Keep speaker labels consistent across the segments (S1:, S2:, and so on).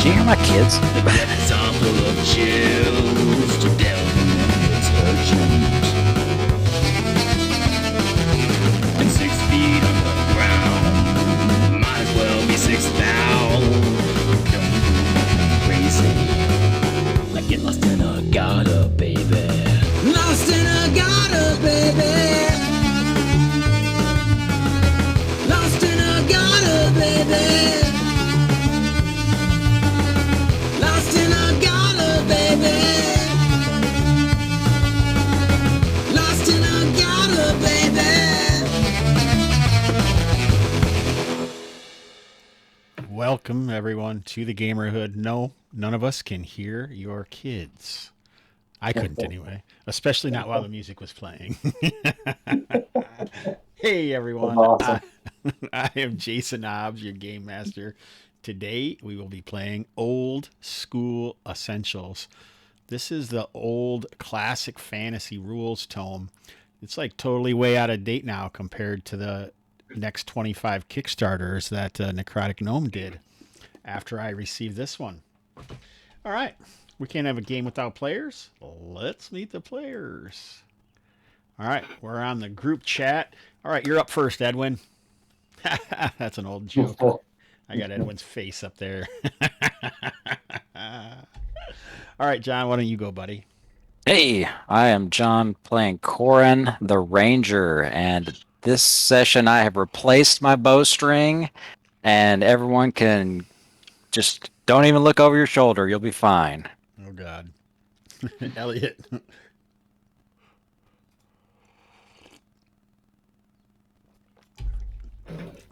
S1: Can you hear my kids?
S2: That's all full of chills to devils urgent. And 6 feet underground, might as well be 6,000. Crazy, like get lost in a gutter, baby. Lost in a gutter, baby. Lost in a gutter, baby. Lost in a gutter, baby. Lost in a gutter, baby.
S3: Welcome, everyone, to the Gamerhood. No, none of us can hear your kids. I couldn't anyway, especially not while the music was playing. Hey, everyone.
S4: Awesome.
S3: I am Jason Hobbs, your game master. Today, we will be playing Old School Essentials. This is the old classic fantasy rules tome. It's like totally way out of date now compared to the next 25 Kickstarters that Necrotic Gnome did after I received this one. All right. We can't have a game without players. Let's meet the players. All right. We're on the group chat. All right. You're up first, Edwin. That's an old joke. I got Edwin's face up there. All right, John, why don't you go, buddy?
S1: Hey, I am John playing Corin the Ranger, and this session I have replaced my bowstring, and everyone can just don't even look over your shoulder. You'll be fine.
S3: Oh, God. Elliot.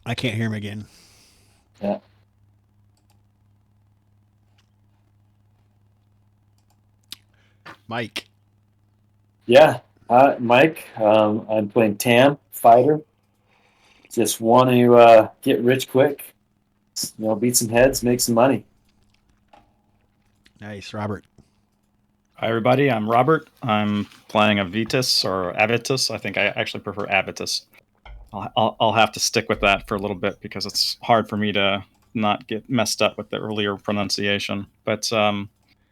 S3: I can't hear him again.
S4: Yeah.
S3: Mike.
S4: Yeah. Mike, I'm playing Tam, fighter. Just want to get rich quick. Beat some heads, make some money.
S3: Nice. Robert.
S5: Hi, everybody. I'm Robert. I'm playing a Vitus or Avitus. I think I actually prefer Avitus. I'll have to stick with that for a little bit because it's hard for me to not get messed up with the earlier pronunciation. But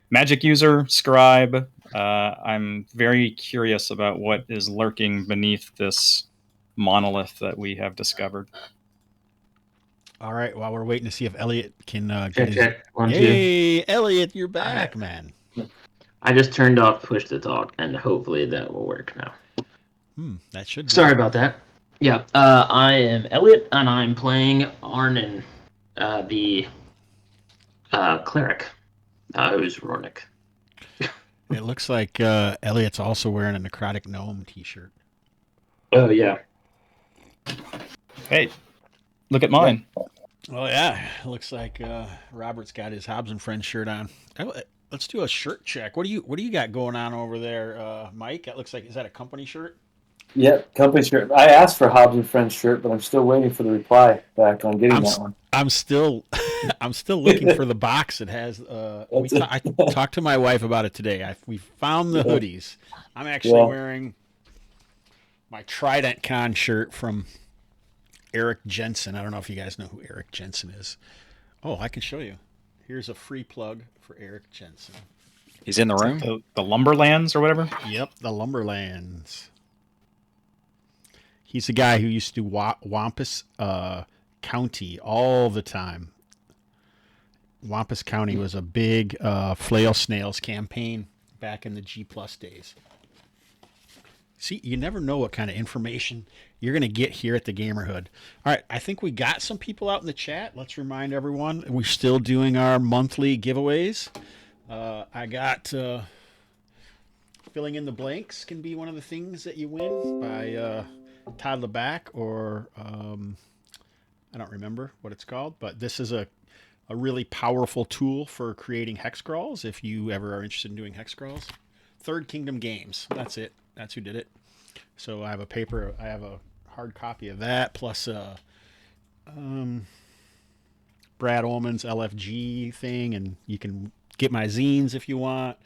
S5: magic user, scribe. I'm very curious about what is lurking beneath this monolith that we have discovered.
S3: All right. While we're waiting to see if Elliot can get his...
S6: Check. 1, 2.
S3: Hey, Elliot, you're back, man.
S6: I just turned off push to talk, and hopefully that will work now.
S3: That should be.
S6: Sorry about that. Yeah, I am Elliot, and I'm playing Arnon, the cleric, who's Rornik.
S3: It looks like Elliot's also wearing a Necrotic Gnome t-shirt.
S6: Oh, yeah.
S5: Hey, look at mine.
S3: Oh, yeah. It looks like Robert's got his Hobbs and Friends shirt on. Let's do a shirt check. What do you got going on over there, Mike? That looks like, is that a company shirt?
S4: Yep, company shirt. I asked for Hobbs and Friends shirt, but I'm still waiting for the reply back on getting that one.
S3: I'm still looking for the box that has. I talked to my wife about it today. We found the hoodies. I'm actually wearing my Trident Con shirt from Eric Jensen. I don't know if you guys know who Eric Jensen is. Oh, I can show you. Here's a free plug for Eric Jensen.
S1: He's in the room.
S5: The Lumberlands or whatever.
S3: Yep, the Lumberlands. He's the guy who used to do Wampus County all the time. Wampus County was a big Flail Snails campaign back in the G+ days. See, you never know what kind of information you're going to get here at the Gamerhood. All right, I think we got some people out in the chat. Let's remind everyone, we're still doing our monthly giveaways. I got filling in the blanks can be one of the things that you win by Todd LeBack or I don't remember what it's called, but this is a really powerful tool for creating hex crawls if you ever are interested in doing hex crawls. Third Kingdom Games, that's it. That's who did it. So I have a hard copy of that, plus Brad Ullman's LFG thing, and you can get my zines if you want,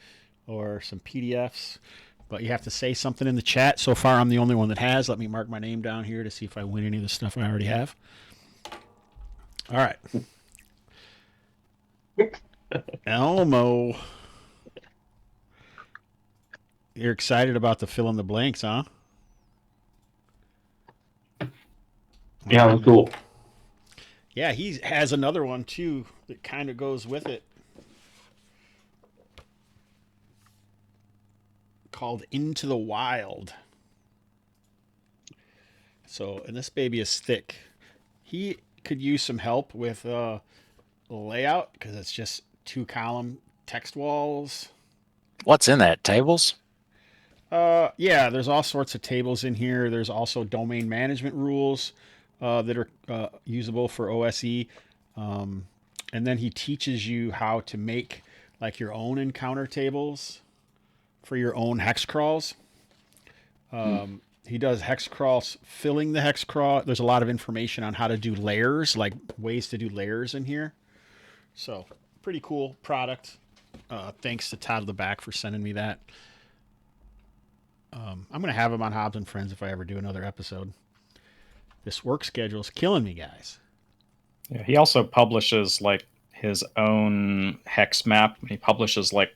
S3: or some PDFs. But you have to say something in the chat. So far, I'm the only one that has. Let me mark my name down here to see if I win any of the stuff I already have. All right. Elmo. You're excited about the fill in the blanks, huh?
S6: Yeah, that's cool.
S3: Yeah, he has another one too that kind of goes with it, called Into the Wild. So, and this baby is thick. He could use some help with layout because it's just 2-column text walls.
S1: What's in that? Tables?
S3: Yeah, there's all sorts of tables in here. There's also domain management rules that are usable for OSE. And then he teaches you how to make like your own encounter tables for your own hex crawls. He does hex crawls, filling the hex crawl. There's a lot of information on how to do layers, like ways to do layers in here. So pretty cool product. Thanks to Todd LeBack for sending me that. I'm going to have him on Hobbs and Friends if I ever do another episode. This work schedule is killing me, guys.
S5: Yeah, he also publishes like his own hex map. He publishes like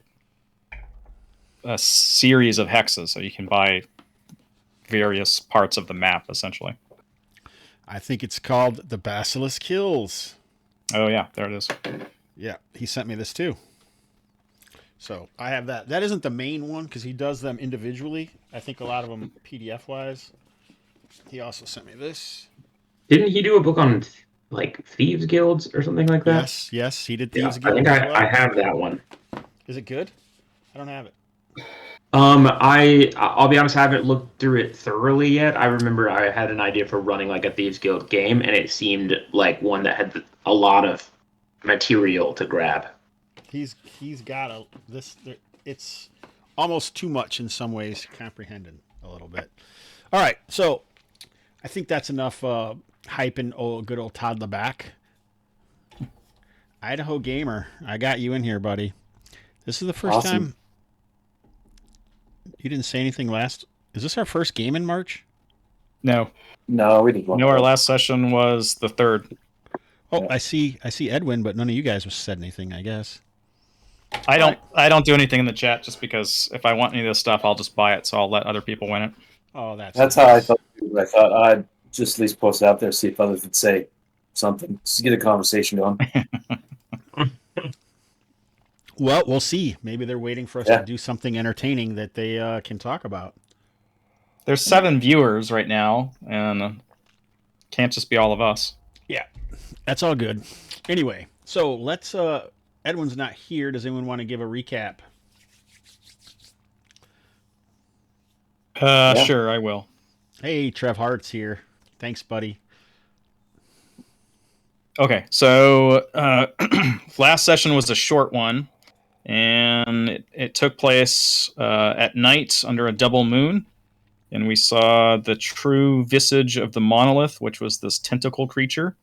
S5: a series of hexes, so you can buy various parts of the map essentially.
S3: I think it's called The Basilisk Kills.
S5: Oh yeah, there it is.
S3: Yeah, he sent me this too. So I have that. That isn't the main one because he does them individually. I think a lot of them PDF wise. He also sent me this.
S6: Didn't he do a book on like thieves guilds or something like that?
S3: Yes, he did
S6: Yeah,
S3: Thieves
S6: I
S3: Guild
S6: think
S3: as well.
S6: I have that one.
S3: Is it good? I don't have it.
S6: I'll be honest, I haven't looked through it thoroughly yet. I remember I had an idea for running like a Thieves Guild game, and it seemed like one that had a lot of material to grab.
S3: He's got it's almost too much in some ways, comprehending a little bit. All right, so I think that's enough hyping good old Todd LeBack. Idaho Gamer, I got you in here, buddy. This is the first time. You didn't say anything last. Is this our first game in March?
S5: No,
S4: we did one.
S5: no. Our last session was the 3rd.
S3: Oh, I see Edwin, but none of you guys have said anything, I guess.
S5: I don't do anything in the chat just because if I want any of this stuff, I'll just buy it. So I'll let other people win it.
S3: Oh, that's
S4: nice. How I thought. I thought I'd just at least post it out there, see if others would say something, just to get a conversation going.
S3: Well, we'll see. Maybe they're waiting for us to do something entertaining that they can talk about.
S5: There's 7 viewers right now, and can't just be all of us.
S3: Yeah, that's all good. Anyway, so let's. Edwin's not here. Does anyone want to give a recap?
S5: Sure, I will.
S3: Hey, Trev Hart's here. Thanks, buddy.
S5: Okay, so last session was a short one, and it took place at night under a double moon, and we saw the true visage of the monolith, which was this tentacle creature.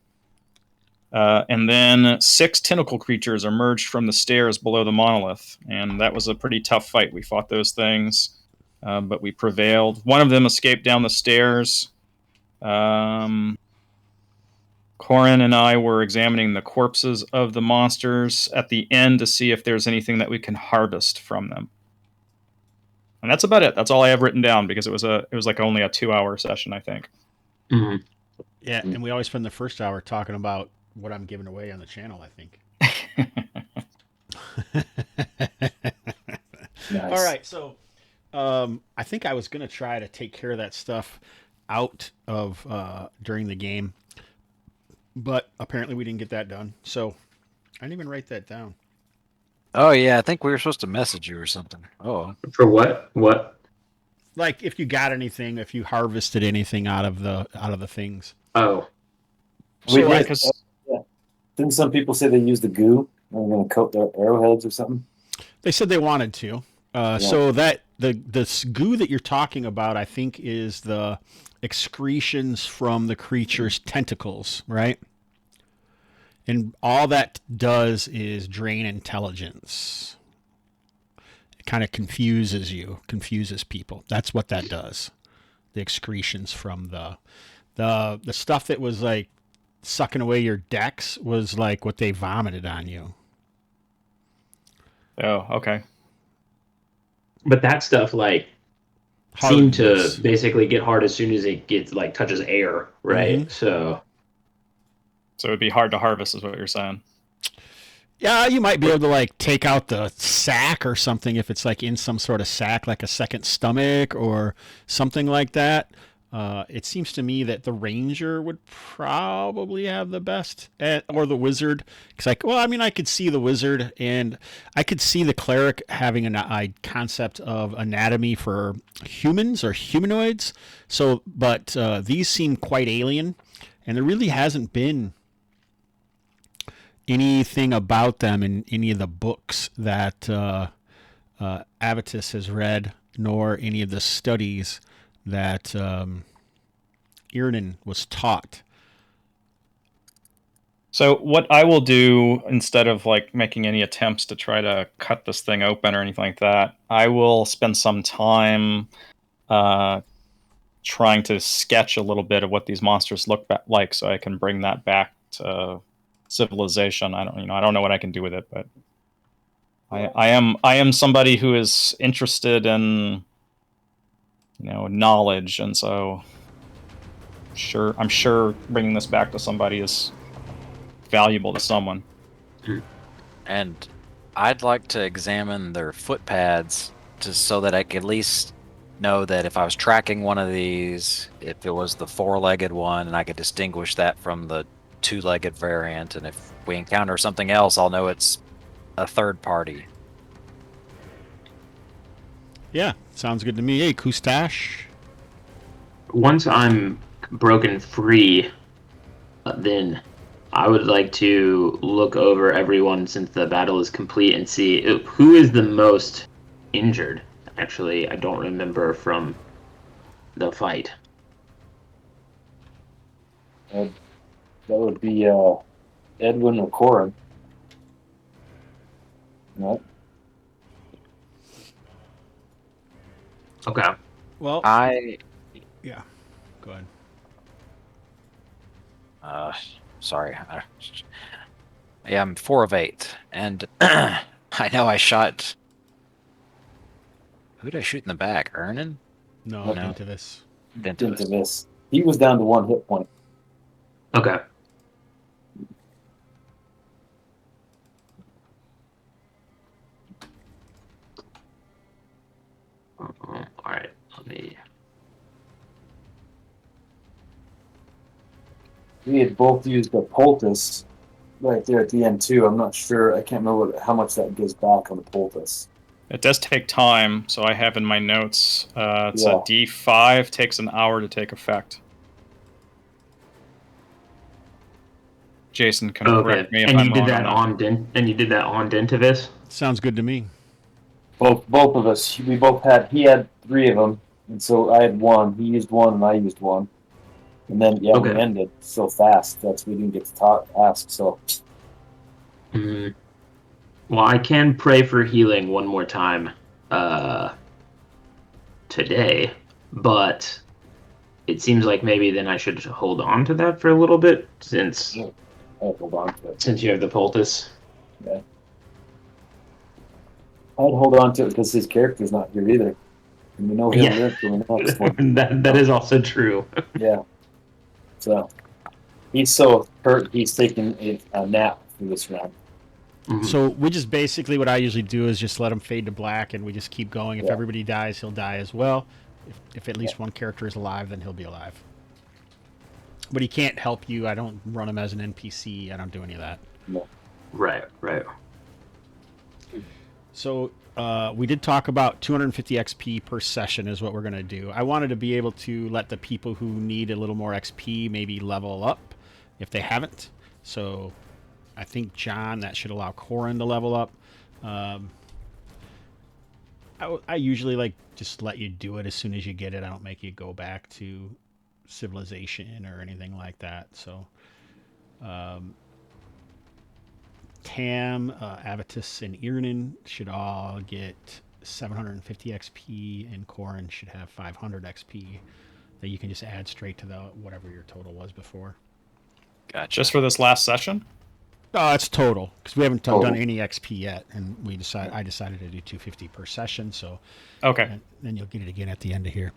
S5: And then 6 tentacle creatures emerged from the stairs below the monolith, and that was a pretty tough fight. We fought those things, but we prevailed. One of them escaped down the stairs. Corin and I were examining the corpses of the monsters at the end to see if there's anything that we can harvest from them. And that's about it. That's all I have written down because it was like only a 2-hour session, I think.
S6: Mm-hmm.
S3: Yeah, and we always spend the first hour talking about what I'm giving away on the channel, I think.
S4: Nice.
S3: All right, so I think I was going to try to take care of that stuff out of during the game, but apparently we didn't get that done. So I didn't even write that down.
S1: Oh yeah, I think we were supposed to message you or something. Oh,
S6: For what? What?
S3: Like if you got anything, if you harvested anything out of the things.
S6: Oh,
S4: We
S3: So,
S4: did, didn't some people say they used the goo? They're going to coat their arrowheads or something?
S3: They said they wanted to. So that the goo that you're talking about, I think, is the excretions from the creature's tentacles, right? And all that does is drain intelligence. It kind of confuses people. That's what that does. The excretions from the stuff that was like sucking away your dex was like what they vomited on you.
S5: Oh, okay.
S6: But that stuff seem to
S3: Hardens.
S6: basically get hard as soon as it gets touches air, right?
S3: Mhm.
S6: So
S5: So it'd be hard to harvest, is what you're saying.
S3: Yeah, you might be able to take out the sac or something if it's in some sort of sac, like a second stomach or something like that. It seems to me that the ranger would probably have the best, or the wizard. Because I could see the wizard, and I could see the cleric having a concept of anatomy for humans or humanoids. So, but these seem quite alien, and there really hasn't been anything about them in any of the books that Avitus has read, nor any of the studies that Irnan was taught.
S5: So what I will do, instead of making any attempts to try to cut this thing open or anything like that, I will spend some time trying to sketch a little bit of what these monsters look like, so I can bring that back to civilization. I don't know what I can do with it, but I am somebody who is interested in knowledge, and so I'm sure bringing this back to somebody is valuable to someone.
S1: And I'd like to examine their foot pads just so that I could at least know that if I was tracking one of these, if it was the four-legged one, and I could distinguish that from the two-legged variant, and if we encounter something else, I'll know it's a third party.
S3: Yeah, sounds good to me. Hey, Kustash.
S6: once I'm broken free, then I would like to look over everyone since the battle is complete and see who is the most injured. Actually, I don't remember from the fight.
S4: That would be Edwin or Corin. No.
S6: Okay.
S3: Well, yeah. Go ahead.
S1: Sorry. Yeah, I'm 4 of 8, and I know I shot. Who did I shoot in the back? Ernan?
S3: No,
S1: No.
S3: Dintivus.
S4: Dintivus. He was down to 1 hit point.
S6: Okay. All right. Let me.
S4: We had both used the poultice right there at the end too. I'm not sure. I can't remember how much that gives back on the poultice.
S5: It does take time, so I have in my notes, it's
S4: Yeah.
S5: a D5, takes an hour to take effect. Jason can correct me if
S6: And
S5: I'm
S6: you did
S5: wrong
S6: that
S5: on that.
S6: you did that on Dintivus?
S3: Sounds good to me.
S4: Both of us. We both had. He had 3 of them, and so I had 1. He used 1, and I used 1. And then we
S6: Okay.
S4: ended so fast that we didn't get to ask. So
S6: Mm. Well, I can pray for healing one more time today, but it seems like maybe then I should hold on to that for a little bit since
S4: I'll hold on to it.
S6: you have the poultice.
S4: I'd hold on to it because his character's not here either, and we know he'll
S6: Yeah.
S4: live for the next one.
S6: that is also true.
S4: Yeah. So he's so hurt. He's taking a nap for this round.
S6: Mhm.
S3: So we just basically, what I usually do is just let him fade to black, and we just keep going. If
S4: Yeah.
S3: everybody dies, he'll die as well. If at least one character is alive, then he'll be alive. But he can't help you. I don't run him as an NPC. I don't do any of that.
S6: Right.
S3: So we did talk about 250 XP per session is what we're going to do. I wanted to be able to let the people who need a little more XP maybe level up if they haven't. So I think, John, that should allow Corin to level up. I usually just let you do it as soon as you get it. I don't make you go back to civilization or anything like that. So Tam, Avitus, and Irnan should all get 750 XP, and Corin should have 500 XP that you can just add straight to the whatever your total was before.
S1: Gotcha.
S5: Just for this last session?
S3: It's total because we haven't
S6: Total.
S3: done any XP yet, and I decided to do 250 per session. So,
S5: Okay.
S3: and then you'll get it again at the end of here.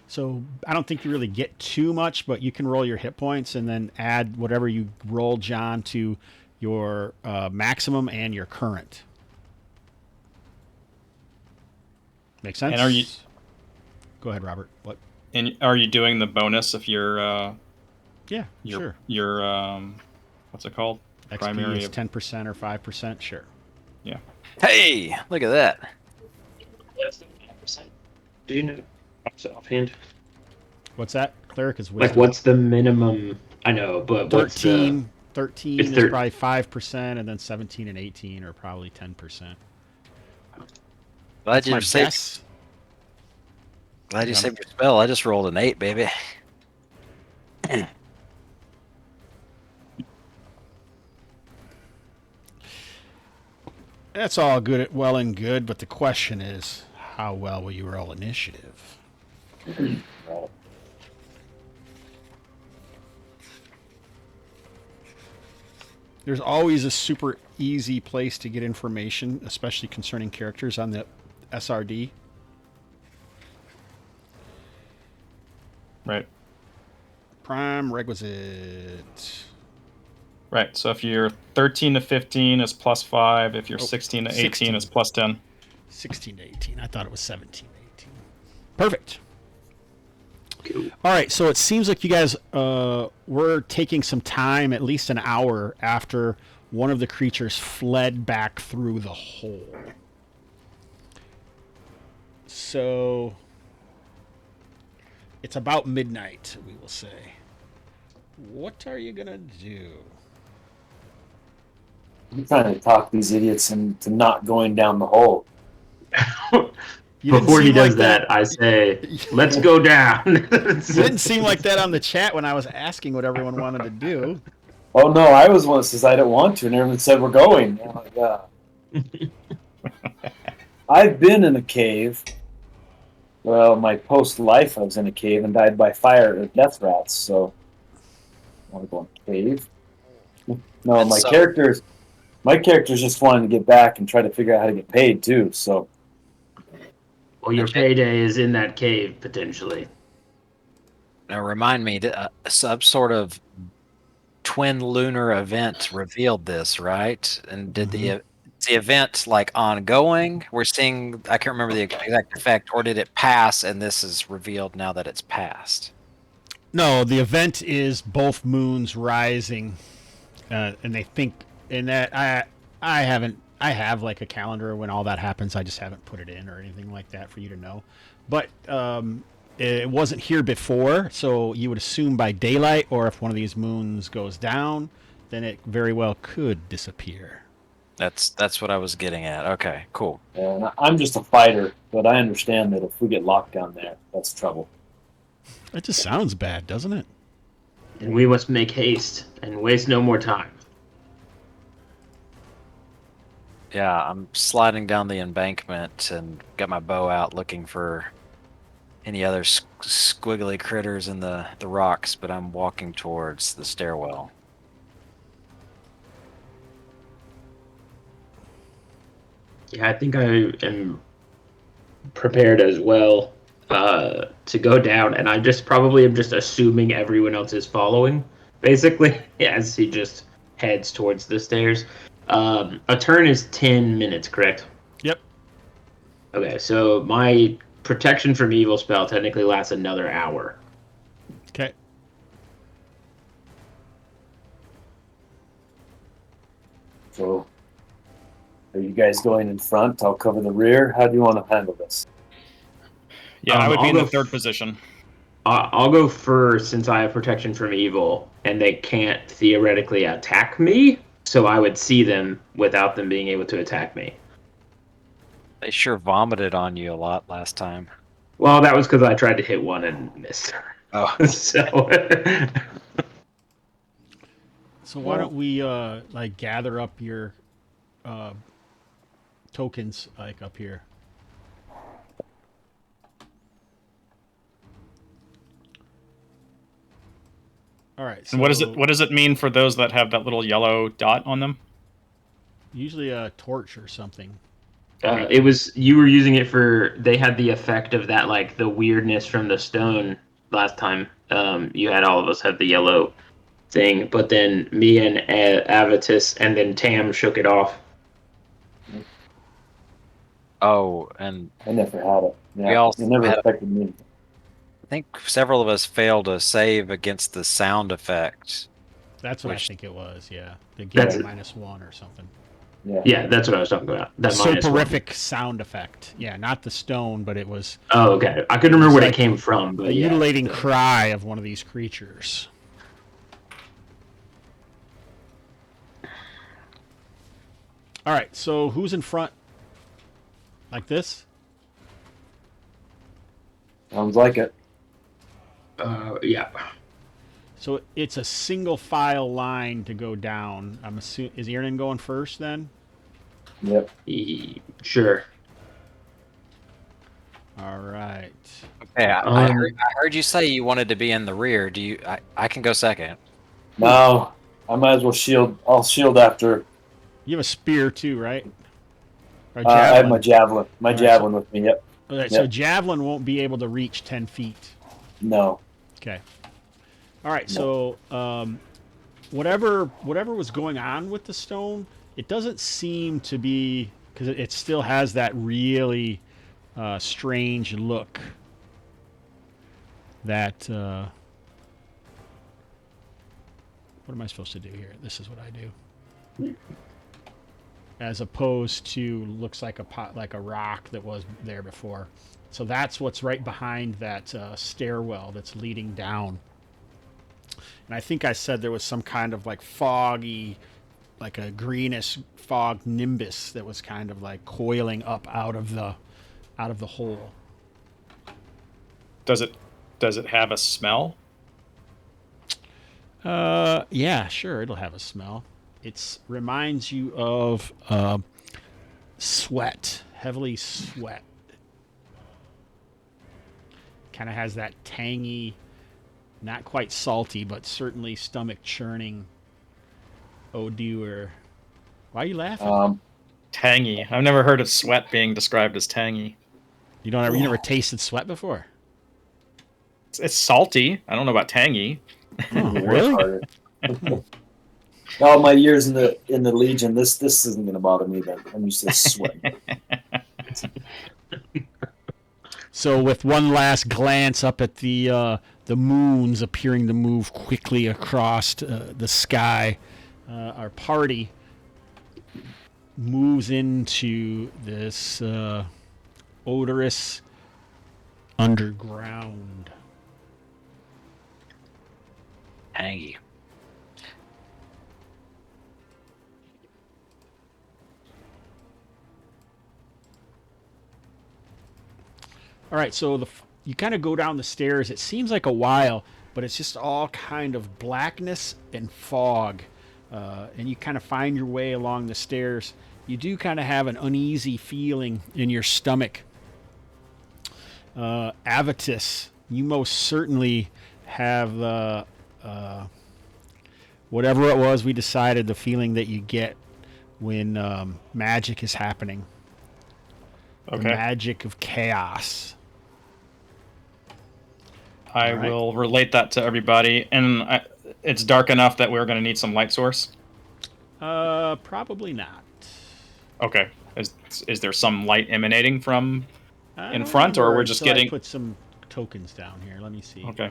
S3: So I don't think you really get too much, but you can roll your hit points and then add whatever you roll, John, to your maximum and your current. Make sense?
S5: And are you
S3: Go ahead, Robert. What?
S5: and are you doing the bonus if you're
S3: Yeah, sure.
S5: your what's it called?
S3: XP
S5: Primary
S3: is
S5: of-
S3: 10% or 5%. Sure.
S5: Yeah.
S1: Hey, look at that.
S6: What's the 5%? Do you know offhand?
S3: What's that? Cleric is wisdom.
S6: Like, what's the minimum? I know, but what's
S3: 13. 13
S6: It's
S3: is
S6: thir-
S3: probably 5%, and then 17 and 18 are probably 10%.
S1: Glad
S3: That's
S1: you
S3: my
S1: saved.
S3: guess.
S1: Glad you saved your spell. I just rolled an 8, baby.
S3: That's all good, well and good, but the question is, how well will you roll initiative? There's always a super easy place to get information, especially concerning characters on the SRD.
S5: Right.
S3: Prime requisite.
S5: Right. So if you're 13 to 15 is +5. If you're
S3: Oh,
S5: 16 to 18
S3: 16.
S5: is +10.
S3: 16 to 18. I thought it was 17 to 18. Perfect.
S6: Cool.
S3: All right, so it seems like you guys were taking some time, at least an hour, after one of the creatures fled back through the hole. So it's about midnight, we will say. What are you going to do?
S4: I'm trying to talk these idiots into not going down the hole.
S3: You didn't
S6: Before he
S3: seem
S6: does
S3: like
S6: that, I say, let's go down.
S3: You didn't seem like that on the chat when I was asking what everyone wanted to do.
S4: Oh no, I was one that says I don't want to, and everyone said we're going. I'm like, I've been in a cave. Well, my post-life, I was in a cave and died by fire or death rats. So, I want to go in a cave. No,
S1: And
S4: my
S1: so-
S4: characters just wanted to get back and try to figure out how to get paid too. So,
S6: Well, your payday is in that cave, potentially.
S1: Now remind me, some sort of twin lunar event revealed this, right? And did the event like ongoing? We're seeing, I can't remember the exact effect, or did it pass and this is revealed now that it's passed?
S3: No, the event is both moons rising, and they think in that I have like a calendar when all that happens. I just haven't put it in or anything like that for you to know. But it wasn't here before, so you would assume by daylight, or if one of these moons goes down, then it very well could disappear.
S1: That's what I was getting at. Okay, cool.
S4: and I'm just a fighter, but I understand that if we get locked down there, that's trouble.
S3: That just sounds bad, doesn't it?
S6: And we must make haste and waste no more time.
S1: Yeah, I'm sliding down the embankment and got my bow out looking for any other squiggly critters in the rocks, but I'm walking towards the stairwell.
S6: Yeah, I think I am prepared as well to go down, and I just probably am just assuming everyone else is following, basically, as he just heads towards the stairs. A turn is 10 minutes, correct?
S3: Yep.
S6: Okay, so my protection from evil spell technically lasts another hour.
S3: Okay.
S4: So, are you guys going in front? I'll cover the rear. How do you want to handle this?
S5: Yeah, I would be
S6: I'll
S5: in the
S6: go
S5: third position.
S6: I'll go first since I have protection from evil, and they can't theoretically attack me, so I would see them without them being able to attack me.
S1: They sure vomited on you a lot last time.
S6: Well, that was because I tried to hit one and missed.
S1: Oh,
S6: So,
S3: So why don't we like gather up your tokens like up here? All right. So
S5: And what does it mean for those that have that little yellow dot on them?
S3: Usually a torch or something.
S6: It was you were using it for. They had the effect of that, like the weirdness from the stone last time. You had all of us had the yellow thing, but then me and Avitus and then Tam shook it off.
S1: Oh, and
S4: I never had it. Yeah,
S1: we all
S4: it never
S1: had,
S4: affected me.
S1: I think several of us failed to save against the sound effect.
S3: That's what I
S1: Which-
S3: think it was. Yeah, they gave
S6: That's
S3: it
S6: it.
S3: -1 or something.
S4: Yeah.
S6: Yeah, that's what I was talking about. That -1.
S3: Soporific sound effect. Yeah, not the stone, but it was
S6: Oh, okay. I couldn't remember where
S3: like
S6: it came from, but
S3: a
S6: yeah.
S3: mutilating cry of one of these creatures. All right, so who's in front? Like this?
S4: Sounds like it.
S6: Yeah.
S3: So it's a single file line to go down. I'm assuming is Aaron going first then?
S4: Yep.
S6: Sure.
S3: All right.
S1: Okay, I
S6: Um,
S1: heard you say you wanted to be in the rear. Do you? I can go second.
S4: No, I might as well shield. I'll shield after.
S3: You have a spear too, right? Or a
S4: I have my
S3: javelin.
S4: javelin. My
S3: All right,
S4: javelin with me. Yep.
S3: All right, so
S4: Yep.
S3: javelin won't be able to reach 10 feet.
S4: No.
S3: Okay. All right. So whatever was going on with the stone, it doesn't seem to be because it still has that really strange look. That what am I supposed to do here? This is what I do. As opposed to looks like like a rock that was there before. So that's what's right behind that stairwell that's leading down. And I think I said there was some kind of like foggy, like a greenish fog nimbus that was kind of like coiling up out of the hole.
S5: Does it have a smell?
S3: Yeah, sure, it'll have a smell. It reminds you of sweat, heavily sweat. Kind of has that tangy, not quite salty, but certainly stomach churning odor. Why are you laughing?
S5: Tangy. I've never heard of sweat being described as tangy.
S3: You never tasted sweat before?
S5: It's salty. I don't know about tangy.
S3: Oh,
S4: Work
S3: really?
S4: harder. All my years in the Legion, this isn't gonna bother me. Then I'm used to sweating.
S3: So, with one last glance up at the moons appearing to move quickly across the sky, our party moves into this odorous underground.
S1: Tangy.
S3: All right, so you kind of go down the stairs. It seems like a while, but it's just all kind of blackness and fog. And you kind of find your way along the stairs. You do kind of have an uneasy feeling in your stomach. Avitus, you most certainly have whatever it was we decided, the feeling that you get when magic is happening. The
S5: Okay.
S3: magic of chaos.
S5: I
S3: All right.
S5: will relate that to everybody. And it's dark enough that we're going to need some light source.
S3: Probably not.
S5: Okay. Is there some light emanating from
S3: I
S5: in
S3: don't
S5: front, or
S3: remember
S5: we're just
S3: until I
S5: getting?
S3: put some tokens down here. Let me see.
S5: Okay.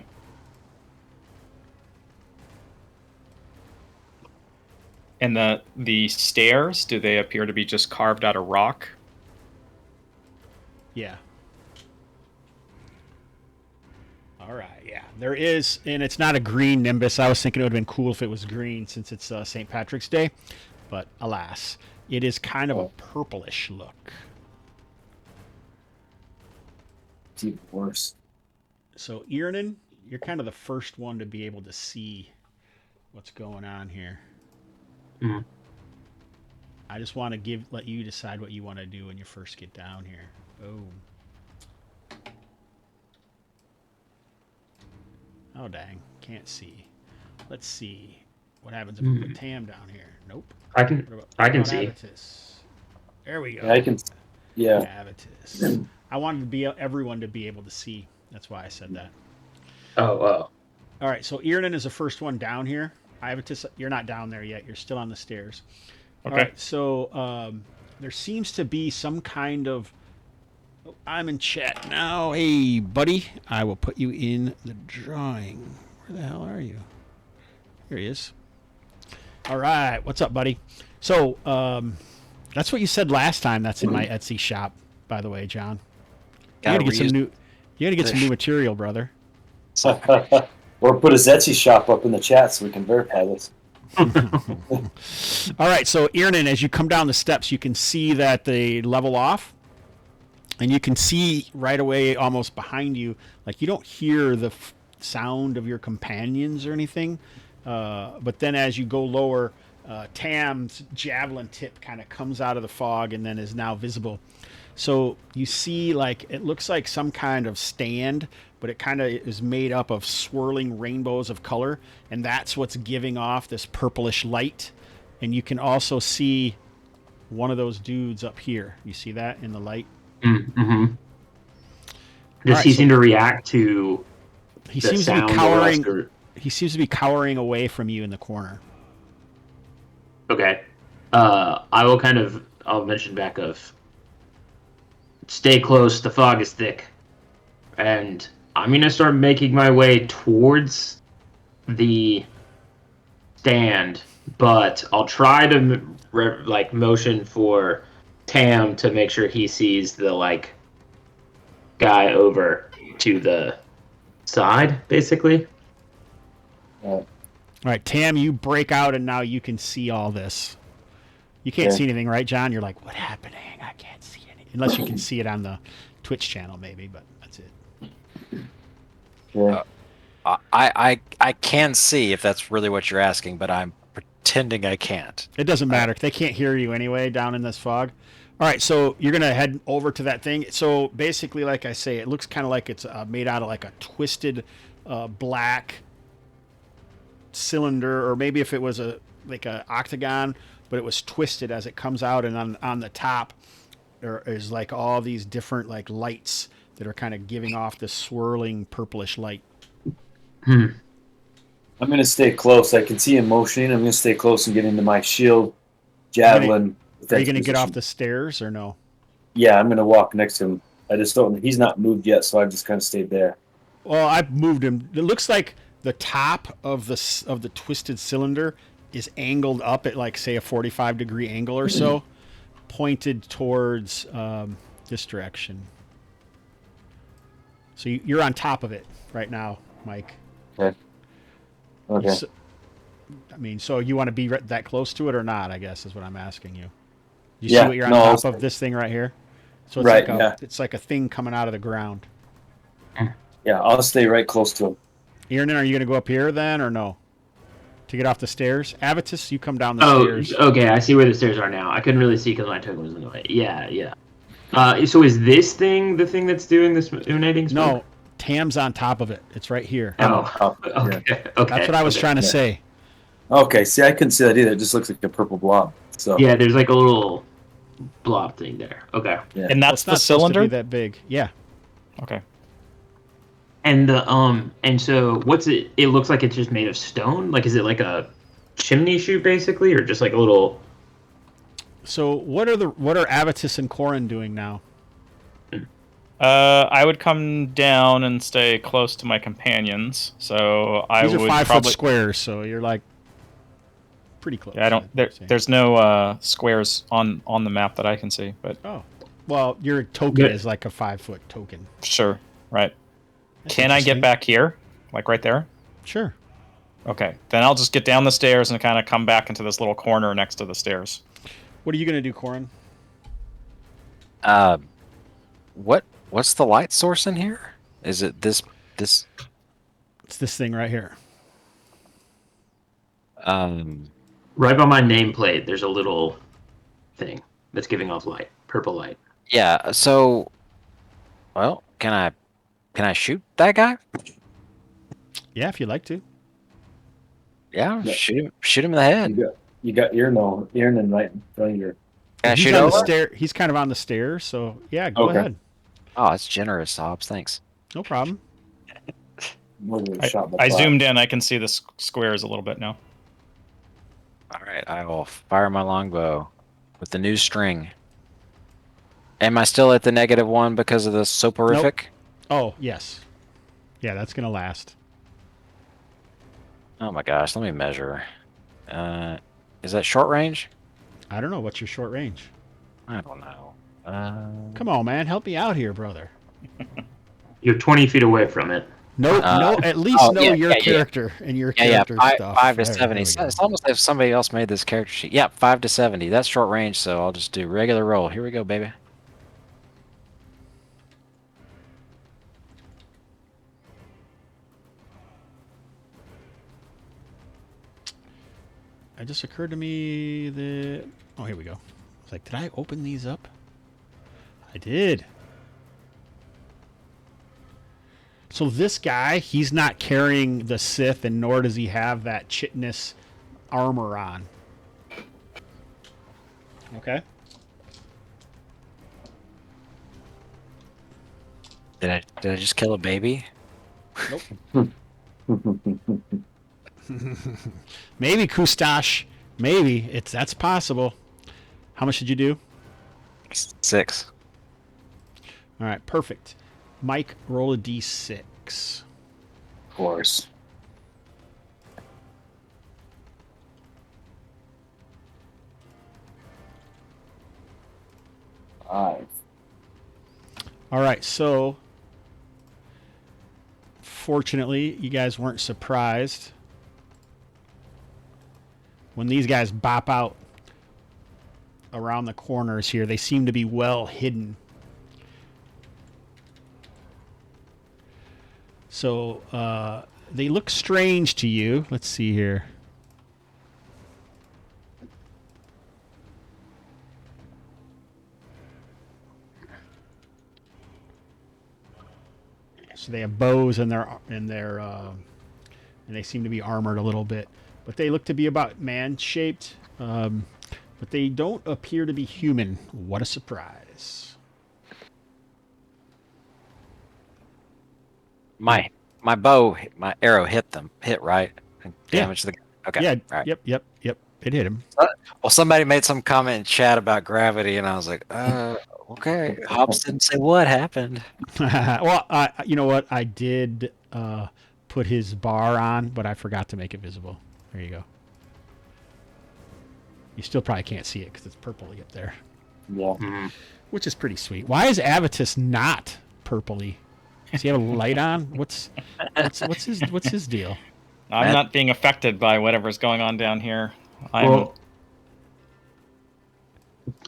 S5: And the stairs, do they appear to be just carved out of rock?
S3: Yeah. All right. Yeah, there is, and it's not a green nimbus. I was thinking it would have been cool if it was green since it's St. Patrick's Day, but alas, it is kind of a purplish look.
S4: It's even worse.
S3: So, Iranin, you're kind of the first one to be able to see what's going on here.
S6: Mhm.
S3: I just want to let you decide what you want to do when you first get down here. Oh, dang, can't see. let's see. What happens if we put Tam down here? Nope.
S6: I can
S3: What
S6: I can
S3: about
S6: see.
S3: Avitus? There we go.
S4: Yeah, I can. Yeah.
S3: Avitus. I wanted to be everyone to be able to see. That's why I said that.
S6: Oh, wow.
S3: All right, so Irnan is the first one down here. Avitus, you're not down there yet. You're still on the stairs.
S5: Okay.
S3: All right, so there seems to be some kind of. Oh, I'm in chat now. Hey, buddy, I will put you in the drawing. Where the hell are you? Here he is. All right, what's up, buddy? So that's what you said last time. That's in my Etsy shop, by the way, John. You gotta get some new. You gotta get some new material, brother.
S4: Or put a Etsy shop up in the chat so we can verify this.
S3: All right, so Irnan, as you come down the steps, you can see that they level off, and you can see right away, almost behind you, like you don't hear the sound of your companions or anything. But then as you go lower, Tam's javelin tip kind of comes out of the fog and then is now visible. So you see, like, it looks like some kind of stand, but it kind of is made up of swirling rainbows of color, and that's what's giving off this purplish light. And you can also see one of those dudes up here. You see that in the light?
S6: Mm-hmm. Does
S3: Alright,
S6: he
S3: so-
S6: seem to react to
S3: He
S6: the
S3: seems to
S6: sound
S3: be
S6: or
S3: cowering.
S6: or-
S3: He seems to be cowering away from you in the corner.
S6: Okay. I'll mention back of stay close, the fog is thick. And I'm going to start making my way towards the stand, but I'll try to motion for Tam to make sure he sees the guy over to the side, basically.
S3: All right, Tam, you break out, and now you can see all this. You can't
S4: Okay.
S3: see anything, right, John? You're like, what happening? I can't see anything. Unless you can see it on the Twitch channel, maybe, but that's it.
S4: Yeah.
S1: I can see if that's really what you're asking, but I'm pretending I can't.
S3: It doesn't matter. They can't hear you anyway down in this fog. All right, so you're going to head over to that thing. So basically, like I say, it looks kind of like it's made out of like a twisted black cylinder, or maybe if it was a octagon, but it was twisted as it comes out, and on the top there is like all these different like lights that are kind of giving off this swirling purplish light.
S4: I'm going to stay close. I can see him motioning. I'm going to stay close and get into my shield javelin.
S3: Are you going to get off the stairs or no?
S4: Yeah, I'm going to walk next to him. I just don't. He's not moved yet, so I've just kind of stayed there.
S3: Well, I've moved him. It looks like the top of the twisted cylinder is angled up at like say a 45-degree angle or so, pointed towards this direction. So you're on top of it right now, Mike.
S4: Okay.
S3: So you want to be that close to it or not? I guess is what I'm asking you. You
S4: Yeah,
S3: see what you're on
S4: no,
S3: top of this thing right here? So it's
S4: Right,
S3: like
S4: yeah.
S3: it's like a thing coming out of the ground.
S4: Yeah, I'll stay right close to him.
S3: Iernan, are you going to go up here then or no? To get off the stairs? Avitus, you come down the
S6: Oh,
S3: stairs.
S6: okay. I see where the stairs are now. I couldn't really see because my token was in the way. Yeah. So is this thing the thing that's doing this emanating smoke?
S3: No, Tam's on top of it. It's right here.
S6: Oh,
S4: Yeah.
S6: okay.
S3: That's what I was trying to say.
S4: Okay, see, I couldn't see that either. It just looks like a purple blob. So
S6: Yeah, there's like a little blob thing there. Okay.
S4: yeah.
S5: And
S3: Well,
S5: that's
S3: it's not
S5: the
S3: supposed to
S5: cylinder?
S3: be that big. Yeah.
S5: Okay.
S6: And and so what's it? It looks like it's just made of stone. Like, is it like a chimney chute basically, or just like a little?
S3: So what are Avitus and Corin doing now?
S5: I would come down and stay close to my companions. So I
S3: These are
S5: would
S3: 5
S5: probably.
S3: foot squares, so you're like pretty close.
S5: Yeah, I don't.
S3: I'd say.
S5: There's no squares on the map that I can see, but
S3: Oh, well, your token
S6: Yeah.
S3: is like a 5 foot token.
S5: sure, right.
S3: That's
S5: Can I get
S3: interesting.
S5: back here, like right there?
S3: Sure.
S5: Okay, then I'll just get down the stairs and kind of come back into this little corner next to the stairs.
S3: What are you gonna do, Corin?
S1: What's the light source in here? Is it this?
S3: It's this thing right here.
S6: Right by my nameplate, there's a little thing that's giving off light, purple light.
S1: Yeah. So, well, can I shoot that guy?
S3: Yeah, if you'd like to.
S1: Yeah,
S4: Yeah.
S1: shoot him in the head.
S4: You got Earnon right in front of your.
S1: Can I
S3: He's
S1: shoot
S3: on the
S1: over?
S3: stair. He's kind of on the stairs, so yeah, go
S4: Okay.
S3: ahead.
S1: Oh, that's generous, Hobbs. Thanks.
S3: No problem.
S4: Shot in the
S5: I
S4: butt.
S5: zoomed in. I can see the squares a little bit now.
S1: All right, I will fire my longbow with the new string. Am I still at the -1 because of the soporific?
S3: Oh, yes. Yeah, that's going to last.
S1: Oh my gosh, let me measure. Is that short range?
S3: I don't know. What's your short range?
S1: I don't know.
S3: Come on, man. Help me out here, brother.
S6: You're 20 feet away from it.
S3: No, at least know your character and your character stuff.
S1: 5 to
S3: There
S1: 70.
S3: we go.
S1: It's almost like somebody else made this character sheet. Yeah, 5 to 70. That's short range, so I'll just do regular roll. Here we go, baby.
S3: It just occurred to me that... Oh, here we go. I was like, did I open these up? I did. So this guy, he's not carrying the Sith, and nor does he have that chitinous armor on. Okay.
S1: Did I just kill a baby?
S3: Maybe Kustash. Maybe that's possible. How much did you do?
S1: 6.
S3: All right, perfect. Mike, roll a d6.
S4: Of course. Five.
S3: All right, so fortunately, you guys weren't surprised when these guys bop out around the corners here. They seem to be well hidden. So they look strange to you. Let's see here. So they have bows and and they seem to be armored a little bit, but they look to be about man-shaped. But they don't appear to be human. What a surprise!
S1: My bow, my arrow hit right, and damaged the. Okay.
S3: Yeah.
S1: All right.
S3: Yep. It hit him.
S1: Well, somebody made some comment in chat about gravity, and I was like, okay. Hobbs didn't say what happened.
S3: Well, you know what? I did put his bar on, but I forgot to make it visible. There you go. You still probably can't see it because it's purpley up there,
S4: Yeah.
S3: which is pretty sweet. Why is Avitus not purpley? Does he have a light on? What's his deal?
S5: I'm not being affected by whatever's going on down here.
S6: Well,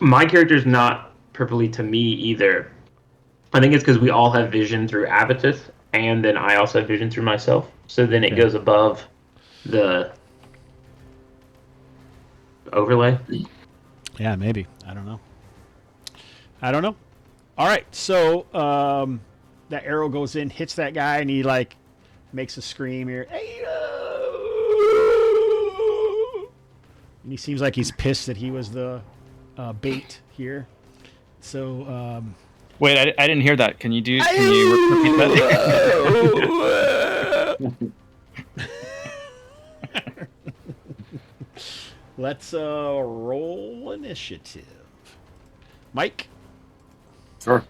S6: my character's not purpley to me either. I think it's because we all have vision through Avitus, and then I also have vision through myself. So then it goes above the overlay.
S3: Yeah, maybe. I don't know. All right, so that arrow goes in, hits that guy, and he like makes a scream here. And he seems like he's pissed that he was the bait here. So
S5: Wait, I didn't hear that. Can you repeat that?
S3: let's roll initiative. Mike.
S4: Sure.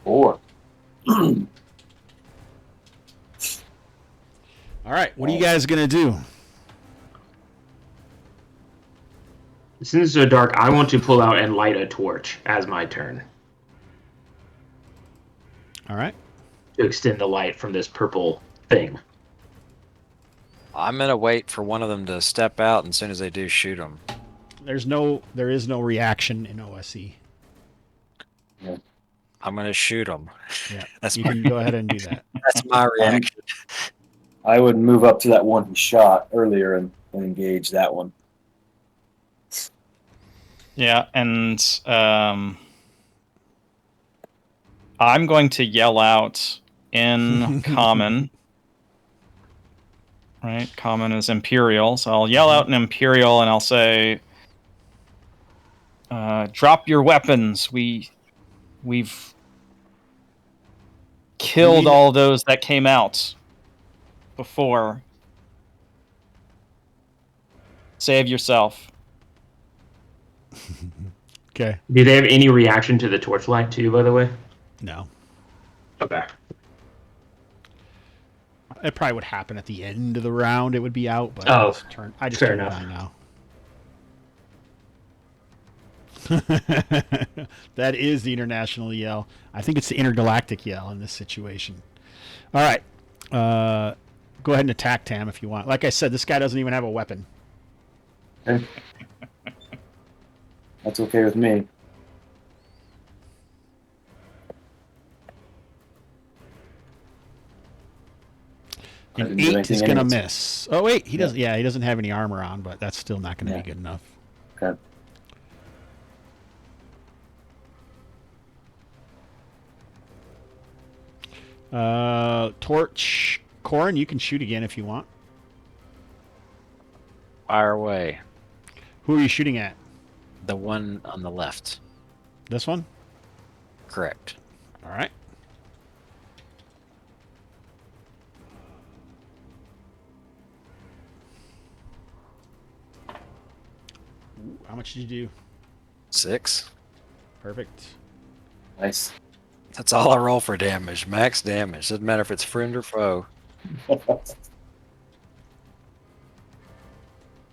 S4: Four.
S3: All right, what are you guys gonna do?
S6: Since it's so dark, I want to pull out and light a torch as my turn
S3: All right.
S6: to extend the light from this purple thing.
S1: I'm gonna wait for one of them to step out, and as soon as they do, shoot them.
S3: There is no reaction in OSE.
S1: I'm gonna shoot them.
S3: Yeah,
S1: That's
S3: you
S1: my,
S3: can go ahead and do that.
S1: that's my reaction.
S4: I would move up to that one he shot earlier and engage that one.
S5: Yeah, and I'm going to yell out in common. Right, common is Imperial, so I'll yell out in Imperial and I'll say, "Drop your weapons. We've killed all those that came out before. Save yourself."
S3: Okay.
S6: Do they have any reaction to the torchlight too, by the way?
S3: No.
S6: Okay.
S3: It probably would happen at the end of the round. It would be out, but
S6: Oh,
S3: I just
S6: fair
S3: turned
S6: enough.
S3: it on now. That is the international yell. I think it's the intergalactic yell in this situation. All right. Go ahead and attack Tam if you want. Like I said, this guy doesn't even have a weapon.
S4: Okay. That's okay with me.
S3: An
S4: Didn't do
S3: 8
S4: anything
S3: is going to
S4: anyways.
S3: miss. Oh, wait. He doesn't. Yeah, he doesn't have any armor on, but that's still not going to be good enough.
S4: Okay.
S3: Torch. Corin, you can shoot again if you want.
S1: Fire away.
S3: Who are you shooting at?
S1: The one on the left.
S3: This one?
S1: Correct.
S3: All right. Ooh, how much did you do?
S1: 6.
S3: Perfect.
S4: Nice.
S1: That's all I roll for damage. Max damage. Doesn't matter if it's friend or foe.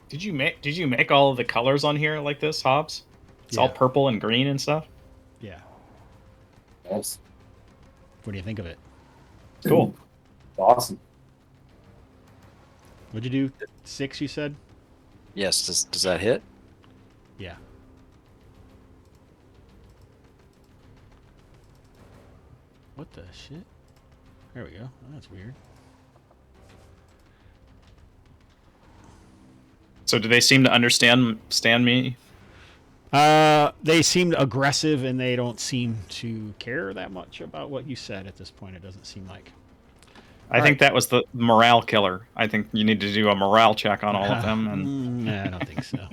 S5: Did you make all of the colors on here like this, Hobbs? It's all
S3: Yeah.
S5: purple and green and stuff.
S3: Yeah.
S4: Nice.
S3: What do you think of it?
S5: Cool.
S4: Awesome.
S3: What'd you do? 6, you said?
S1: Yes. Does that hit?
S3: Yeah. What the shit? There we go. Oh, that's weird.
S5: So do they seem to understand me?
S3: They seemed aggressive and they don't seem to care that much about what you said at this point. It doesn't seem like.
S5: I think that was the morale killer. I think you need to do a morale check on all of them. And
S3: Nah, I don't think so.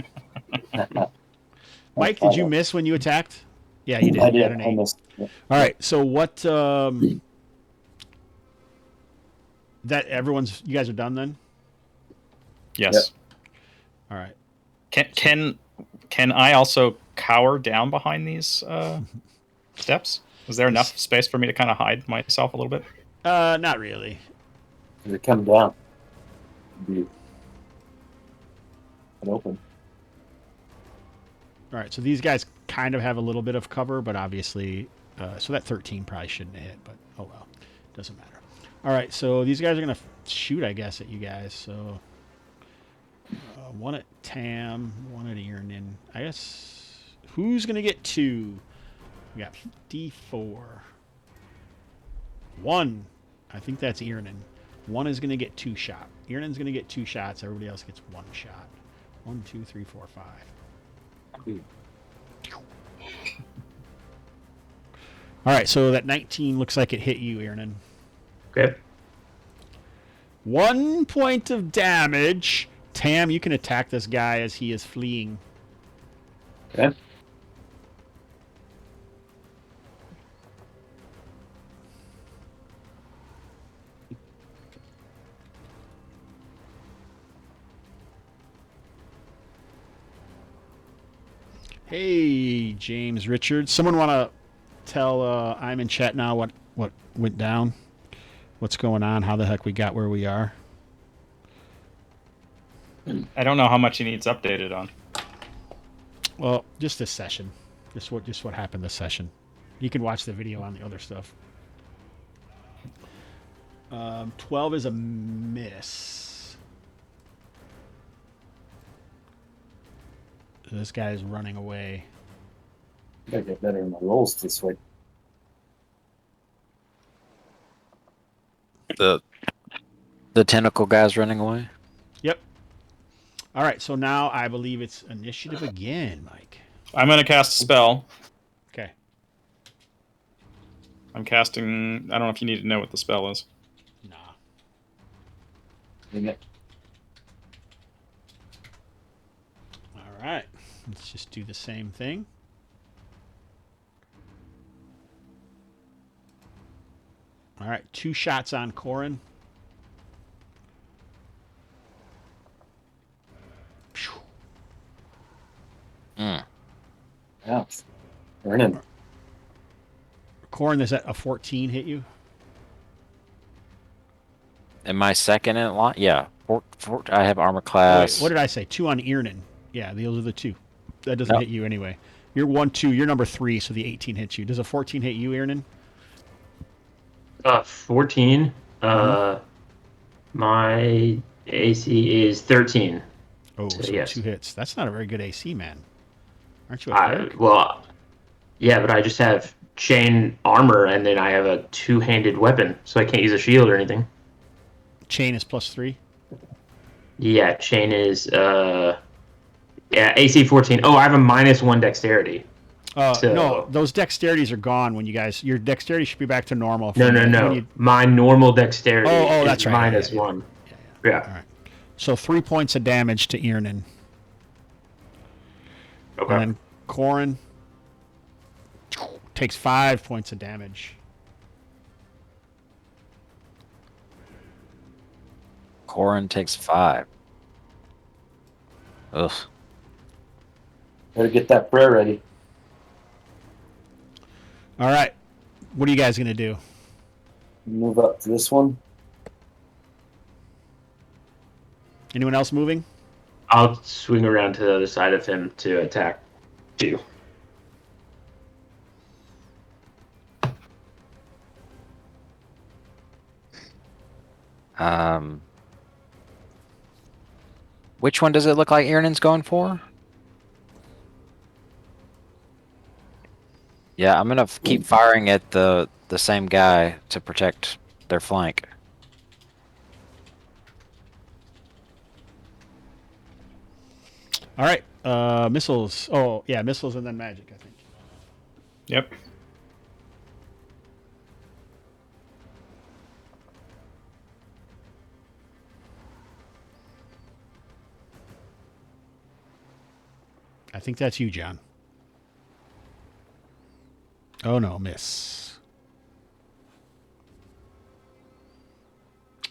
S3: Mike, did you miss when you attacked? Yeah, you did.
S4: I
S3: You
S4: did.
S3: had an 8.
S4: Almost.
S3: All right. So what? That everyone's. You guys are done then.
S5: yes,
S3: All right.
S5: can I also cower down behind these steps? Is there enough space for me to kind of hide myself a little bit?
S3: Not really.
S4: Does it come down? Be an open.
S3: All right. So these guys kind of have a little bit of cover, but obviously, so that 13 probably shouldn't hit. But oh well, doesn't matter. All right. So these guys are gonna shoot, I guess, at you guys. So one at Tam, one at Iernan. I guess who's gonna get 2? We got D4. 1. I think that's Iernan. 1 is gonna get 2 shot. Iernan's gonna get 2 shots. Everybody else gets 1 shot. 1, 2, 3, 4, 5. All right, so that 19 looks like it hit you, Iernan.
S6: Okay.
S3: 1 point of damage. Tam, you can attack this guy as he is fleeing.
S4: Okay.
S3: Hey, James Richards. Someone want to tell I'm in chat now what went down? What's going on? How the heck we got where we are?
S5: I don't know how much he needs updated on.
S3: Well, just this session. Just what happened this session. You can watch the video on the other stuff. 12 is a miss. This guy is running away.
S4: I gotta get better in my rolls this way.
S1: The tentacle guy's running away.
S3: Yep. All right, so now I believe it's initiative again, Mike.
S5: I'm going to cast a spell.
S3: Okay.
S5: I'm casting. I don't know if you need to know what the spell is.
S3: Nah.
S4: Dang it.
S3: All right. Let's just do the same thing. All right. 2 shots on Corin.
S1: Mm.
S4: Yeah. Burning.
S3: Corin, does that a 14 hit you?
S1: Am I second in line? Yeah. I have armor
S3: Wait,
S1: class.
S3: what did I say? 2 on Earnan. Yeah, those are the 2. That doesn't
S1: Nope.
S3: hit you anyway. You're 1, 2. You're number 3, so the 18 hits you. Does a 14 hit you, Earnan?
S6: 14. My AC is 13.
S3: Oh, so
S6: yes.
S3: 2 hits. That's not a very good AC, man. Aren't you a cleric?
S6: Well, yeah, but I just have chain armor, and then I have a 2-handed weapon, so I can't use a shield or anything.
S3: Chain is +3.
S6: Yeah, chain is AC 14. Oh, I have a -1 dexterity.
S3: No, those dexterities are gone when you guys. Your dexterity should be back to normal.
S6: No.
S3: when you-
S6: My normal dexterity is
S3: that's right.
S6: -1.
S3: Yeah. All right. So 3 points of damage to Earnan.
S6: Okay.
S3: And then Corin takes 5 points of damage.
S1: Corin takes 5. Ugh.
S4: Better get that prayer ready.
S3: All right. What are you guys going to do?
S4: Move up to this one.
S3: Anyone else moving?
S6: I'll swing around to the other side of him to attack you.
S1: Which one does it look like Iernan's going for? Yeah, I'm gonna keep firing at the same guy to protect their flank.
S3: All right. Missiles. Oh, yeah, missiles and then magic, I think.
S5: Yep.
S3: I think that's you, John. Oh, no, miss.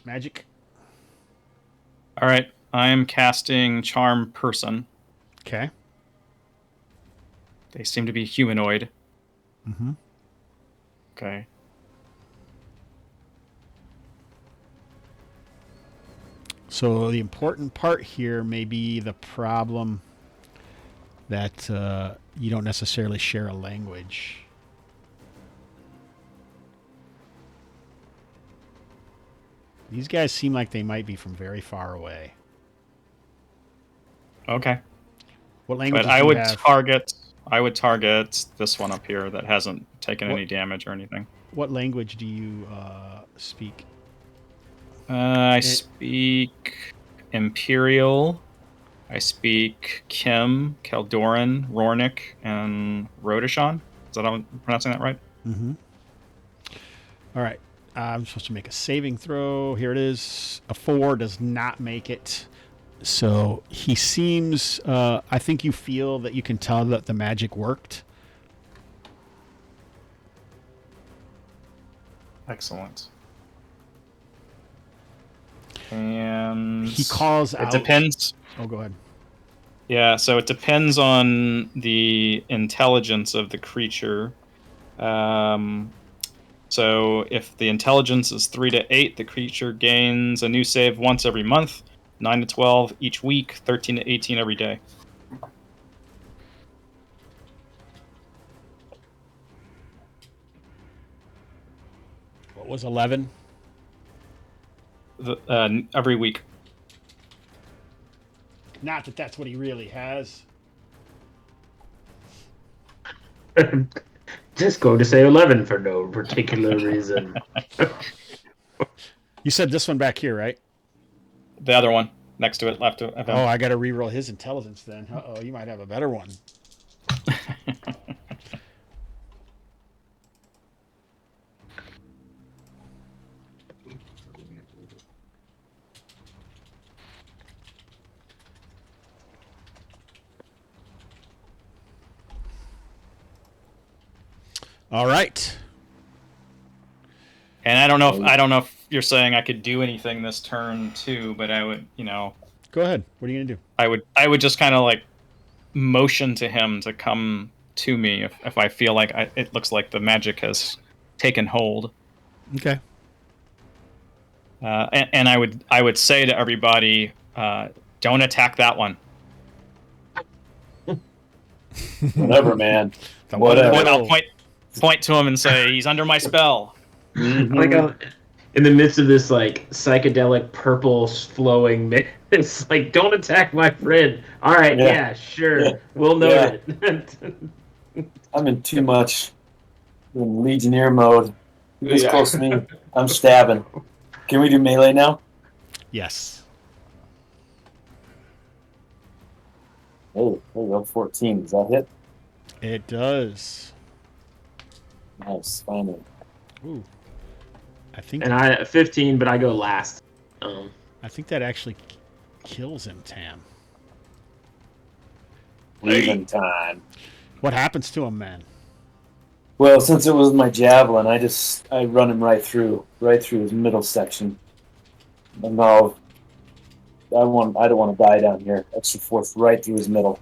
S3: Magic.
S5: All right. I am casting Charm Person.
S3: Okay.
S5: They seem to be humanoid.
S3: Mm-hmm.
S5: Okay.
S3: So the important part here may be the problem that you don't necessarily share a language. These guys seem like they might be from very far away.
S5: Okay.
S3: What language
S5: But
S3: do
S5: I
S3: you
S5: would
S3: have?
S5: target this one up here that hasn't taken any damage or anything.
S3: What language do you speak?
S5: I speak Imperial. I speak Kim, Keldoran, Rornik, and Rodishon. Is that how I'm pronouncing that right?
S3: Mm-hmm. All right. I'm supposed to make a saving throw. Here it is. A 4 does not make it. So he seems... I think you feel that you can tell that the magic worked.
S5: Excellent. And
S3: He calls out...
S5: It depends.
S3: Oh, go ahead.
S5: Yeah, so it depends on the intelligence of the creature. So if the intelligence is 3 to 8, the creature gains a new save once every month, 9 to 12 each week, 13 to 18 every day.
S3: What was 11?
S5: Every week.
S3: Not that that's what he really has.
S6: Just going to say 11 for no particular reason.
S3: You said this one back here, right?
S5: The other one next to it, left of him.
S3: Oh, I got to reroll his intelligence then. Uh-oh, you might have a better one. All right.
S5: And I don't know if you're saying I could do anything this turn too, but I would,
S3: Go ahead. What are you gonna do?
S5: I would just kind of like motion to him to come to me if I feel like it looks like the magic has taken hold.
S3: Okay.
S5: And I would say to everybody, don't attack that one.
S4: Whatever, man.
S3: Whatever.
S5: I'll point to him and say he's under my spell.
S4: Mhm.
S6: Like in the midst of this like psychedelic purple flowing mist, it's like, don't attack my friend. All right, yeah, sure,
S4: Yeah.
S6: we'll note it.
S4: I'm in too much in Legionnaire mode. This
S6: Yeah.
S4: close to me, I'm stabbing. Can we do melee now?
S3: Yes.
S4: Oh, there we go. 14. Does that hit?
S3: It does.
S4: Nice. Finally.
S3: Ooh. I think
S6: And I 15, but I go last.
S3: I think that actually kills him, Tam.
S4: Leaving time.
S3: What happens to him, man?
S4: Well, since it was my javelin, I run him right through his middle section. And now I don't want to die down here. Extra force right through his middle.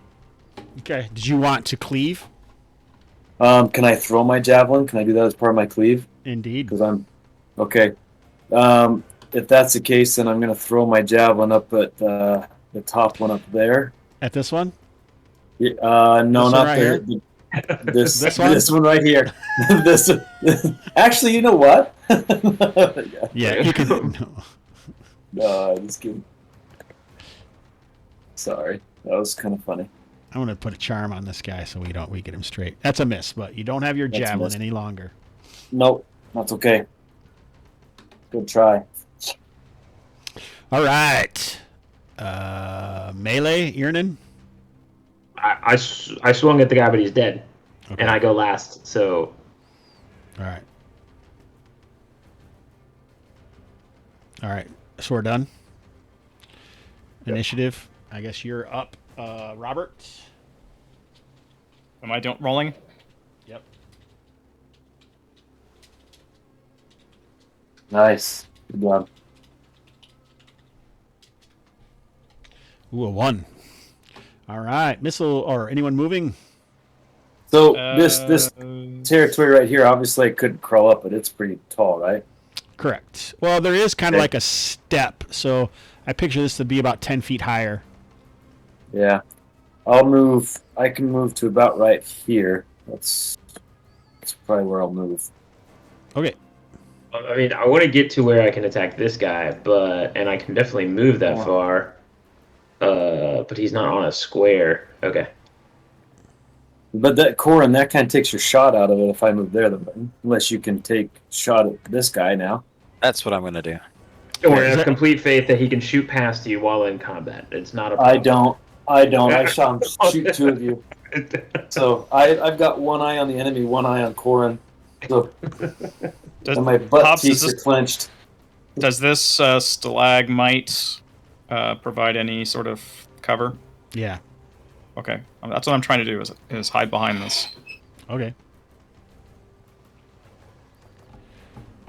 S3: Okay. Did you want to cleave?
S4: Can I throw my javelin? Can I do that as part of my cleave?
S3: Indeed.
S4: Because I'm okay. If that's the case, then I'm going to throw my javelin up at the top one up there.
S3: At this one?
S4: No,
S3: This one
S4: not
S3: right
S4: there.
S3: here?
S4: This
S3: one?
S4: This one right here. This. Actually, you know what?
S3: Yeah, you can. No.
S4: No, I'm just kidding. Sorry, that was kind of funny.
S3: I'm gonna put a charm on this guy so we get him straight. That's a miss, but you don't have your
S4: That's a
S3: javelin
S4: miss.
S3: any longer.
S4: Nope, that's okay. Good try.
S3: All right. Melee, Iernan.
S6: I swung at the guy, but he's dead,
S3: Okay.
S6: and I go last. So
S3: All right. All right. So we're done. Initiative. I guess you're up, Robert.
S5: Am I rolling?
S3: Yep.
S4: Nice. Good job.
S3: Ooh, a 1. All right. Missile or anyone moving?
S4: So this territory right here, obviously I couldn't crawl up, but it's pretty tall, right?
S3: Correct. Well, there is kind of
S4: Okay.
S3: like a step, so I picture this to be about 10 feet higher.
S4: Yeah. I'll move. I can move to about right here. That's probably where I'll move.
S3: Okay.
S6: I mean, I want to get to where I can attack this guy, and I can definitely move that
S4: Wow.
S6: far. But he's not on a square. Okay.
S4: But that Corin, that kind of takes your shot out of it if I move there, unless you can take shot at this guy now.
S1: That's what I'm going to do.
S6: Or
S3: Is
S6: have
S3: that-
S6: complete faith that he can shoot past you while in combat. It's not a problem.
S4: I don't. I saw him shoot two of you. So I've got one eye on the enemy, one eye on Corin. So and my butt
S5: Hobbs,
S4: cheeks are clenched.
S5: does this stalagmite provide any sort of cover?
S3: Yeah.
S5: Okay, that's what I'm trying to do is hide behind this.
S3: Okay.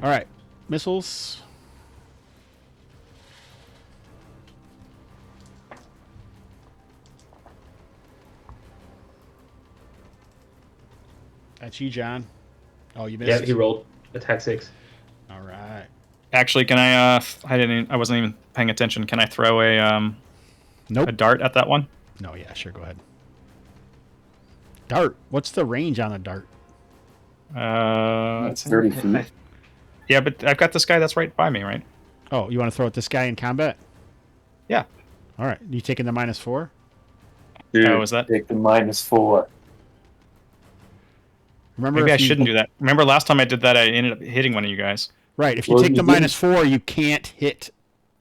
S3: All right. Missiles. That's you, John. Oh, you missed.
S6: Yeah, he rolled attack 6.
S3: All right.
S5: Actually, can I? I wasn't even paying attention. Can I throw a
S3: Nope.
S5: dart at that one?
S3: No, yeah, sure, go ahead. Dart. What's the range on a dart?
S4: That's 30 feet.
S5: Yeah, but I've got this guy that's right by me, right?
S3: Oh, you want to throw at this guy in combat?
S5: Yeah.
S3: All right. You taking the -4?
S4: Dude,
S5: Oh, is that?
S4: take the -4.
S3: Remember,
S5: Maybe I
S3: if you-
S5: shouldn't do that. Remember last time I did that, I ended up hitting one of you guys.
S3: Right. If you
S4: Well,
S3: take the
S4: you didn't-
S3: -4, you can't hit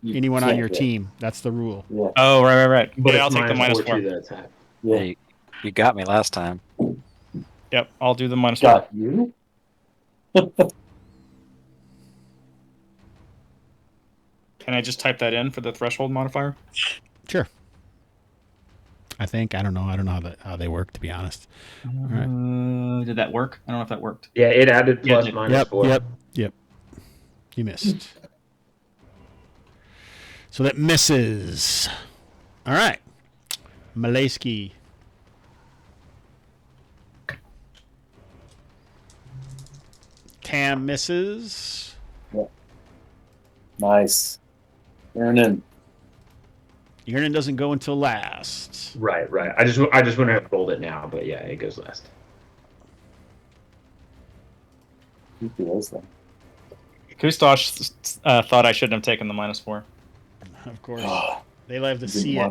S4: You
S3: anyone on
S4: can't
S3: your
S4: hit.
S3: team. That's the rule.
S4: Yeah,
S5: Oh, right.
S6: But
S5: Yeah, I'll
S6: it's
S5: take the -4.
S6: to the attack.
S4: yeah.
S1: Hey, you got me last time.
S5: Yep, I'll do the -4.
S4: Got you.
S5: Can I just type that in for the threshold modifier?
S3: Sure. I think. I don't know. I don't know how they work, to be honest. All right.
S5: Did that work? I don't know if that worked.
S6: Yeah, it added
S5: Yeah,
S6: plus
S5: it-
S6: minus 4.
S3: Yep. You missed. So that misses. All right. Malayski. Tam misses.
S4: Nice. Aaron.
S3: Yernan doesn't go until last.
S6: Right. I just wouldn't have rolled it now, but yeah, it goes last.
S4: Who feels that?
S5: Kustosh thought I shouldn't have taken the -4.
S3: Of course. They love to see
S4: Didn't
S3: it.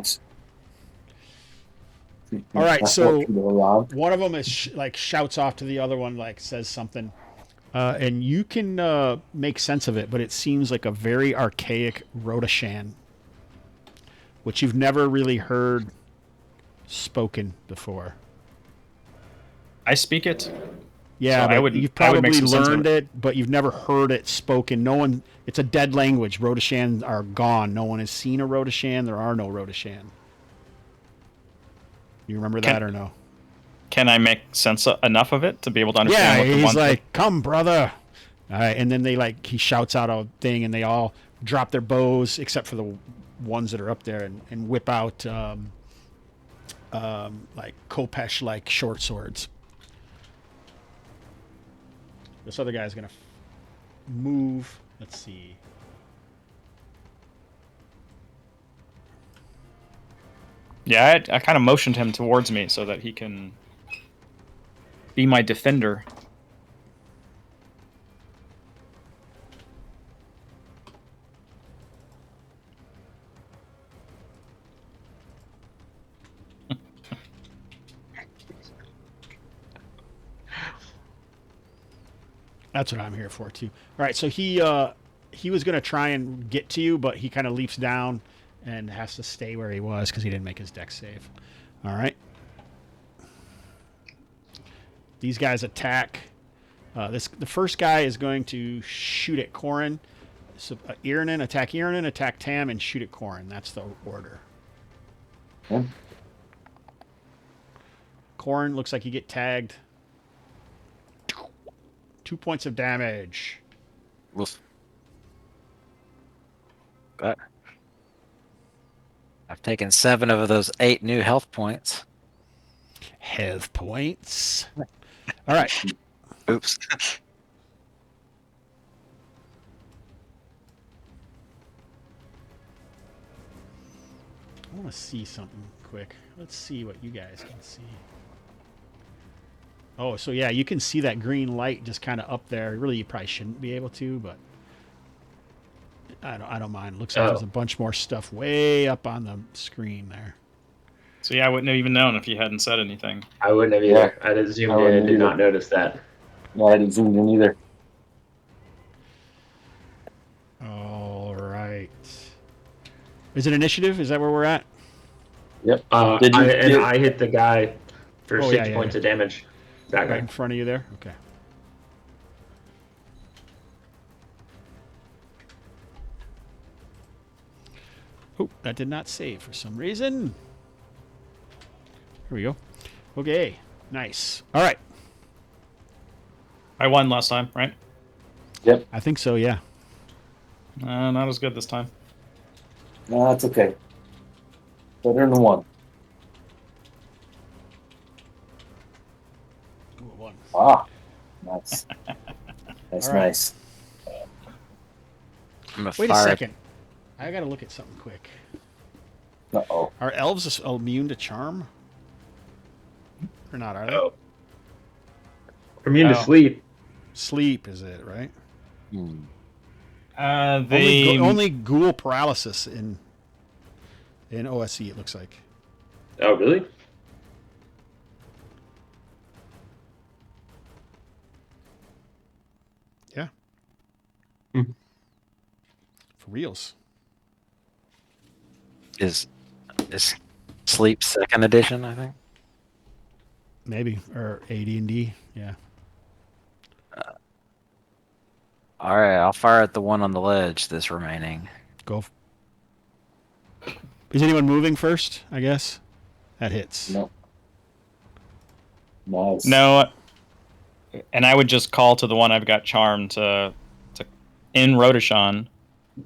S4: watch.
S3: All right, so
S4: Rob.
S3: one of them is shouts off to the other one, like says something, and you can make sense of it, but it seems like a very archaic Rhodeshan, which you've never really heard spoken before.
S5: I speak it.
S3: Yeah,
S5: So
S3: but
S5: I would-
S3: you've
S5: I would make
S3: probably
S5: some sense of
S3: learned it, but you've never heard it spoken. No one. It's a dead language. Rhodeshan are gone. No one has seen a Rhodeshan. There are no Rhodeshan. You remember that or no?
S5: Can I make sense enough of it to be able to understand
S3: Yeah,
S5: what the
S3: he's
S5: one
S3: like, "Come, brother!" All right, and then he shouts out a thing, and they all drop their bows except for the ones that are up there, and whip out like Kopesh like short swords. This other guy's gonna move. Let's see.
S5: Yeah, I kind of motioned him towards me so that he can be my defender.
S3: That's what I'm here for too. All right, so he was gonna try and get to you, but he kind of leaps down and has to stay where he was because he didn't make his dex save. All right. These guys attack. The first guy is going to shoot at Corin. So Iranen, attack Tam, and shoot at Corin. That's the order.
S4: Yeah.
S3: Corin looks like you get tagged. 2 points of damage.
S1: Woof. But I've taken 7 of those 8 new health points.
S3: Health points. All right.
S1: Oops.
S3: I want to see something quick. Let's see what you guys can see. Oh, so yeah, you can see that green light just kind of up there. Really, you probably shouldn't be able to, but I don't mind. Looks like there's a bunch more stuff way up on the screen there.
S5: So yeah, I wouldn't have even known if you hadn't said anything.
S6: I wouldn't have either. I did zoomed in and did not notice that.
S4: No, I didn't zoom in either.
S3: All right. Is it initiative? Is that where we're at?
S4: Yep.
S6: Did you? I hit the guy for
S3: Oh,
S6: 6
S3: yeah,
S6: points of damage. That
S3: Right in
S6: guy.
S3: front of you there? Okay. Oh, that did not save for some reason. Here we go. Okay. Nice. All right.
S5: I won last time, right?
S4: Yep.
S3: I think so, yeah.
S5: Not as good this time.
S4: No, that's okay. Better than 1.
S3: Ooh, one.
S4: Ah, that's that's
S3: All right.
S4: nice.
S1: I'm a
S3: Wait a
S1: fire.
S3: second. I got to look at something quick.
S4: Uh-oh.
S3: Are elves immune to charm? Or not, are they?
S6: Oh. Immune to
S5: Oh.
S6: sleep.
S3: Sleep is it, right?
S1: Hmm.
S3: Only ghoul paralysis in OSE, it looks like.
S6: Oh, really?
S3: Yeah.
S6: Hmm.
S3: For reals.
S1: Is Sleep 2nd edition, I think.
S3: Maybe. Or AD&D. Yeah.
S1: All right, I'll fire at the one on the ledge, this remaining.
S3: Go. Is anyone moving first, I guess? That hits.
S4: No. Nice.
S5: No, and I would just call to the one I've got charmed to in Rodashan,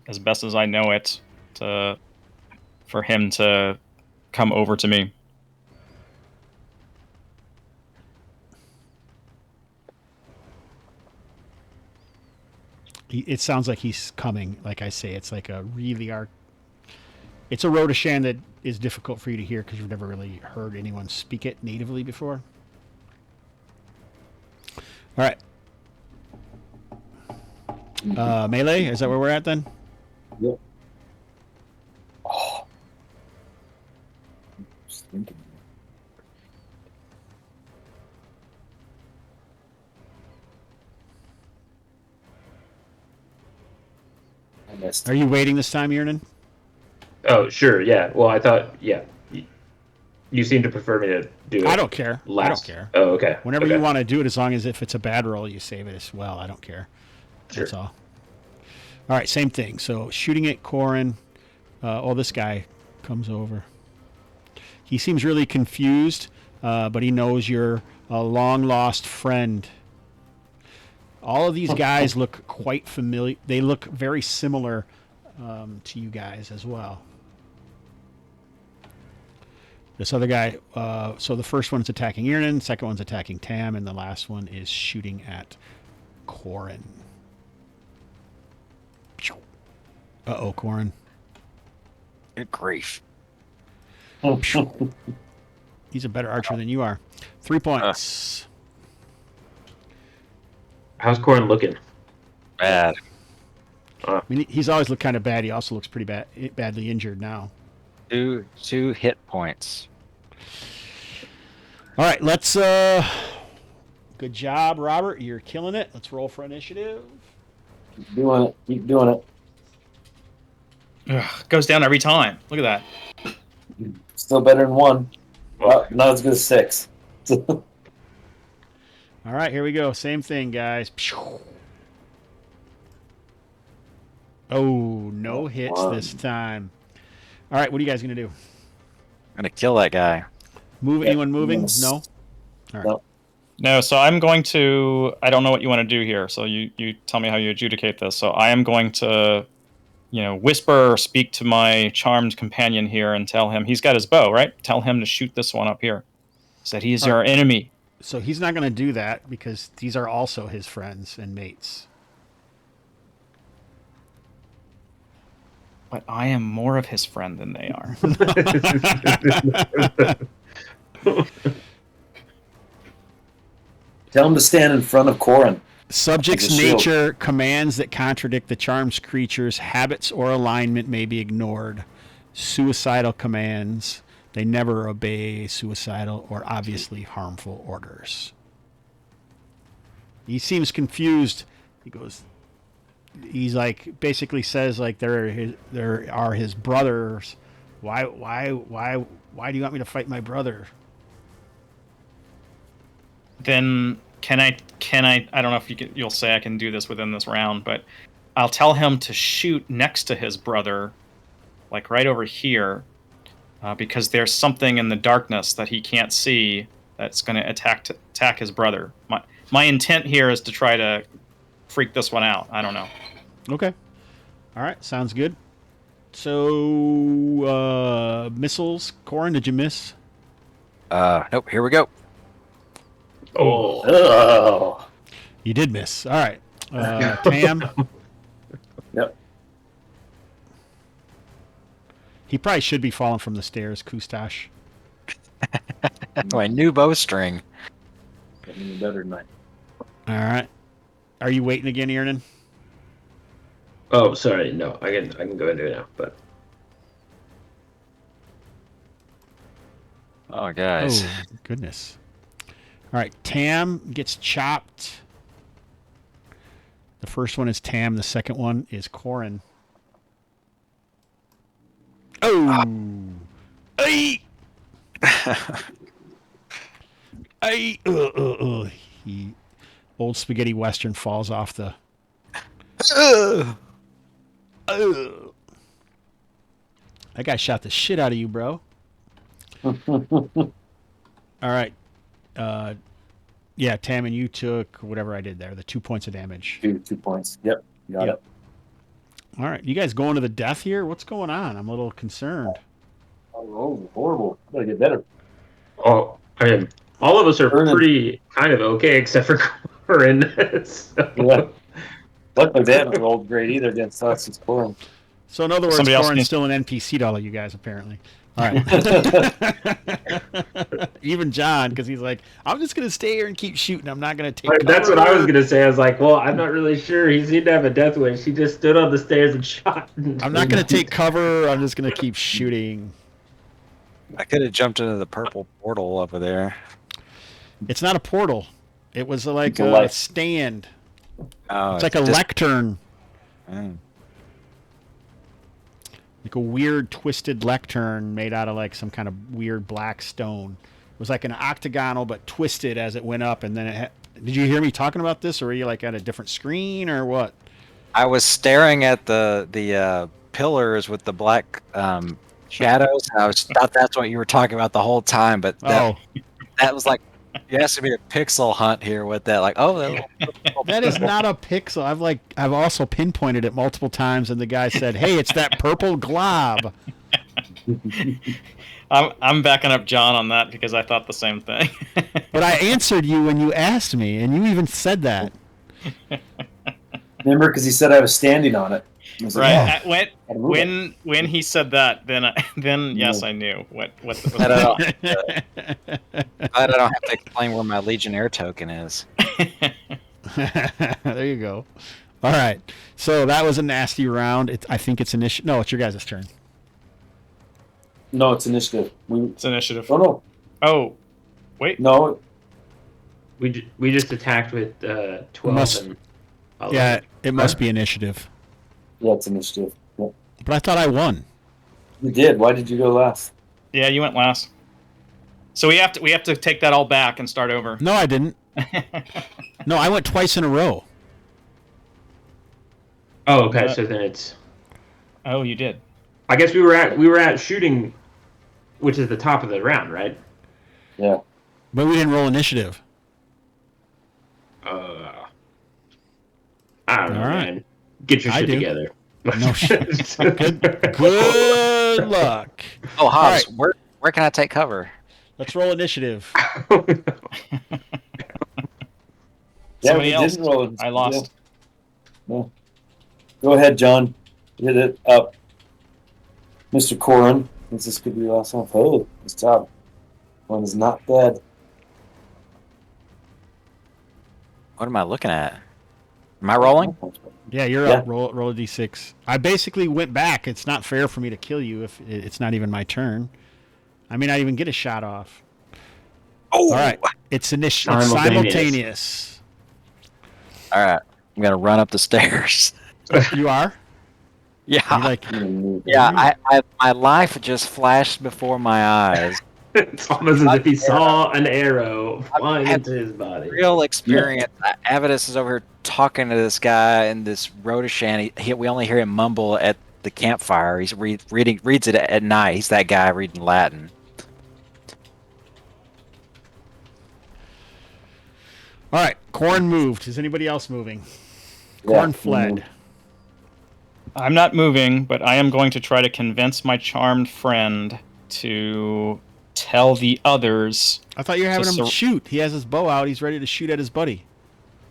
S5: as best as I know it, for him to come over to me.
S3: It sounds like he's coming. Like I say, it's like it's a Rodashan that is difficult for you to hear because you've never really heard anyone speak it natively before. All right. Melee, is that where we're at then?
S4: Yep. Oh. Just thinking. I missed.
S3: Are you waiting this time, Yernan?
S6: Oh, sure, yeah. Well, I thought, yeah. You seem to prefer me to do it.
S3: I don't care.
S6: Last.
S3: I don't care.
S6: Oh, okay.
S3: Whenever
S6: okay.
S3: you want to do it, as long as if it's a bad roll, you save it as well. I don't care. That's
S6: Sure.
S3: all. All right, same thing. So shooting at Corin. This guy comes over. He seems really confused, but he knows you're a long-lost friend. All of these guys look quite familiar. They look very similar to you guys as well. This other guy, so the first one's attacking Irnan, second one's attacking Tam, and the last one is shooting at Corin. Uh-oh, Corin.
S1: Good grief.
S3: He's a better archer than you are. 3 points.
S6: How's Corin looking?
S1: Bad.
S3: I mean, he's always looked kind of bad. He also looks pretty badly injured now.
S1: Two hit points.
S3: All right, let's... good job, Robert. You're killing it. Let's roll for initiative.
S4: Keep doing it. Keep doing it.
S5: Ugh, goes down every time. Look at that.
S4: Still better than 1. Well, not as good as 6.
S3: All right, here we go. Same thing, guys. Oh, no hits this time. All right, what are you guys going to do?
S1: I'm gonna kill that guy.
S3: Anyone moving?
S4: Yes.
S3: No? All right.
S4: No.
S5: No, so I'm going to... I don't know what you want to do here, so you tell me how you adjudicate this. So I am going to, whisper or speak to my charmed companion here and tell him... He's got his bow, right? Tell him to shoot this one up here. Said he is our enemy.
S3: So he's not going to do that because these are also his friends and mates.
S5: But I am more of his friend than they are.
S4: Tell him to stand in front of Corin.
S3: Subject's
S4: As a shield.
S3: nature, commands that contradict the charm's creature's habits or alignment may be ignored. Suicidal commands. They never obey suicidal or obviously harmful orders. He seems confused. He's like, basically says like there are his brothers. Why do you want me to fight my brother?
S5: Then can I I don't know if you'll say I can do this within this round, but I'll tell him to shoot next to his brother, like right over here, because there's something in the darkness that he can't see that's going to attack his brother. My intent here is to try to freak this one out. I don't know.
S3: Okay. All right. Sounds good. So, missiles. Corin, did you miss?
S1: Nope. Here we go.
S4: Oh.
S3: You did miss. All right. Tam.
S4: Yep.
S3: He probably should be falling from the stairs, Kustash.
S1: My new bowstring.
S4: Getting better than mine.
S3: All right. Are you waiting again, Iernan?
S6: Oh, sorry. No, I can go into it now. But
S1: Oh, guys.
S3: Oh, goodness. All right. Tam gets chopped. The first one is Tam. The second one is Corin. Oh. Ay. Ay. He, old spaghetti western falls off the... That guy shot the shit out of you, bro. All right. Yeah, Tam, and you took whatever I did there, the 2 points of damage.
S4: 2 points. Yep. Got
S3: Yep.
S4: it.
S3: All right. You guys going to the death here? What's going on? I'm a little concerned.
S4: Oh, horrible. I gotta get better.
S6: Oh, I mean, all of us are
S4: Vernon.
S6: pretty kind of okay, except for Corin. So.
S4: Yeah. Luckily, they haven't rolled great either against us. It's Corin.
S3: So in other words,
S5: Somebody else
S3: Corin's
S5: can-
S3: still an NPC to all of you guys, apparently. All right. Even John, because he's like, I'm just going to stay here and keep shooting. I'm not going to take cover.
S6: That's what I was gonna say. I was like, well, I'm not really sure. He seemed to have a death wish. He just stood on the stairs and shot.
S3: I'm not going to take cover. I'm just going to keep shooting.
S1: I could have jumped into the purple portal over there.
S3: It's not a portal. It was like
S4: It's a
S3: a
S4: light.
S3: stand.
S1: Oh,
S3: It's like a lectern.
S1: Mm.
S3: Like a weird twisted lectern made out of like some kind of weird black stone. It was like an octagonal but twisted as it went up, and then it did you hear me talking about this, or were you like at a different screen or what?
S1: I was staring at the pillars with the black shadows, and I thought that's what you were talking about the whole time. But that was like, you asked me to pixel hunt here with that. Like,
S3: That is not a pixel. I've also pinpointed it multiple times, and the guy said, "Hey, it's that purple glob."
S5: I'm backing up John on that because I thought the same thing.
S3: But I answered you when you asked me, and you even said that.
S4: Remember, because he said I was standing on it. I was like,
S5: Right.
S4: "Oh, gotta move it."
S5: When he said that, then yes, I knew what was
S1: I don't I don't have to explain where my Legionnaire token is.
S3: There you go. All right. So that was a nasty round. I think it's initiative. No, it's your guys' turn.
S4: No, it's initiative.
S5: It's initiative.
S4: Oh, no.
S5: Oh, wait.
S4: No.
S6: We just attacked with 12
S3: Must-
S6: and
S3: Yeah, it must be initiative.
S4: Yeah, it's initiative. Yeah.
S3: But I thought I won.
S4: You did. Why did you go last?
S5: Yeah, you went last. So we have to take that all back and start over.
S3: No, I didn't. No, I went twice in a row.
S6: Oh, okay. So then it's.
S5: Oh, you did.
S6: I guess we were at shooting, which is the top of the round, right?
S4: Yeah.
S3: But we didn't roll initiative.
S6: I don't know,
S3: All right.
S6: man. Get your
S3: I
S6: shit
S3: do.
S6: together.
S3: No shit. Good luck.
S1: Oh, Hobbs,
S3: All
S1: where can I take cover?
S3: Let's roll initiative.
S4: Yeah,
S5: Somebody
S4: we
S5: else.
S4: didn't roll it.
S5: I lost.
S4: Yeah. No. Go ahead, John. Hit it up. Mr. Corin. Since this could be your last one. Hey, good job. One is not dead.
S1: What am I looking at? Am I rolling?
S3: Yeah, you're
S4: Yeah.
S3: up. Roll a d6. I basically went back. It's not fair for me to kill you if it's not even my turn. I may not even get a shot off.
S1: Oh,
S3: All right. It's
S6: Simultaneous.
S3: simultaneous.
S1: All right. I'm gonna run up the stairs.
S3: You are?
S1: Yeah.
S3: You like
S1: Yeah, my life just flashed before my eyes.
S6: It's almost as if he saw an arrow flying into his body.
S1: Real experience. Avidus is over here talking to this guy in this Rodashan. We only hear him mumble at the campfire. He's reads it at night. He's that guy reading Latin.
S3: All right. Corn moved. Is anybody else moving?
S4: Yeah.
S3: Corn fled.
S5: I'm not moving, but I am going to try to convince my charmed friend to tell the others.
S3: I thought you were having
S5: So-
S3: him shoot. He has his bow out. He's ready to shoot at his buddy.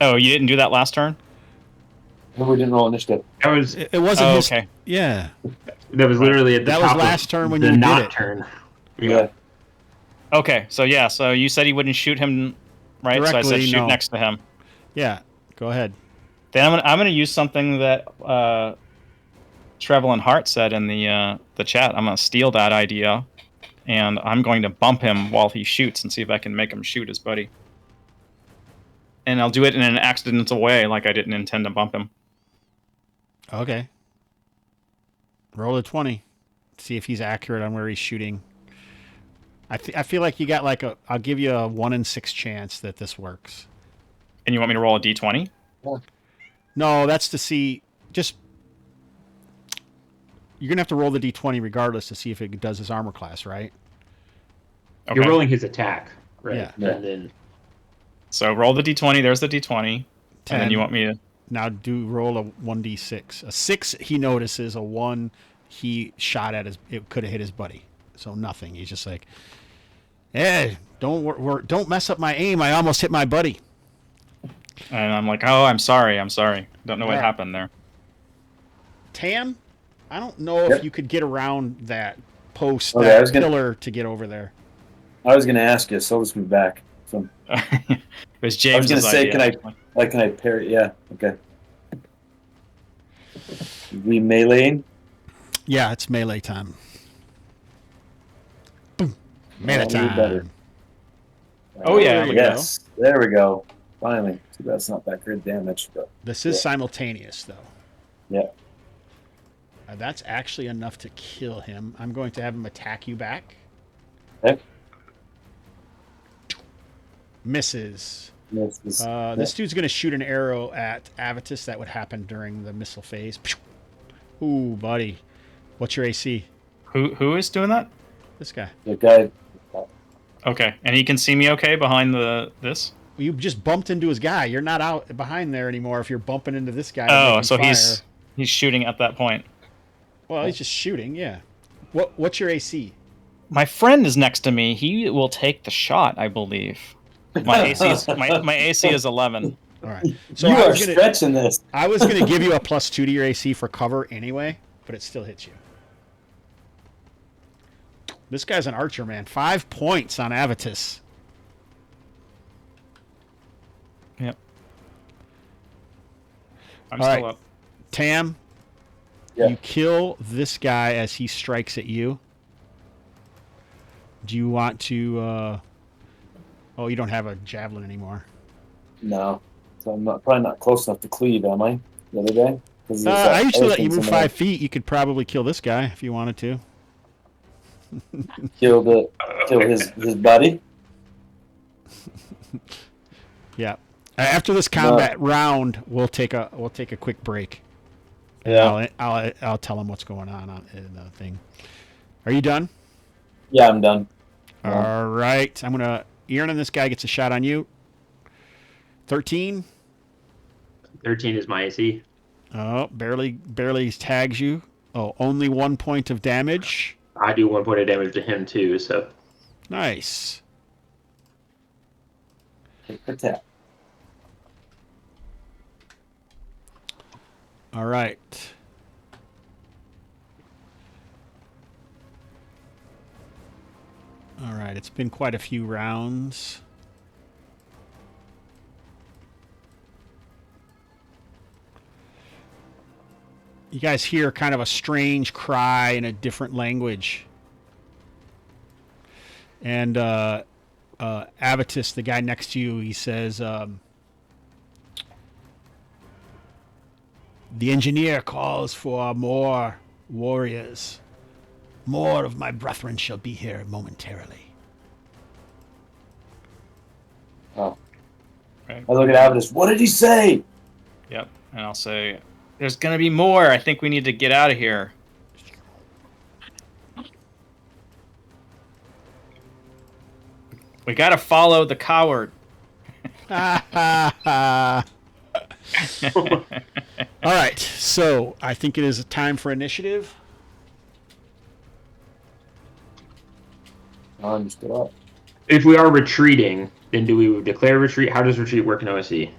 S5: Oh, you didn't do that last turn?
S4: No, we didn't roll initiative.
S6: That was
S3: It wasn't
S5: Oh,
S3: his.
S5: okay.
S3: Yeah.
S6: literally at the
S3: That was
S6: top of
S3: last turn when
S6: the
S3: you did
S6: not
S3: it.
S6: turn.
S4: Yeah.
S5: Okay, so yeah, so you said he wouldn't shoot him, right? So I said
S3: Directly,
S5: shoot
S3: no.
S5: next to him.
S3: Yeah. Go ahead.
S5: Then I'm gonna use something that Trevelyan Hart said in the chat. I'm gonna steal that idea, and I'm going to bump him while he shoots and see if I can make him shoot his buddy. And I'll do it in an accidental way, like I didn't intend to bump him.
S3: Okay. Roll a 20. See if he's accurate on where he's shooting. I feel like you got like I'll give you a 1 in 6 chance that this works.
S5: And you want me to roll a d20?
S3: No, that's to see. Just you're gonna have to roll the d20 regardless to see if it does his armor class, right?
S5: Okay.
S6: You're rolling his attack, right?
S3: Yeah.
S4: Yeah.
S6: And then
S5: So roll the d20. There's the d20.
S3: 10.
S5: And then you want me to...
S3: Now do roll a 1d6. A 6 he notices, a 1 he shot at it could have hit his buddy. So nothing. He's just like, "Hey, don't mess up my aim. I almost hit my buddy."
S5: And I'm like, oh, I'm sorry. Don't know what
S3: Alright.
S5: happened there.
S3: Tam, I don't know if
S4: Yep.
S3: you could get around that post,
S4: Okay, I
S3: that
S4: was gonna-
S3: pillar to get over there.
S4: I was going to ask you, so let's move back. So,
S5: It was
S4: I
S5: James'
S4: was going to say,
S5: idea.
S4: can I parry? Yeah, okay. We meleeing?
S3: Yeah, it's melee time. Boom. Melee
S4: Oh, you better.
S3: time.
S5: Oh, yeah,
S3: There you
S4: Yes, there we go. Finally. Too bad it's not that great damage, but
S3: This is
S4: Yeah.
S3: simultaneous, though.
S4: yeah.
S3: That's actually enough to kill him. I'm going to have him attack you back.
S4: Okay.
S3: Misses.
S4: This
S3: This dude's going to shoot an arrow at Avitus. That would happen during the missile phase. Ooh, buddy. What's your AC?
S5: Who is doing that?
S3: This guy.
S4: the guy.
S5: Okay, and he can see me okay behind this?
S3: You just bumped into his guy. You're not out behind there anymore if you're bumping into this guy. to
S5: Oh,
S3: make him
S5: so
S3: fire.
S5: he's shooting at that point.
S3: Well, he's just shooting, yeah. What's your AC?
S5: My friend is next to me. He will take the shot, I believe. My AC is 11.
S3: All right. So
S4: You
S3: I
S4: are
S3: was gonna,
S4: stretching this.
S3: I was going to give you a +2 to your AC for cover anyway, but it still hits you. This guy's an archer, man. 5 points on Avitus.
S5: Yep. I'm
S3: All
S5: still
S3: right.
S5: up.
S3: Tam,
S4: Yeah.
S3: you kill this guy as he strikes at you. Do you want to... Oh, you don't have a javelin anymore.
S4: No. So I'm probably not close enough to cleave, am I? The other day? 'Cause there's
S3: I
S4: that
S3: usually
S4: other
S3: let you
S4: thing
S3: move
S4: somewhere.
S3: 5 feet. You could probably kill this guy if you wanted to.
S4: Kill his buddy.
S3: Yeah. After this combat round, we'll take a quick break.
S4: Yeah.
S3: I'll tell him what's going on in the thing. Are you done?
S4: Yeah, I'm done. Yeah.
S3: All right. I'm gonna. Ian and this guy gets a shot on you. 13.
S6: 13 is my AC.
S3: Oh, barely tags you. Oh, only 1 point of damage.
S6: I do 1 point of damage to him too, so
S3: Nice.
S4: Take the tap.
S3: All right. All right. It's been quite a few rounds. You guys hear kind of a strange cry in a different language. And Avitus, the guy next to you, he says, the engineer calls for more warriors. More of my brethren shall be here momentarily.
S4: Oh.
S5: Right.
S4: I look at Avitus. What did he say?
S5: Yep. And I'll say, there's going to be more. I think we need to get out of here. We got to follow the coward.
S3: All right, so I think it is time for initiative.
S4: I'm stood up.
S6: if we are retreating, then do we declare retreat? How does retreat work in OSE?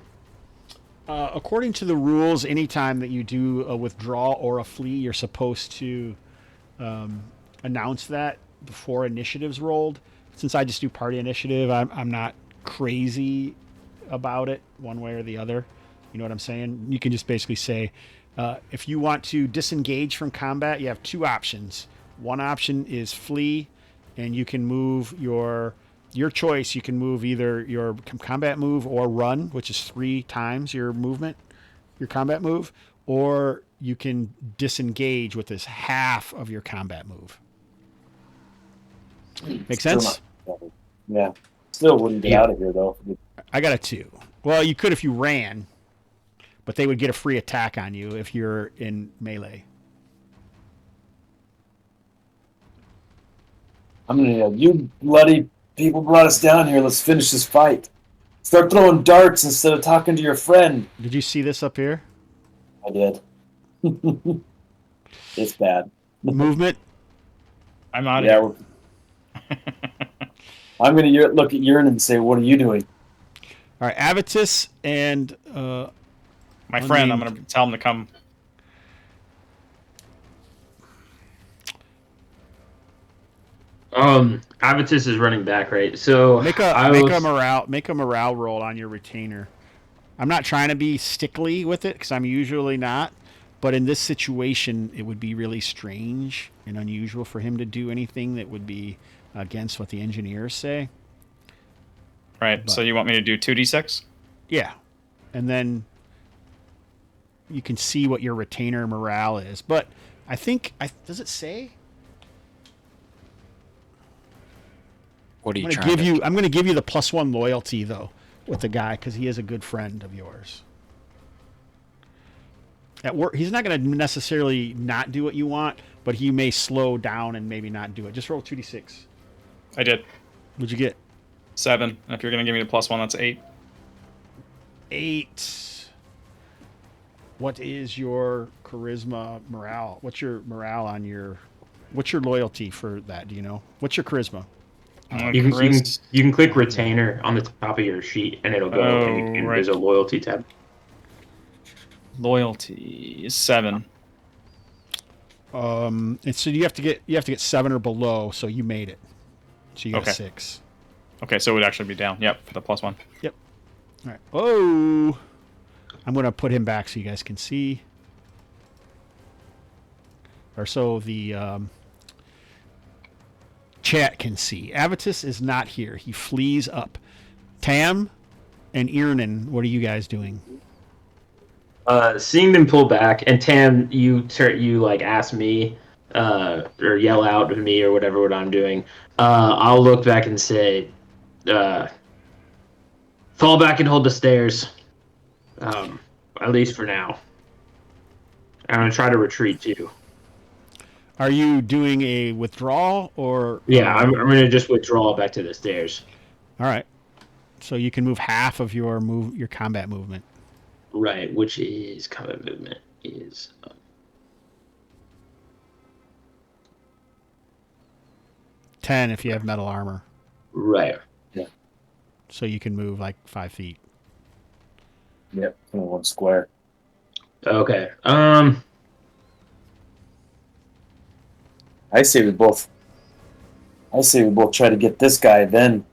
S3: According to the rules, anytime that you do a withdrawal or a flee, you're supposed to announce that before initiative's rolled. Since I just do party initiative, I'm not crazy about it one way or the other. You know what I'm saying? You can just basically say, if you want to disengage from combat, you have two options. One option is flee, and you can move your choice. You can move either your combat move or run, which is 3 times your movement, your combat move, or you can disengage, with this half of your combat move. Make sense?
S4: Yeah. Still wouldn't get out of here, though.
S3: I got a 2. Well, you could if you ran, but they would get a free attack on you if you're in melee.
S4: I'm going to yell, you bloody People brought us down here. Let's finish this fight. Start throwing darts instead of talking to your friend.
S3: Did you see this up here?
S4: I did. It's bad.
S3: Movement.
S5: I'm out of
S4: Yeah,
S5: here.
S4: I'm going to look at Urine and say, what are you doing?
S3: All right, Avitus and
S5: My friend, I'm
S3: unnamed-
S5: going to tell him to come.
S6: Avitus is running back, right? So
S3: make a morale roll on your retainer. I'm not trying to be stickly with it because I'm usually not, but in this situation, it would be really strange and unusual for him to do anything that would be against what the engineers say.
S5: Right. So you want me to do 2d6?
S3: Yeah, and then you can see what your retainer morale is. But I think does it say?
S1: What are you
S3: I'm
S1: trying to
S3: going to give you the +1 loyalty though with the guy because he is a good friend of yours. At work, he's not going to necessarily not do what you want, but he may slow down and maybe not do it. Just roll 2d6.
S5: I did.
S3: What'd you get?
S5: 7. And if you're going to give me the +1, that's 8.
S3: 8. What is your charisma morale? What's your morale on your? What's your loyalty for that? Do you know? What's your charisma?
S6: You can click retainer on the top of your sheet, and it'll go. And
S5: right.
S6: There's a loyalty tab.
S5: Loyalty is 7.
S3: And so you have to get 7 or below. So you made it. So you got
S5: Okay.
S3: 6.
S5: Okay, so it would actually be down. Yep, for the +1.
S3: Yep. All right. Oh, I'm going to put him back so you guys can see. Or so the chat can see. Avitus is not here. He flees up. Tam and Irnan, what are you guys doing?
S6: Seeing them pull back, and Tam, you like ask me, or yell out to me or whatever what I'm doing. I'll look back and say, fall back and hold the stairs. At least for now. I'm gonna try to retreat too.
S3: Are you doing a withdrawal or?
S6: Yeah, I'm gonna just withdraw back to the stairs.
S3: All right. So you can move half of your combat movement.
S6: Right, which is combat movement is.
S3: 10 if you have metal armor.
S6: Right.
S3: So you can move like 5 feet.
S4: Yep, 1 square.
S6: Okay.
S4: I say we both try to get this guy, then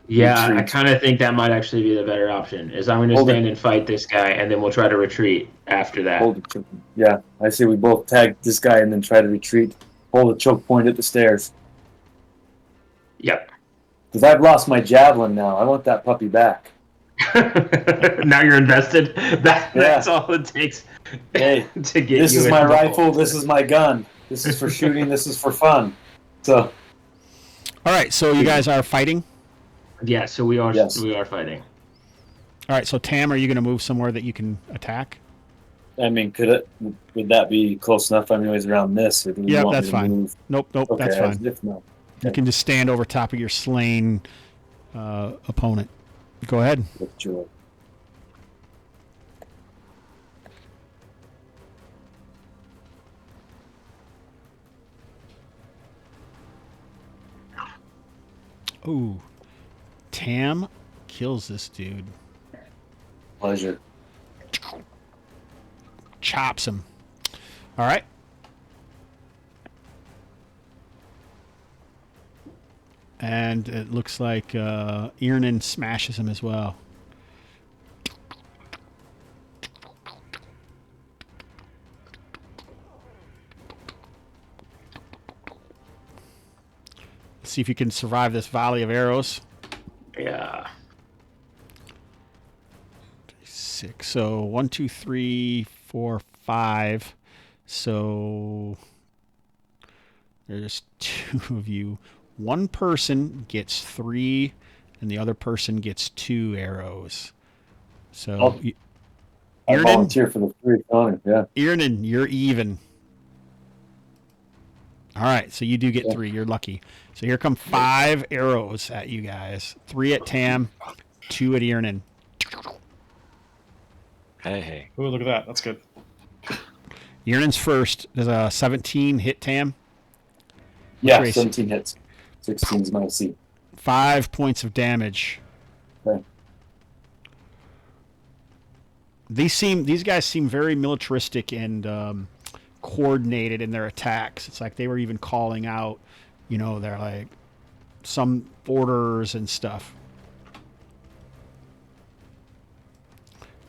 S6: Yeah, I
S4: retreat.
S6: kind of think that might actually be the better option. Is I'm going to
S4: Hold
S6: stand and fight this guy, and then we'll try to retreat after that.
S4: hold the choke. Yeah, I say we both tag this guy and then try to retreat. Hold the choke point at the stairs.
S6: Yep.
S4: Because I've lost my javelin now. I want that puppy back.
S6: Now you're invested. That's all it takes.
S4: Hey,
S6: to get
S4: this
S6: you
S4: is my
S6: involved.
S4: rifle. This is my gun. This is for shooting. This is for fun. So
S3: All right. So you guys are fighting.
S6: Yeah, so we are.
S4: Yes.
S6: We are fighting.
S3: All right. So Tam, are you going to move somewhere that you can attack?
S4: I mean, would that be close enough? I'm always around this. Or do we
S3: Yeah,
S4: want me
S3: that's
S4: to
S3: fine.
S4: move?
S3: Nope.
S4: Okay,
S3: That's
S4: as
S3: fine.
S4: if not.
S3: You can just stand over top of your slain opponent. Go ahead.
S4: With joy.
S3: Ooh. Tam kills this dude.
S4: Pleasure.
S3: Chops him. All right. And it looks like Irnan smashes him as well. Let's see if you can survive this volley of arrows.
S6: Yeah.
S3: 6. So 1, 2, 3, 4, 5. So there's 2 of you. One person gets 3, and the other person gets 2 arrows. So,
S4: I
S3: Irnan,
S4: volunteer for the 3 honor. Yeah.
S3: Irnan, you're even. All right, so you do get 3. You're lucky. So here come 5 arrows at you guys. 3 at Tam, 2 at Iernan.
S1: Hey.
S5: Ooh, look at that. That's good.
S3: Iernan's first. Does a 17 hit Tam?
S4: Yeah,
S3: Trace.
S4: 17 hits. 16 is my C.
S3: 5 points of damage.
S4: Okay.
S3: These guys seem very militaristic and coordinated in their attacks. It's like they were even calling out, they're like some orders and stuff.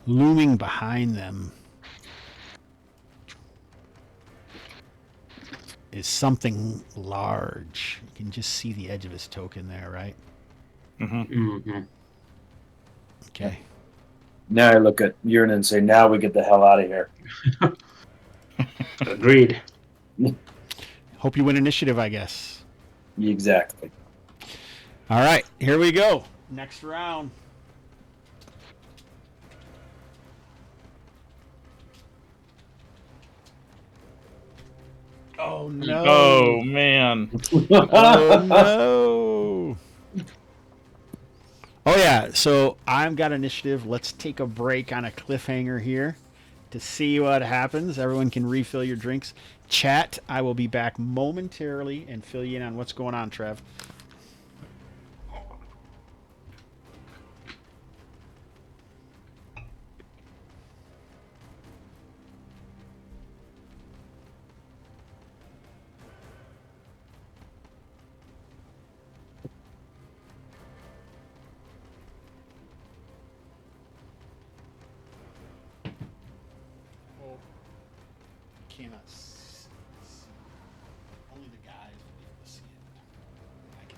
S3: Looming behind them is something large. You can just see the edge of his token there, right?
S6: Mm-hmm.
S3: Okay.
S4: Now I look at Urine and say, now we get the hell out of here.
S6: Agreed.
S3: Hope you win initiative, I guess.
S4: Exactly.
S3: All right, here we go. Next round. Oh, no.
S5: Oh, man.
S3: Oh, no. Oh, yeah. So I've got initiative. Let's take a break on a cliffhanger here to see what happens. Everyone can refill your drinks. Chat, I will be back momentarily and fill you in on what's going on, Trev. Cannot see. Only the guys will be able to see it. I can.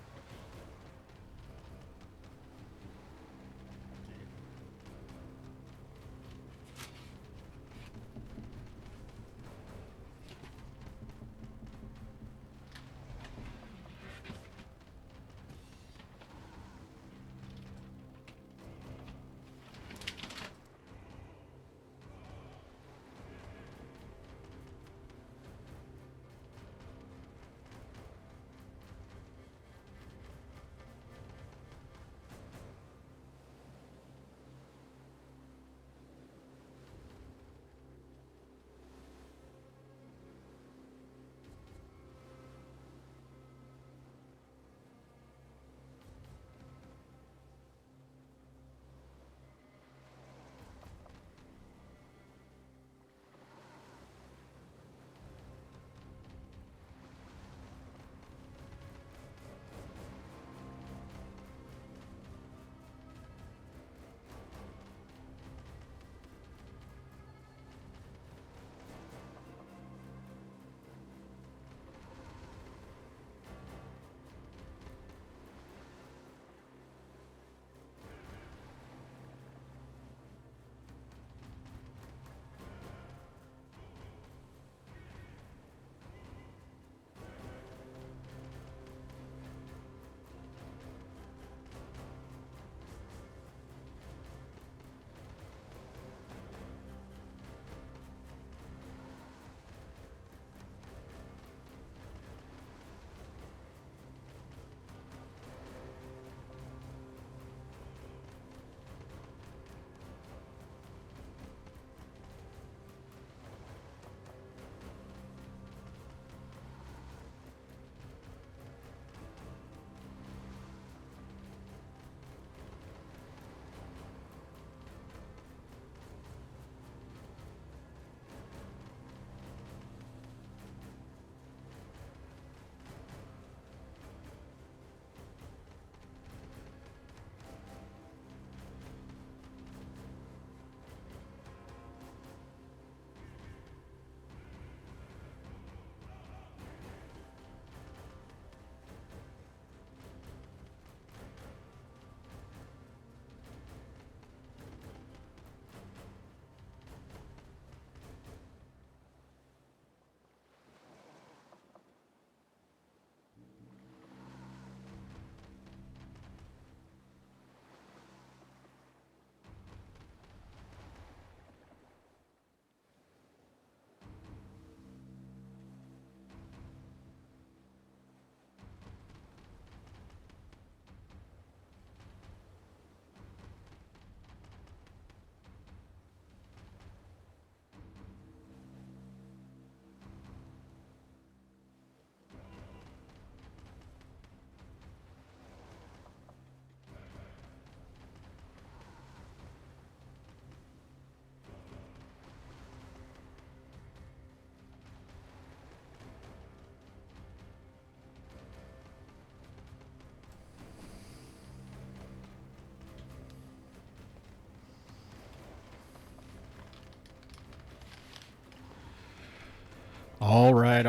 S3: All right.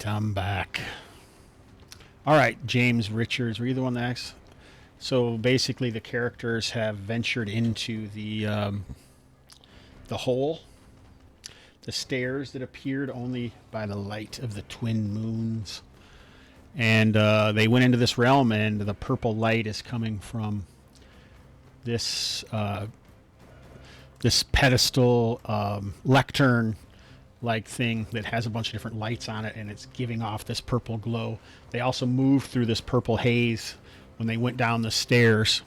S3: I'm back. All right, James Richards, were you the one that asked? So basically, the characters have ventured into the hole, the stairs that appeared only by the light of the twin moons, and they went into this realm, and the purple light is coming from this this pedestal lectern like thing that has a bunch of different lights on it, and it's giving off this purple glow. They also moved through this purple haze when they went down the stairs,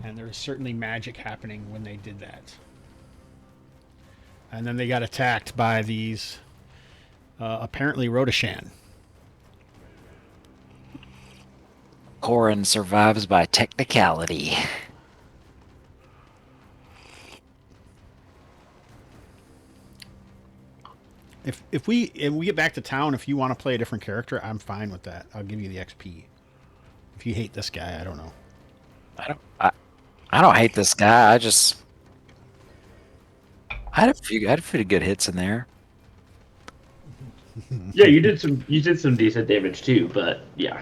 S3: and there's certainly magic happening when they did that. And then they got attacked by these apparently Rodashan.
S1: Corin survives by technicality.
S3: If we get back to town, if you want to play a different character, I'm fine with that. I'll give you the XP. If you hate this guy, I don't know.
S1: I don't hate this guy. I had a few good hits in there.
S6: Yeah, you did some decent damage too, but yeah.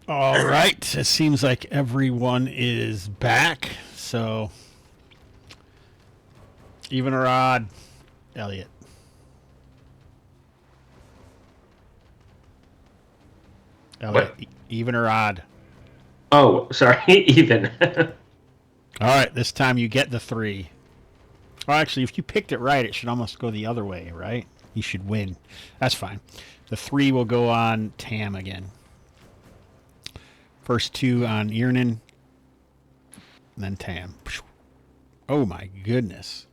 S3: All right. It seems like everyone is back. So, even or odd, Elliot. Elliot, even or odd?
S6: Oh, sorry, even.
S3: All right. This time you get the 3. Well, actually, if you picked it right, it should almost go the other way, right? You should win. That's fine. The 3 will go on Tam again. First 2 on Eernan, and then Tam. Oh my goodness.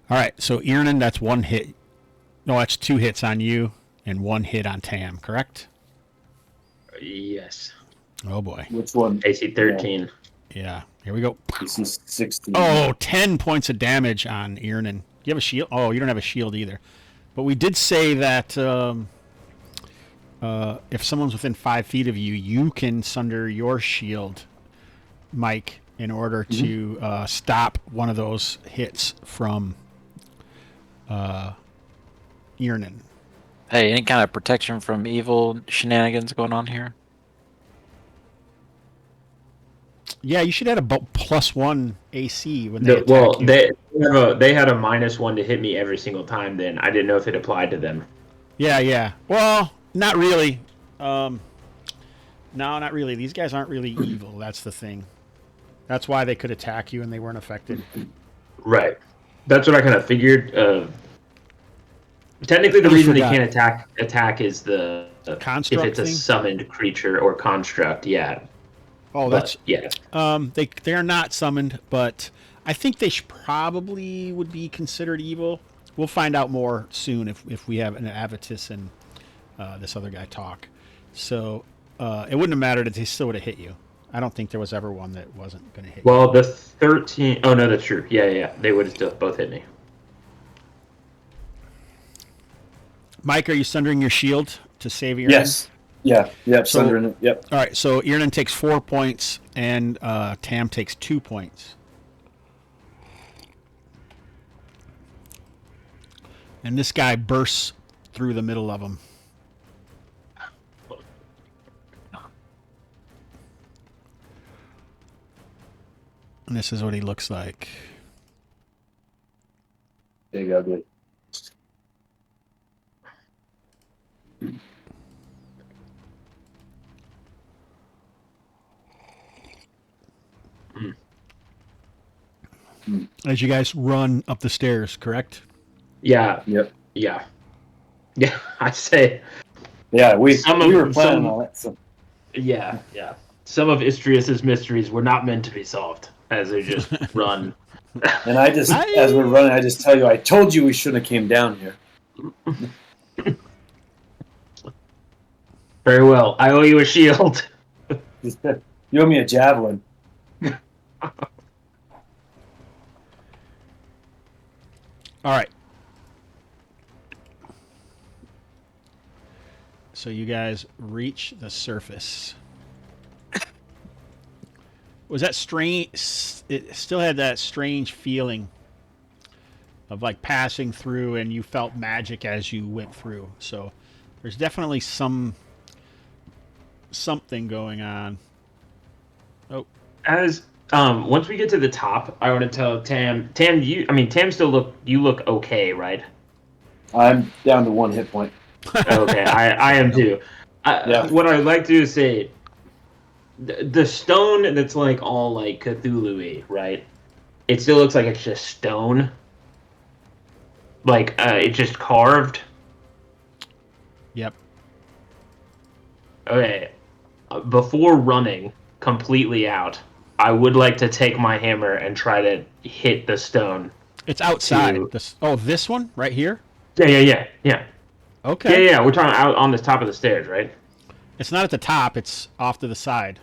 S3: All right, so Eernan, that's 1 hit. No, that's 2 hits on you and 1 hit on Tam, correct?
S6: Yes.
S3: Oh boy.
S4: Which one?
S6: AC 13.
S3: Yeah, here we go.
S4: This is 16.
S3: Oh, 10 points of damage on Eernan. Do you have a shield? Oh, you don't have a shield either. But we did say that if someone's within 5 feet of you, you can sunder your shield, Mike, in order to stop one of those hits from Eernan.
S1: Hey, any kind of protection from evil shenanigans going on here?
S3: Yeah, you should have about +1 AC when they attack you.
S6: They had a -1 to hit me every single time. Then I didn't know if it applied to them.
S3: Yeah. Well, not really. No, not really. These guys aren't really evil. That's the thing. That's why they could attack you and they weren't affected.
S6: Right. That's what I kind of figured. Technically, the reason they can't attack is the
S3: Construct
S6: if it's a
S3: thing?
S6: summoned creature or construct. Yeah.
S3: Oh,
S6: But, yeah.
S3: they are not summoned, but I think they probably would be considered evil. We'll find out more soon if we have an Avitus and this other guy talk. So it wouldn't have mattered if they still would have hit you. I don't think there was ever one that wasn't going to hit you.
S6: Well, the 13. Oh no, that's true. Yeah. They would have still both hit me.
S3: Mike, are you sundering your shield to save Eernan?
S4: Yes. Yeah. Yep.
S3: So-
S4: Sundering it. Yep.
S3: All right, so Eernan takes 4 points and Tam takes 2 points. And this guy bursts through the middle of them. And this is what he looks like.
S4: Big ugly.
S3: As you guys run up the stairs, correct?
S6: Yeah.
S4: Yep.
S6: Yeah. Yeah. I say.
S4: Yeah, we were planning
S6: some-
S4: on it. So.
S6: Yeah. Some of Istrius's mysteries were not meant to be solved, as they just run.
S4: And as we're running, I just tell you, I told you we shouldn't have came down here.
S6: Very well. I owe you a shield.
S4: You owe me a javelin.
S3: All right. So you guys reach the surface. Was that strange? It still had that strange feeling of like passing through, and you felt magic as you went through. So there's definitely something going on. Oh,
S6: As once we get to the top, I want to tell Tam. Tam, Tam still look okay, right?
S4: I'm down to 1 hit point.
S6: Okay, I am too.
S4: Yeah.
S6: What I'd like to do is say, the stone that's like all like Cthulhu-y, right? It still looks like it's just stone. Like it's just carved.
S3: yep.
S6: Okay. Before running completely out, I would like to take my hammer and try to hit the stone.
S3: It's outside.
S6: To-
S3: This one right here.
S6: Yeah.
S3: Okay.
S6: Yeah. We're talking out on the top of the stairs, right?
S3: It's not at the top. It's off to the side.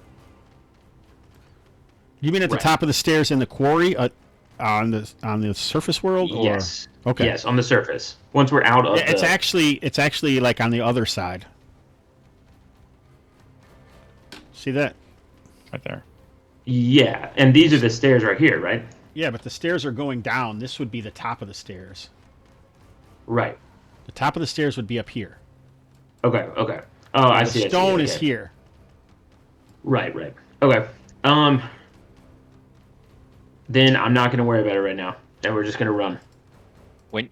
S3: You mean at the
S6: Right.
S3: top of the stairs in the quarry, on the surface world? Or?
S6: Yes.
S3: Okay.
S6: Yes, on the surface. Once we're out of
S3: Yeah, it's actually like on the other side. See that?
S5: Right there.
S6: Yeah, and these are the stairs right here, right?
S3: Yeah, but the stairs are going down. This would be the top of the stairs.
S6: Right.
S3: The top of the stairs would be up here.
S6: Okay. Oh, I see.
S3: The stone is
S6: Okay.
S3: here.
S6: Right. Okay. Then I'm not going to worry about it right now, and we're just going to run.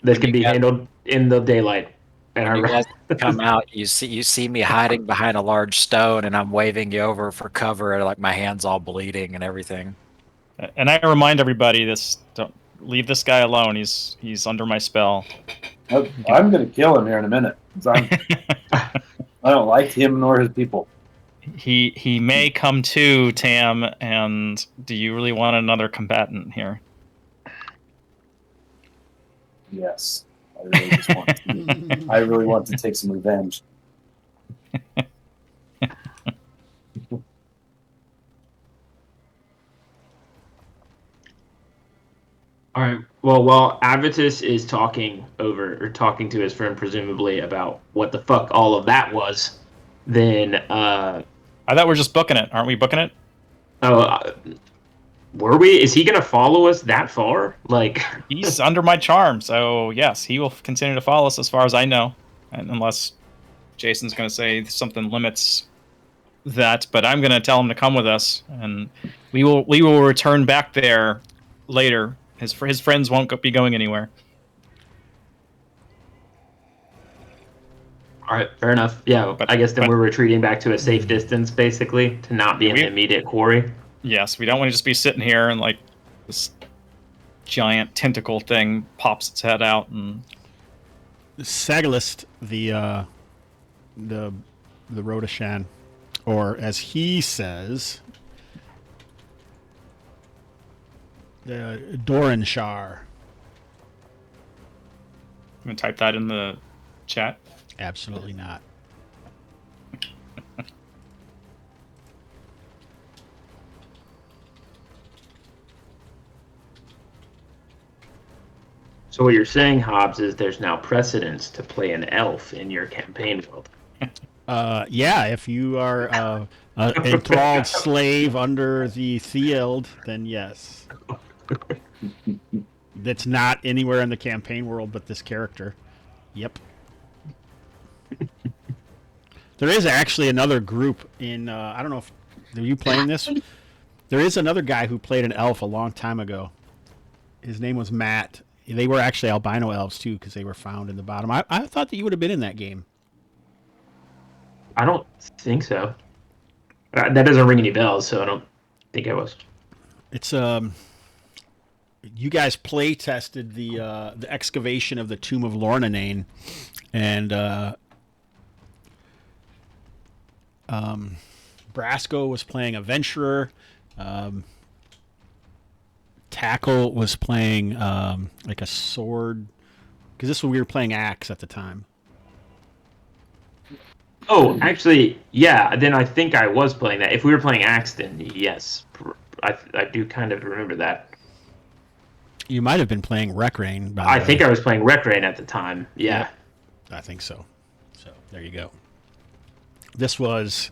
S6: This can be handled in the daylight. And
S1: When you guys come out, you see me hiding behind a large stone, and I'm waving you over for cover, and like my hands all bleeding and everything.
S5: And I remind everybody don't leave this guy alone. He's under my spell.
S4: I'm going to kill him here in a minute. 'Cause I don't like him nor his people.
S5: He may come to, Tam, and do you really want another combatant here?
S4: Yes. I really want to take some revenge.
S6: All right. Well, while Avitus is talking to his friend, presumably about what the fuck all of that was, then
S5: I thought we were just booking it. Aren't we booking it?
S6: were we? Is he gonna follow us that far? Like
S5: He's under my charm, so yes, he will continue to follow us as far as I know, and unless Jason's going to say something limits that. But I'm going to tell him to come with us, and we will return back there later. His friends won't be going anywhere.
S6: all right, fair enough. Yeah,
S5: But-
S6: I guess then
S5: but-
S6: we're retreating back to a safe distance, basically, to not be in the immediate quarry.
S5: Yes, we don't want to just be sitting here and like this giant tentacle thing pops its head out and
S3: Sagalist, the Rodashan, or as he says, the Doranshar.
S5: I'm gonna type that in the chat.
S3: Absolutely not.
S6: So what you're saying, Hobbs, is there's now precedence to play an elf in your campaign world.
S3: Yeah, if you are an enthralled slave under the Thield, then yes. That's not anywhere in the campaign world but this character. Yep. There is actually another group in, I don't know if, are you playing this? There is another guy who played an elf a long time ago. His name was Matt. They were actually albino elves too because they were found in the bottom. I thought that you would have been in that game.
S6: I don't think so. That doesn't ring any bells, so I don't think I was.
S3: It's you guys play tested the excavation of the tomb of Lornanane, and Brasco was playing Adventurer. Tackle was playing like a sword, because this was we were playing axe at the time.
S6: Oh, actually, yeah. Then I think I was playing that. If we were playing Axe, then yes, I do kind of remember that.
S3: You might have been playing Rekrain. By
S6: I
S3: the
S6: think
S3: way.
S6: I was playing Rekrain at the time. Yeah.
S3: I think so. So there you go. This was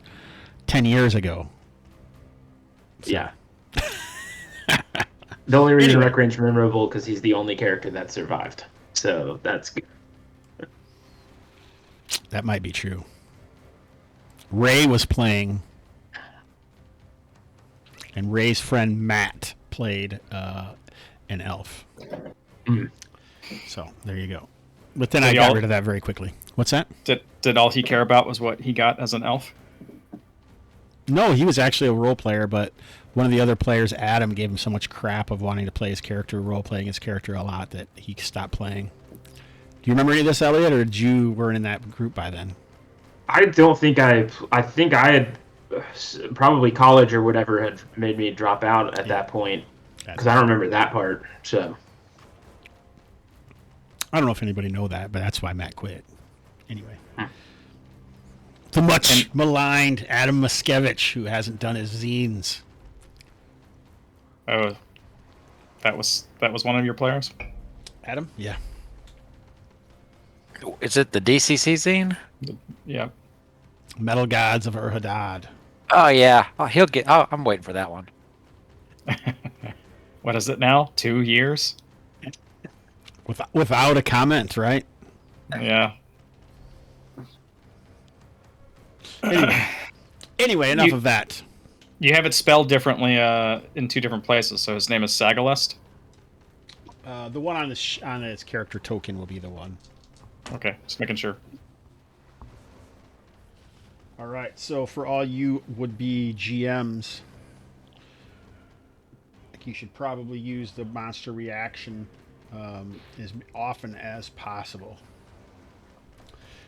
S3: 10 years ago. So,
S6: Yeah. The only reason
S3: Anyway.
S6: Rec Range memorable because he's the only character that survived. So that's good.
S3: That might be true. Ray was playing, and Ray's friend Matt played an elf.
S6: Mm.
S3: So there you go. But then
S5: So
S3: I got
S5: y'all-
S3: rid of that very quickly. What's that?
S5: Did all he care about was what he got as an elf?
S3: No, he was actually a role player, but one of the other players, Adam, gave him so much crap of wanting to play his character, role playing his character a lot, that he stopped playing. Do you remember any of this, Elliot, or did you weren't in that group by then?
S6: I don't think I think I had probably college or whatever had made me drop out at that point because I don't remember that part. So
S3: I don't know if anybody know that, but that's why Matt quit. Anyway. The much maligned Adam Muskevich, who hasn't done his zines.
S5: Oh, that was one of your players.
S3: Adam? Yeah.
S1: Is it the DCC zine?
S5: Yeah.
S3: Metal Gods of Ur-Hadad.
S1: Oh yeah. Oh, he'll get. Oh, I'm waiting for that one.
S5: What is it now? 2 years?
S3: Without a comment, right?
S5: Yeah.
S3: Anyway, enough of that.
S5: You have it spelled differently in 2 different places. So his name is Sagalest.
S3: The one on on his character token will be the one.
S5: Okay, just making sure.
S3: All right, so for all you would-be GMs, you should probably use the monster reaction as often as possible.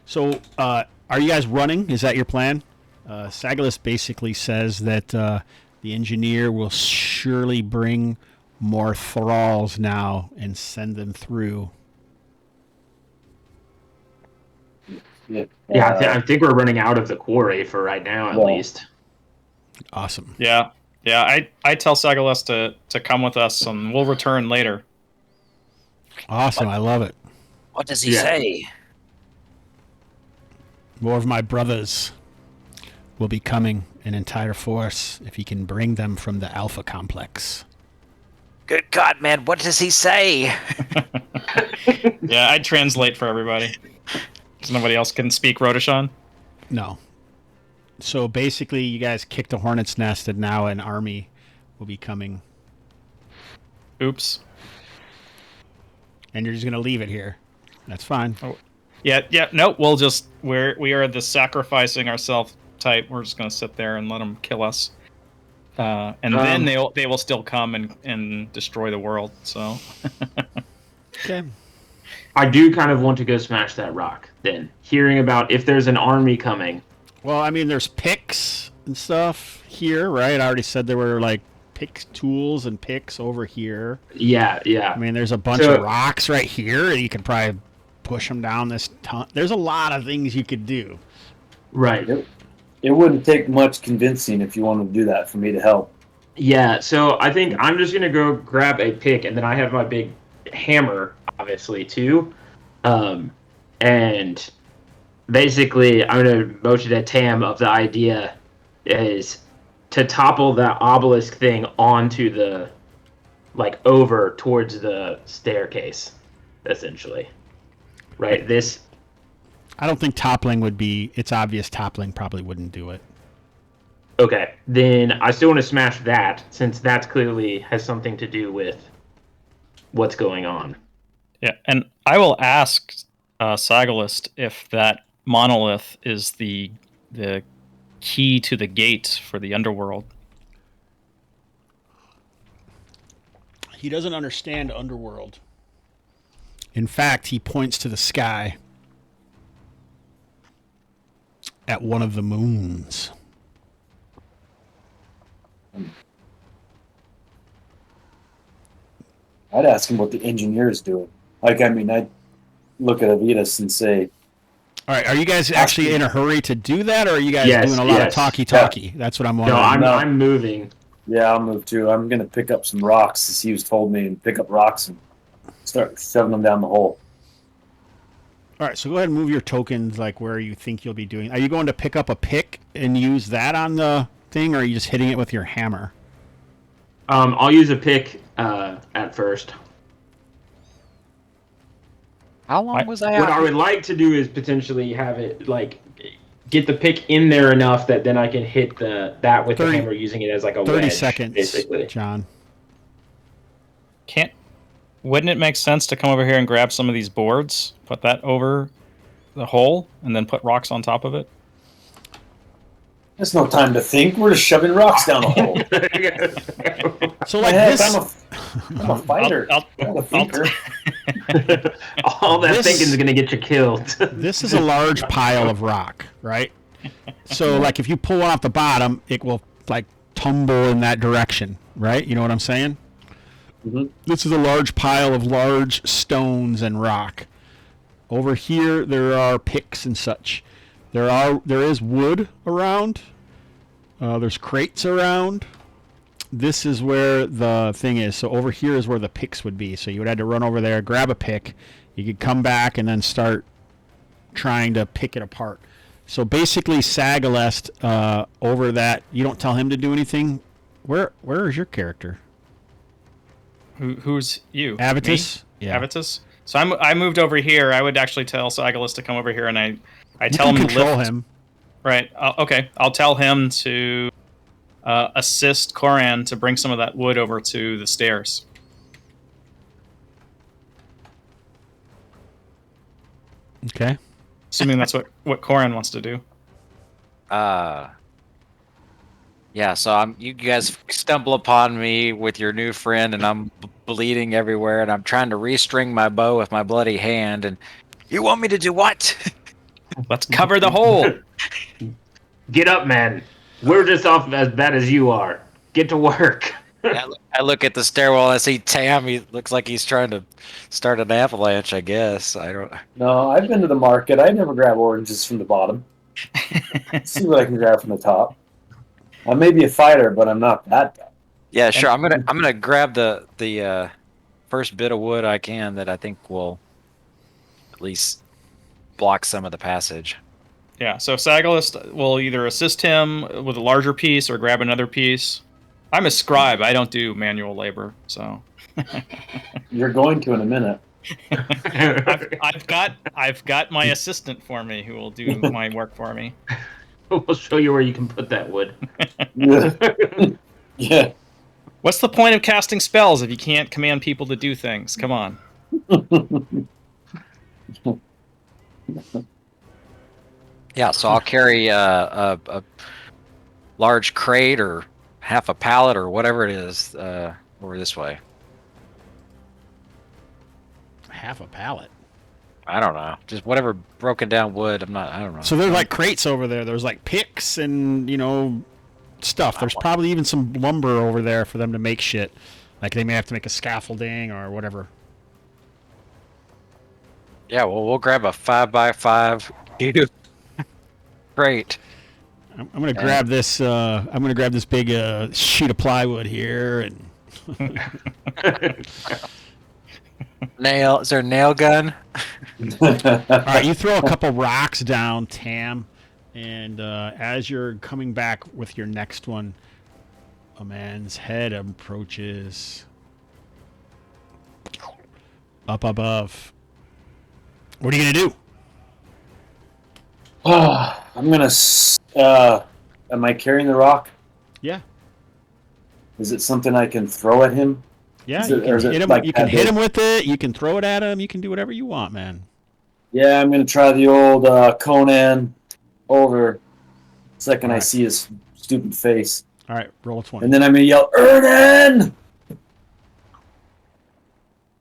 S3: So, are you guys running? Is that your plan? Sagalus basically says that the engineer will surely bring more thralls now and send them through.
S4: Yeah,
S6: I think we're running out of the quarry for right now, at
S4: Well.
S6: least.
S3: Awesome.
S5: Yeah. Yeah, I tell Sagalest to come with us and we'll return later.
S3: Awesome. I love it.
S1: What does he
S6: Yeah.
S1: say?
S3: More of my brothers will be coming in entire force if he can bring them from the Alpha Complex.
S1: Good God, man! What does he say?
S5: Yeah, I translate for everybody. Because nobody else can speak Rhodeshan.
S3: No. So basically, you guys kicked a hornet's nest, and now an army will be coming,
S5: Oops.
S3: and you're just gonna leave it here. That's fine.
S5: Yeah, no, we are the sacrificing ourselves type. We're just gonna sit there and let them kill us. And then they will still come and destroy the world, so.
S3: Okay.
S6: I do kind of want to go smash that rock, then. Hearing about if there's an army coming.
S3: Well, I mean, there's picks and stuff here, right? I already said there were like pick tools and picks over here.
S6: Yeah.
S3: I mean, there's a bunch of rocks right here. You could probably push them down this ton. There's a lot of things you could do.
S6: Right.
S4: It wouldn't take much convincing if you wanted to do that for me to help.
S6: Yeah, so I think I'm just going to go grab a pick, and then I have my big hammer, obviously, too. And basically, I'm going to motion at Tam of the idea is to topple that obelisk thing onto the, like, over towards the staircase, essentially. Right? This...
S3: I don't think toppling would be. It's obvious toppling probably wouldn't do it.
S6: Okay, then I still want to smash that, since that clearly has something to do with what's going on.
S5: Yeah, and I will ask Sagalist if that monolith is the key to the gate for the underworld.
S3: He doesn't understand underworld. In fact, he points to the sky at one of the moons.
S4: I'd ask him what the engineer's doing. Like, I mean, I'd look at Avitas and say,
S3: All right, are you guys actually in a hurry to do that, or are you guys
S6: Yes,
S3: doing a lot of
S6: yes.
S3: talky? That's what I'm
S6: No,
S3: wondering.
S6: I'm moving.
S4: yeah, I'll move too. I'm going to pick up some rocks, as he was told me, and pick up rocks and start shoving them down the hole.
S3: All right, so go ahead and move your tokens like where you think you'll be doing. Are you going to pick up a pick and use that on the thing, or are you just hitting it with your hammer?
S6: I'll use a pick at first.
S1: How long was I
S6: What
S1: out?
S6: I would like to do is potentially have it like get the pick in there enough that then I can hit that with
S3: 30
S6: the hammer, using it as like a
S3: 30
S6: wedge,
S3: seconds,
S6: basically.
S3: John.
S5: Wouldn't it make sense to come over here and grab some of these boards, put that over the hole, and then put rocks on top of it?
S4: There's no time to think. We're just shoving rocks down a hole.
S3: So like
S4: Heck,
S3: this,
S4: I'm a fighter.
S5: I'll-
S4: I'm a thinker.
S6: All that
S3: This-
S6: thinking is gonna get you killed.
S3: this is a large pile of rock, right? So like if you pull one off the bottom, it will like tumble in that direction, right? You know what I'm saying?
S4: Mhm.
S3: This is a large pile of large stones and rock. Over here, there are picks and such. There is wood around. There's crates around. This is where the thing is. So over here is where the picks would be. So you would have to run over there, grab a pick. You could come back and then start trying to pick it apart. So basically, Sagalest over that. You don't tell him to do anything. Where is your character?
S5: Who's you?
S3: Avitus?
S5: Me?
S3: Yeah.
S5: Avitus? So I moved over here. I would actually tell Sagalus to come over here, and I
S3: You
S5: tell
S3: can
S5: him to
S3: control
S5: lift.
S3: him.
S5: Right. Okay. I'll tell him to assist Koran to bring some of that wood over to the stairs.
S3: Okay.
S5: Assuming that's what Koran wants to do.
S1: Yeah, so you guys stumble upon me with your new friend, and I'm bleeding everywhere, and I'm trying to restring my bow with my bloody hand, and you want me to do what?
S5: Let's cover the hole.
S6: Get up, man. We're just off as bad as you are. Get to work.
S1: I look at the stairwell, and I see Tam. He looks like he's trying to start an avalanche, I guess. I don't...
S4: No, I've been to the market. I never grab oranges from the bottom. See what I can grab from the top. I may be a fighter, but I'm not that guy.
S1: Yeah, sure. I'm gonna grab the first bit of wood I can that I think will at least block some of the passage.
S5: Yeah, so Sagalus will either assist him with a larger piece or grab another piece. I'm a scribe. I don't do manual labor, so
S4: You're going to in a minute.
S5: I've got my assistant for me who will do my work for me.
S6: We'll show you where you can put that wood.
S4: Yeah.
S5: What's the point of casting spells if you can't command people to do things? Come on.
S1: Yeah, so I'll carry a large crate or half a pallet or whatever it is over this way.
S3: Half a pallet.
S1: I don't know, just whatever broken down wood. I don't know.
S3: So there's like crates over there. There's like picks and stuff. There's probably even some lumber over there for them to make shit. Like they may have to make a scaffolding or whatever.
S1: Yeah, well, we'll grab a 5x5 crate.
S3: I'm gonna grab this. I'm gonna grab this big sheet of plywood here and.
S1: Nail? Is there a nail gun?
S3: All right, you throw a couple rocks down, Tam, and as you're coming back with your next one, a man's head approaches up above. What are you gonna do?
S4: I'm gonna. Am I carrying the rock?
S3: Yeah,
S4: Is it something I can throw at him?
S3: yeah.
S4: Is
S3: You
S4: it- or
S3: can
S4: is it
S3: hit him.
S4: like
S3: You can
S4: that
S3: hit
S4: big?
S3: him with it. You can throw it at him. You can do whatever you want, man.
S4: Yeah, I'm gonna try the old Conan over. Second I
S3: Alright.
S4: see his stupid face,
S3: All right, roll a 20.
S4: and then I'm gonna yell, "Ernan!"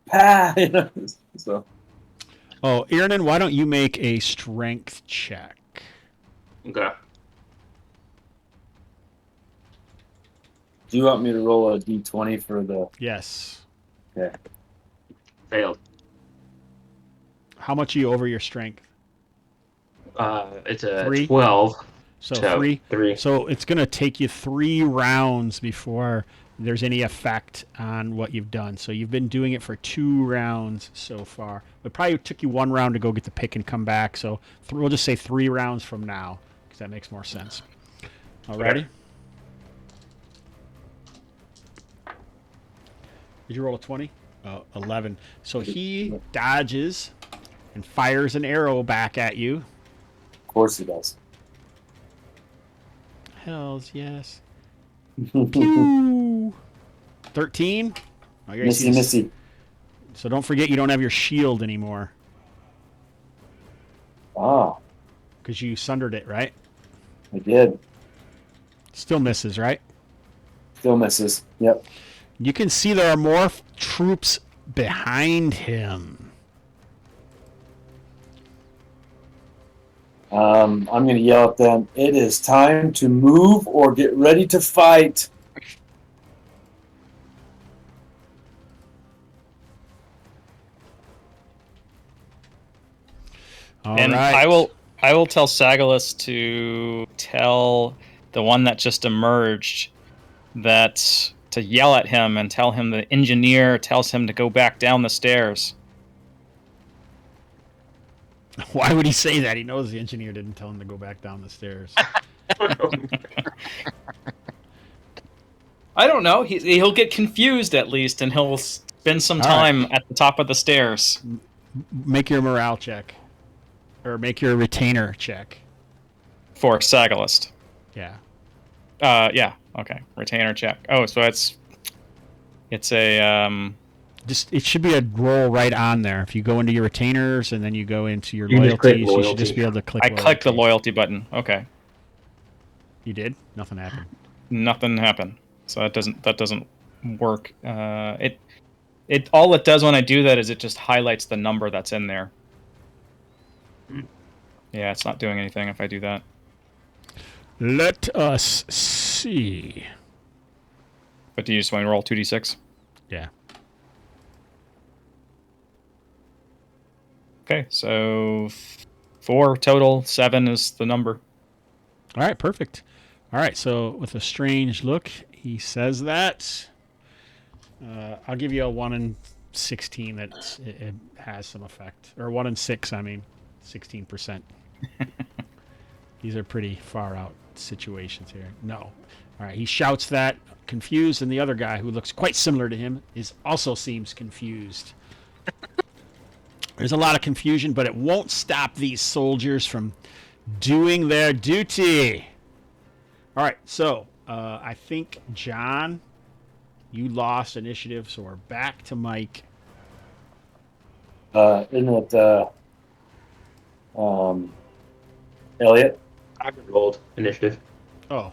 S4: Pa! So
S3: Oh, Aaron, why don't you make a strength check?
S6: Okay.
S4: do you want me to roll a d20 for the?
S3: Yes.
S6: Failed.
S3: How much are you over your strength?
S6: It's a
S3: 3?
S6: 12.
S3: So
S6: So,
S3: 3.
S6: 3.
S3: So it's going to take you 3 rounds before there's any effect on what you've done. So you've been doing it for 2 rounds so far. It probably took you 1 round to go get the pick and come back. So we'll just say 3 rounds from now because that makes more sense. Alrighty? Did you roll a 20? 11. So he dodges and fires an arrow back at you.
S4: Of course he does.
S3: Hells yes. Pew! 13. Oh, you're
S4: Missy, missy.
S3: So don't forget you don't have your shield anymore.
S4: Ah,
S3: Because you sundered it, right?
S4: I did.
S3: Still misses, right?
S4: Still misses. Yep.
S3: You can see there are more troops behind him.
S4: I'm going to yell at them. It is time to move or get ready to fight.
S3: All
S5: And
S3: right.
S5: I will tell Sagalus to tell the one that just emerged that to yell at him and tell him the engineer tells him to go back down the stairs.
S3: Why would he say that? He knows the engineer didn't tell him to go back down the stairs.
S5: I don't know. He'll get confused at least, and he'll spend some
S3: All
S5: time at the top of the stairs.
S3: Make your morale check. Or make your retainer check.
S5: For Sagalist.
S3: Yeah.
S5: Yeah. Okay. Retainer check. Oh, so it's a
S3: Just it should be a roll right on there. If you go into your retainers and then you go into your
S6: You just click
S3: loyalties, you should
S6: loyalty.
S3: just be able to click.
S5: I clicked the loyalty button. Okay.
S3: You did? Nothing happened.
S5: Nothing happened. So that doesn't work. It all it does when I do that is it just highlights the number that's in there. Yeah, it's not doing anything if I do that.
S3: Let us see.
S5: But do you just want to roll 2d6?
S3: Yeah.
S5: Okay, so 4 total, 7 is the number.
S3: All right, perfect. All right, so with a strange look, he says that. I'll give you a 1 in 16 that it has some effect. Or 1 in 6, I mean. 16%. These are pretty far out situations here. No. All right, he shouts that, confused, and the other guy, who looks quite similar to him, also seems confused. There's a lot of confusion, but it won't stop these soldiers from doing their duty. All right, so I think, John, you lost initiative, so we're back to Mike.
S4: Isn't it Elliot?
S6: I rolled initiative.
S3: Oh,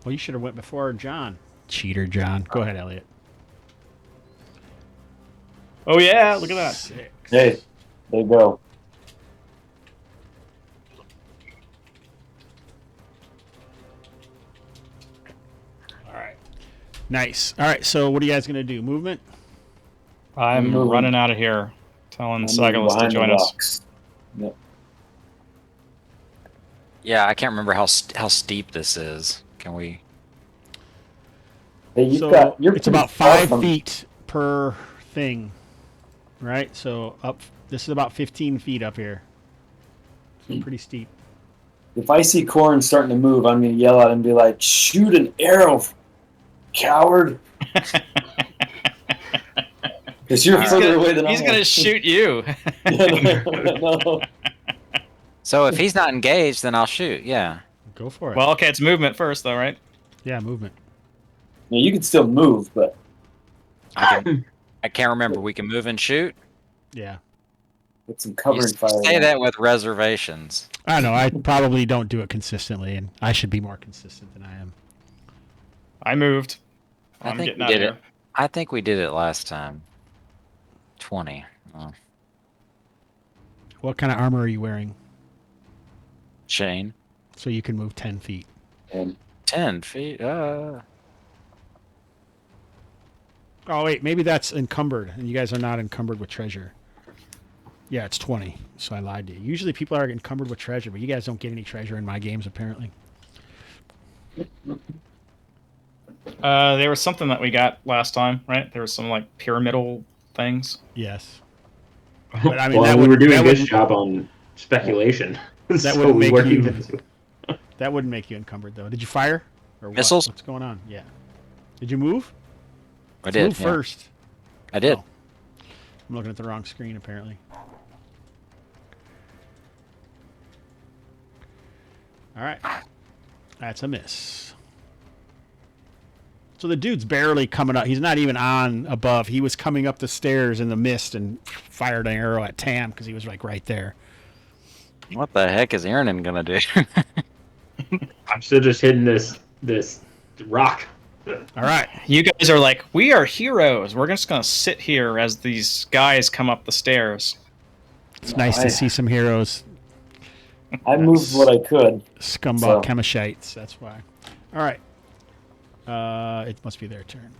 S3: well, you should have went before John. Cheater, John. Go ahead, Elliot.
S5: Oh yeah, look at that.
S3: 6.
S4: Hey, there you go.
S3: All right. Nice. All right, so what are you guys going to do? Movement?
S5: I'm
S4: moving.
S5: running out of here, telling
S4: I'm
S5: Sagalus to
S4: behind the
S5: join us.
S4: rocks. Yep.
S1: Yeah, I can't remember how steep this is. Can we?
S4: Hey, you've
S3: So
S4: got. You're
S3: it's
S4: pretty
S3: about
S4: far
S3: 5
S4: from-
S3: feet per thing, right? So up. This is about 15 feet up here. So pretty steep.
S4: If I see Corn starting to move, I'm going to yell at him and be like, "Shoot an arrow, coward!" Because you're further away than I am.
S5: He's gonna shoot you.
S4: No.
S1: So if he's not engaged, then I'll shoot. Yeah.
S3: Go for it.
S5: Well, okay, it's movement first, though, right?
S3: yeah, movement.
S4: Yeah, you can still move, but
S1: I can't remember. We can move and shoot.
S3: Yeah.
S4: with some
S1: You
S4: covering fire.
S1: say that with reservations.
S3: I know. I probably don't do it consistently, and I should be more consistent than I am.
S5: I moved.
S1: I
S5: I'm
S1: think
S5: getting
S1: we
S5: out of
S1: did
S5: here.
S1: it. I think we did it last time. 20. Oh.
S3: What kind of armor are you wearing?
S1: Chain.
S3: So you can move 10 feet.
S4: And
S1: 10 feet.
S3: Oh, wait. Maybe that's encumbered, and you guys are not encumbered with treasure. Yeah, it's 20, so I lied to you. Usually people are encumbered with treasure, but you guys don't get any treasure in my games, apparently.
S5: There was something that we got last time, right? There was some like pyramidal things.
S3: Yes. But, I mean,
S6: well,
S3: that
S6: we
S3: would-
S6: were doing
S3: that
S6: a good
S3: would-
S6: job on speculation.
S3: That
S6: so
S3: wouldn't
S6: we
S3: make
S6: weren't
S3: you-
S6: even-
S3: That wouldn't make you encumbered, though. Did you fire? Or what?
S1: Missiles?
S3: What's going on? Yeah. Did you move?
S1: I did.
S3: Move
S1: Yeah.
S3: first.
S1: I did.
S3: Oh. I'm looking at the wrong screen, apparently. All right. That's a miss. So the dude's barely coming up. He's not even on above. He was coming up the stairs in the mist and fired an arrow at Tam because he was like right there.
S1: What the heck is Aaron gonna do?
S6: I'm still just hitting this rock.
S3: All right.
S5: You guys are like, we are heroes. We're just gonna sit here as these guys come up the stairs.
S3: It's nice to see some heroes.
S4: I moved what I could.
S3: Scumbag
S4: So-
S3: chemishites. That's why. All right. It must be their turn.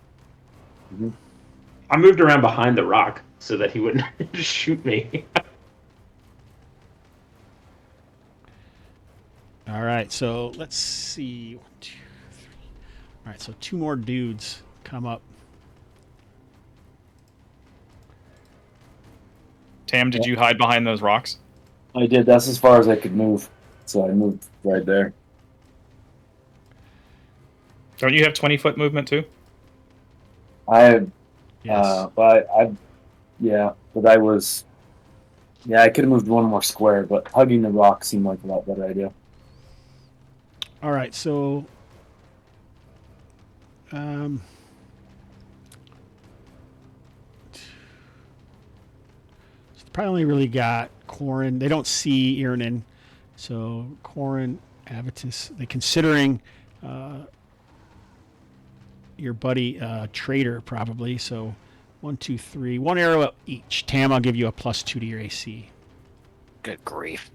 S6: I moved around behind the rock so that he wouldn't shoot me.
S3: All right. So let's see. 1, 2, 3. All right. So 2 more dudes come up.
S5: Tam, did you hide behind those rocks?
S4: I did. That's as far as I could move. So I moved right there.
S5: Don't you have 20-foot movement too?
S4: I
S3: Yes.
S4: but I was I could have moved 1 more square, but hugging the rock seemed like a lot better idea.
S3: All right. So. Probably only really got Corin. They don't see Irinen. So Corin, Avitus, they're considering your buddy Trader probably. So 1, 2, 3. 1 arrow each. Tam, I'll give you a +2 to your AC.
S1: Good grief.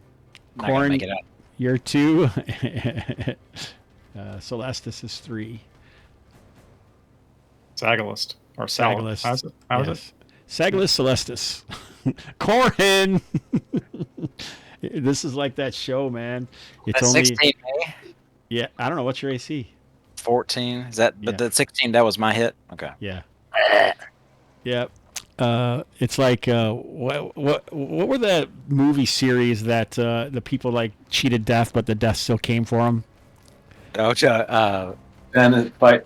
S1: Not gonna
S3: Corin,
S1: make it up.
S3: you're 2. Celestis is 3.
S5: Sagalist. Or
S3: Sagalist.
S5: How's it?
S3: Sagalist Celestis. Corin! This is like that show, man. It's
S1: That's
S3: only
S1: 16, eh?
S3: Yeah, I don't know what's your AC.
S1: 14. Is that? But
S3: Yeah.
S1: the 16, that was my hit. Okay.
S3: Yeah. Yep. It's like what were the movie series that the people like cheated death, but the death still came for them?
S1: Oh,
S4: And it fight.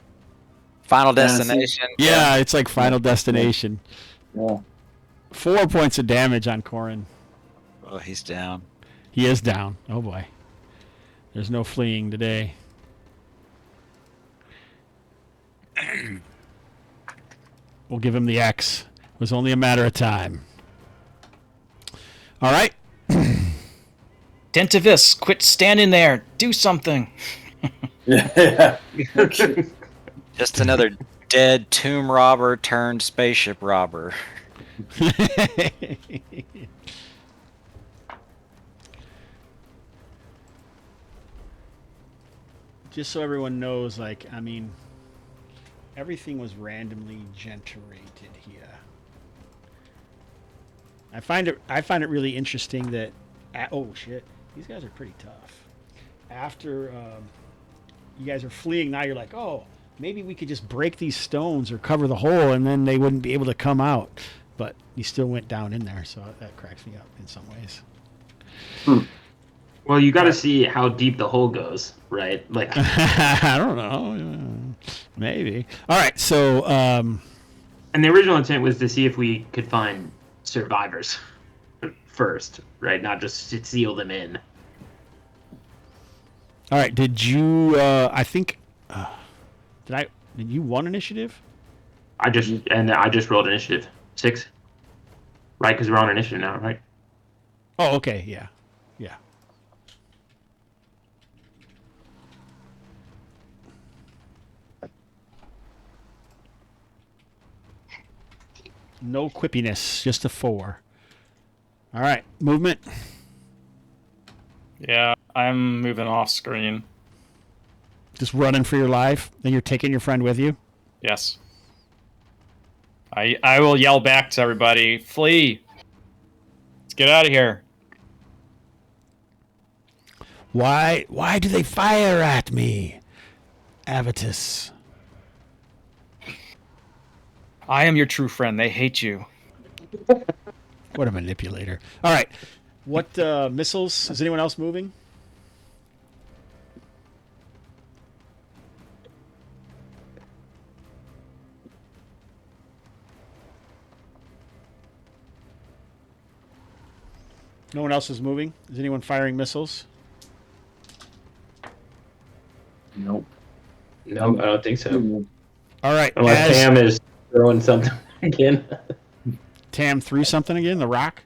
S1: Final
S4: Fantasy.
S1: Destination.
S3: Yeah, it's like Final Destination.
S4: Yeah.
S3: 4 points of damage on Corin.
S1: Oh, he's down.
S3: He is down. Oh boy. There's no fleeing today. We'll give him the X. It was only a matter of time. All right.
S5: Dintivus, quit standing there. Do something.
S4: Yeah.
S1: Just another dead tomb robber turned spaceship robber.
S3: Just so everyone knows, like, I mean, everything was randomly generated here. I find it really interesting that, oh shit, these guys are pretty tough. After you guys are fleeing, now you're like, oh, maybe we could just break these stones or cover the hole, and then they wouldn't be able to come out. But you still went down in there, so that cracks me up in some ways.
S6: Well, you got to see how deep the hole goes, right? Like,
S3: I don't know, maybe. All right, so
S6: and the original intent was to see if we could find survivors first, right? Not just seal them in.
S3: all right. Did you? I think. Did you won initiative?
S6: I just rolled initiative 6, right? Because we're on initiative now, right?
S3: Oh, okay. Yeah. No quippiness, just a 4. All right, movement.
S5: Yeah, I'm moving off screen.
S3: Just running for your life, and you're taking your friend with you.
S5: Yes. I will yell back to everybody, flee. Let's get out of here.
S3: Why do they fire at me, Avitus?
S5: I am your true friend. They hate you.
S3: What a manipulator. All right, what missiles? Is anyone else moving? No one else is moving. Is anyone firing missiles?
S4: Nope.
S6: No, I don't think so.
S3: All right.
S6: Unless Tam is throwing something again.
S3: Tam threw something again. The rock.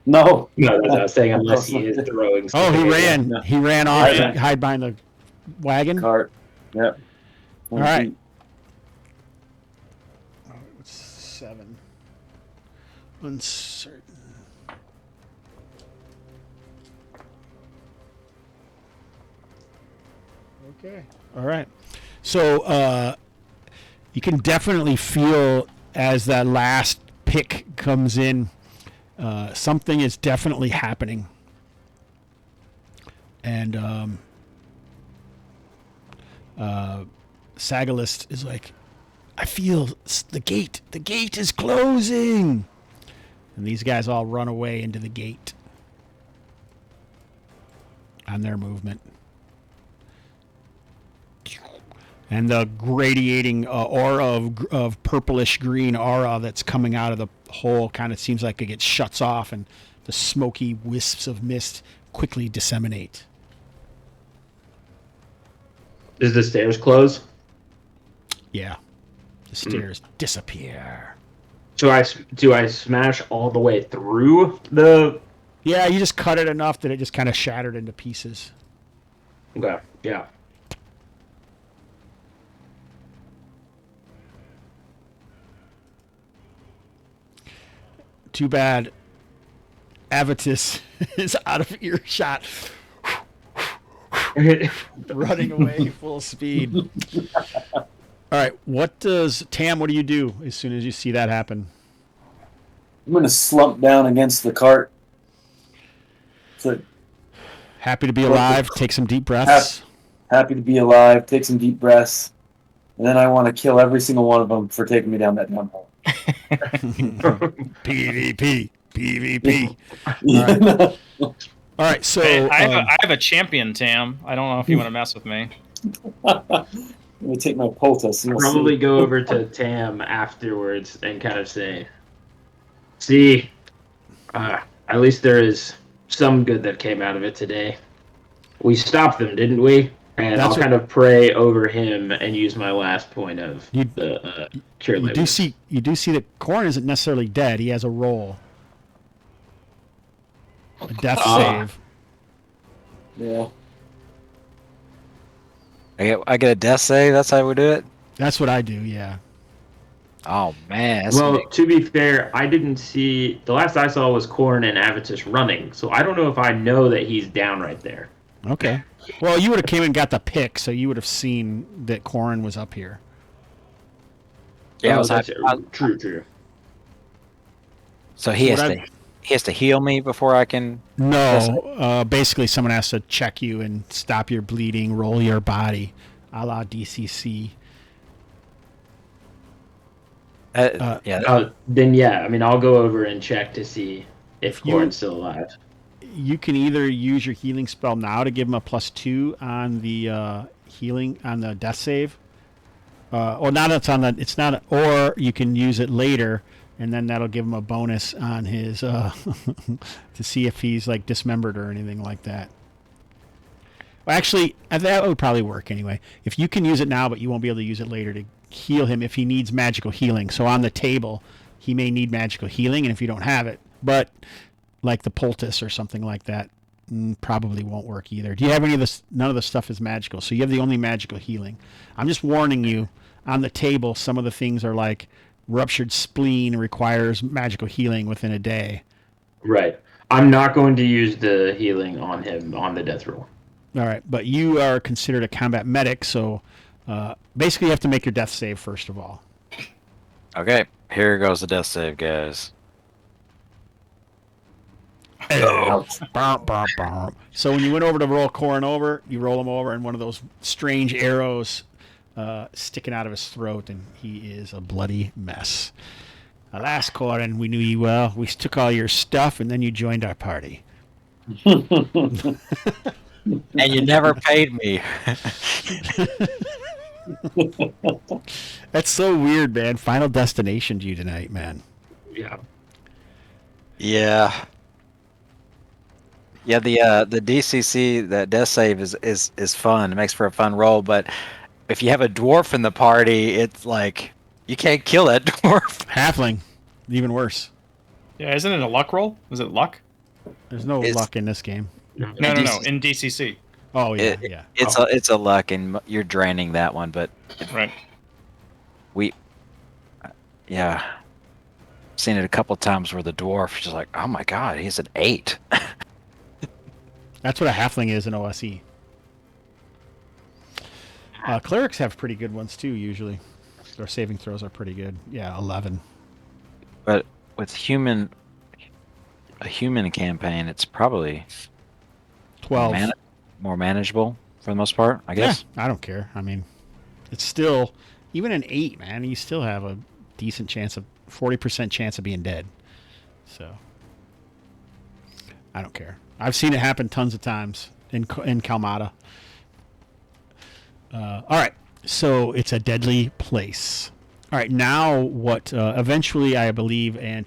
S4: No.
S6: No, that's what I was saying. Unless he is throwing.
S3: Oh,
S6: something
S3: he
S6: again.
S3: ran. He ran off
S4: Yeah.
S3: to hide behind the wagon.
S4: Cart. Yep.
S3: All right. 7. Uncertain. Okay. All right. So you can definitely feel as that last pick comes in, something is definitely happening. And Sagalist is like, I feel the gate. The gate is closing. And these guys all run away into the gate on their movement. And the radiating aura of purplish green aura that's coming out of the hole kind of seems like it shuts off, and the smoky wisps of mist quickly disseminate.
S6: Does the stairs close?
S3: Yeah. The stairs disappear.
S6: So do I smash all the way through the?
S3: Yeah, you just cut it enough that it just kind of shattered into pieces.
S6: Okay. Yeah.
S3: Too bad Avitus is out of earshot, running away full speed. All right, what do you do as soon as you see that happen?
S4: I'm going to slump down against the cart. So,
S3: Happy to be alive, take some deep breaths.
S4: happy to be alive, take some deep breaths, and then I want to kill every single one of them for taking me down that dumb hole.
S3: PvP. All right, so
S5: Hey, I have a champion, Tam. I don't know if you want to mess with me.
S4: Let me take my poultice. And we'll
S6: Probably
S4: see.
S6: go over to Tam afterwards and kind of say, "See, at least there is some good that came out of it today. We stopped them, didn't we?" And
S3: That's
S6: I'll kind of pray over him and use my last point of the cure
S3: you do see that Corn isn't necessarily dead. He has a roll, a death save.
S4: Yeah.
S1: I get a death save. That's how we do it.
S3: That's what I do. Yeah.
S1: Oh man. That's
S6: Well, to be fair, I didn't see. The last I saw was Corn and Avitus running, so I don't know if I know that he's down right there.
S3: Okay. Well, you would have came and got the pick, so you would have seen that Corrin was up here.
S1: yeah.
S6: True.
S1: So he
S3: So
S1: has to heal me before I can.
S3: No, basically someone has to check you and stop your bleeding, roll your body, a la DCC.
S1: Yeah.
S6: Then yeah, I mean, I'll go over and check to see if
S3: You-
S6: Corn's still alive.
S3: You can either use your healing spell now to give him a +2 on the healing on the death save, or not. It's not. Or you can use it later, and then that'll give him a bonus on his to see if he's like dismembered or anything like that. Well, actually, that would probably work anyway. If you can use it now, but you won't be able to use it later to heal him if he needs magical healing. So on the table, he may need magical healing, and if you don't have it, but like the poultice or something like that, probably won't work either. Do you have any of this? None of the stuff is magical, so you have the only magical healing. I'm just warning you. On the table, some of the things are like ruptured spleen requires magical healing within a day.
S6: Right. I'm not going to use the healing on him on the death roll.
S3: All right, but you are considered a combat medic, so basically you have to make your death save first of all.
S1: Okay. Here goes the death save, guys.
S3: So when you went over to roll Corrin over, you roll him over, and one of those strange arrows sticking out of his throat, and he is a bloody mess. Alas, Corrin, we knew you well. We took all your stuff, and then you joined our party.
S1: And you never paid me.
S3: That's so weird, man. Final Destination to you tonight, man.
S6: Yeah.
S1: Yeah. Yeah, the DCC, the death save is fun. It makes for a fun roll, but if you have a dwarf in the party, it's like you can't kill that dwarf.
S3: Halfling, even worse.
S5: Yeah, isn't it a luck roll? Is it luck?
S3: There's no
S1: It's-
S3: luck in this game.
S5: No.
S1: DC
S5: In DCC.
S3: Oh yeah,
S1: It-
S3: yeah.
S1: It's a luck, and you're draining that one. But
S5: Right.
S1: yeah, seen it a couple times where the dwarf is just like, oh my god, he's an 8.
S3: That's what a halfling is in OSE. Clerics have pretty good ones too. Usually, their saving throws are pretty good. Yeah, 11.
S1: But with a human campaign, it's probably
S3: 12.
S1: more manageable for the most part, I guess.
S3: Yeah, I don't care. I mean, it's still even an 8, man. You still have a decent chance of 40% chance of being dead. So I don't care. I've seen it happen tons of times in Kalmata. All right, so it's a deadly place. All right, now what? Eventually, I believe, and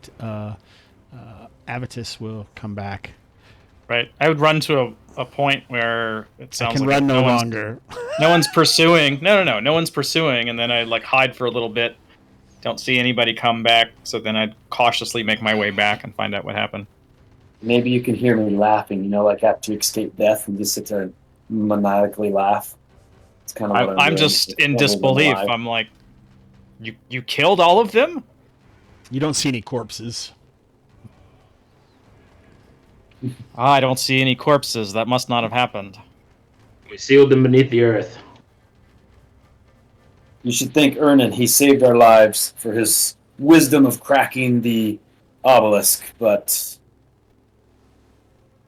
S3: Avitus will come back.
S5: Right. I would run to a point where it
S3: I
S5: sounds
S3: can
S5: like
S3: run no
S5: one's-
S3: longer.
S5: No one's pursuing. No. No one's pursuing, and then I'd like hide for a little bit. Don't see anybody come back, so then I'd cautiously make my way back and find out what happened.
S4: Maybe you can hear me laughing, you know, like after you escape death and just sit there and maniacally laugh. It's kind of what
S5: I'm
S4: doing.
S5: just in
S4: Holding them
S5: disbelief.
S4: alive.
S5: I'm like, you killed all of them?
S3: You don't see any corpses.
S5: I don't see any corpses. That must not have happened.
S6: We sealed them beneath the earth.
S4: You should thank Ernan. He saved our lives for his wisdom of cracking the obelisk, but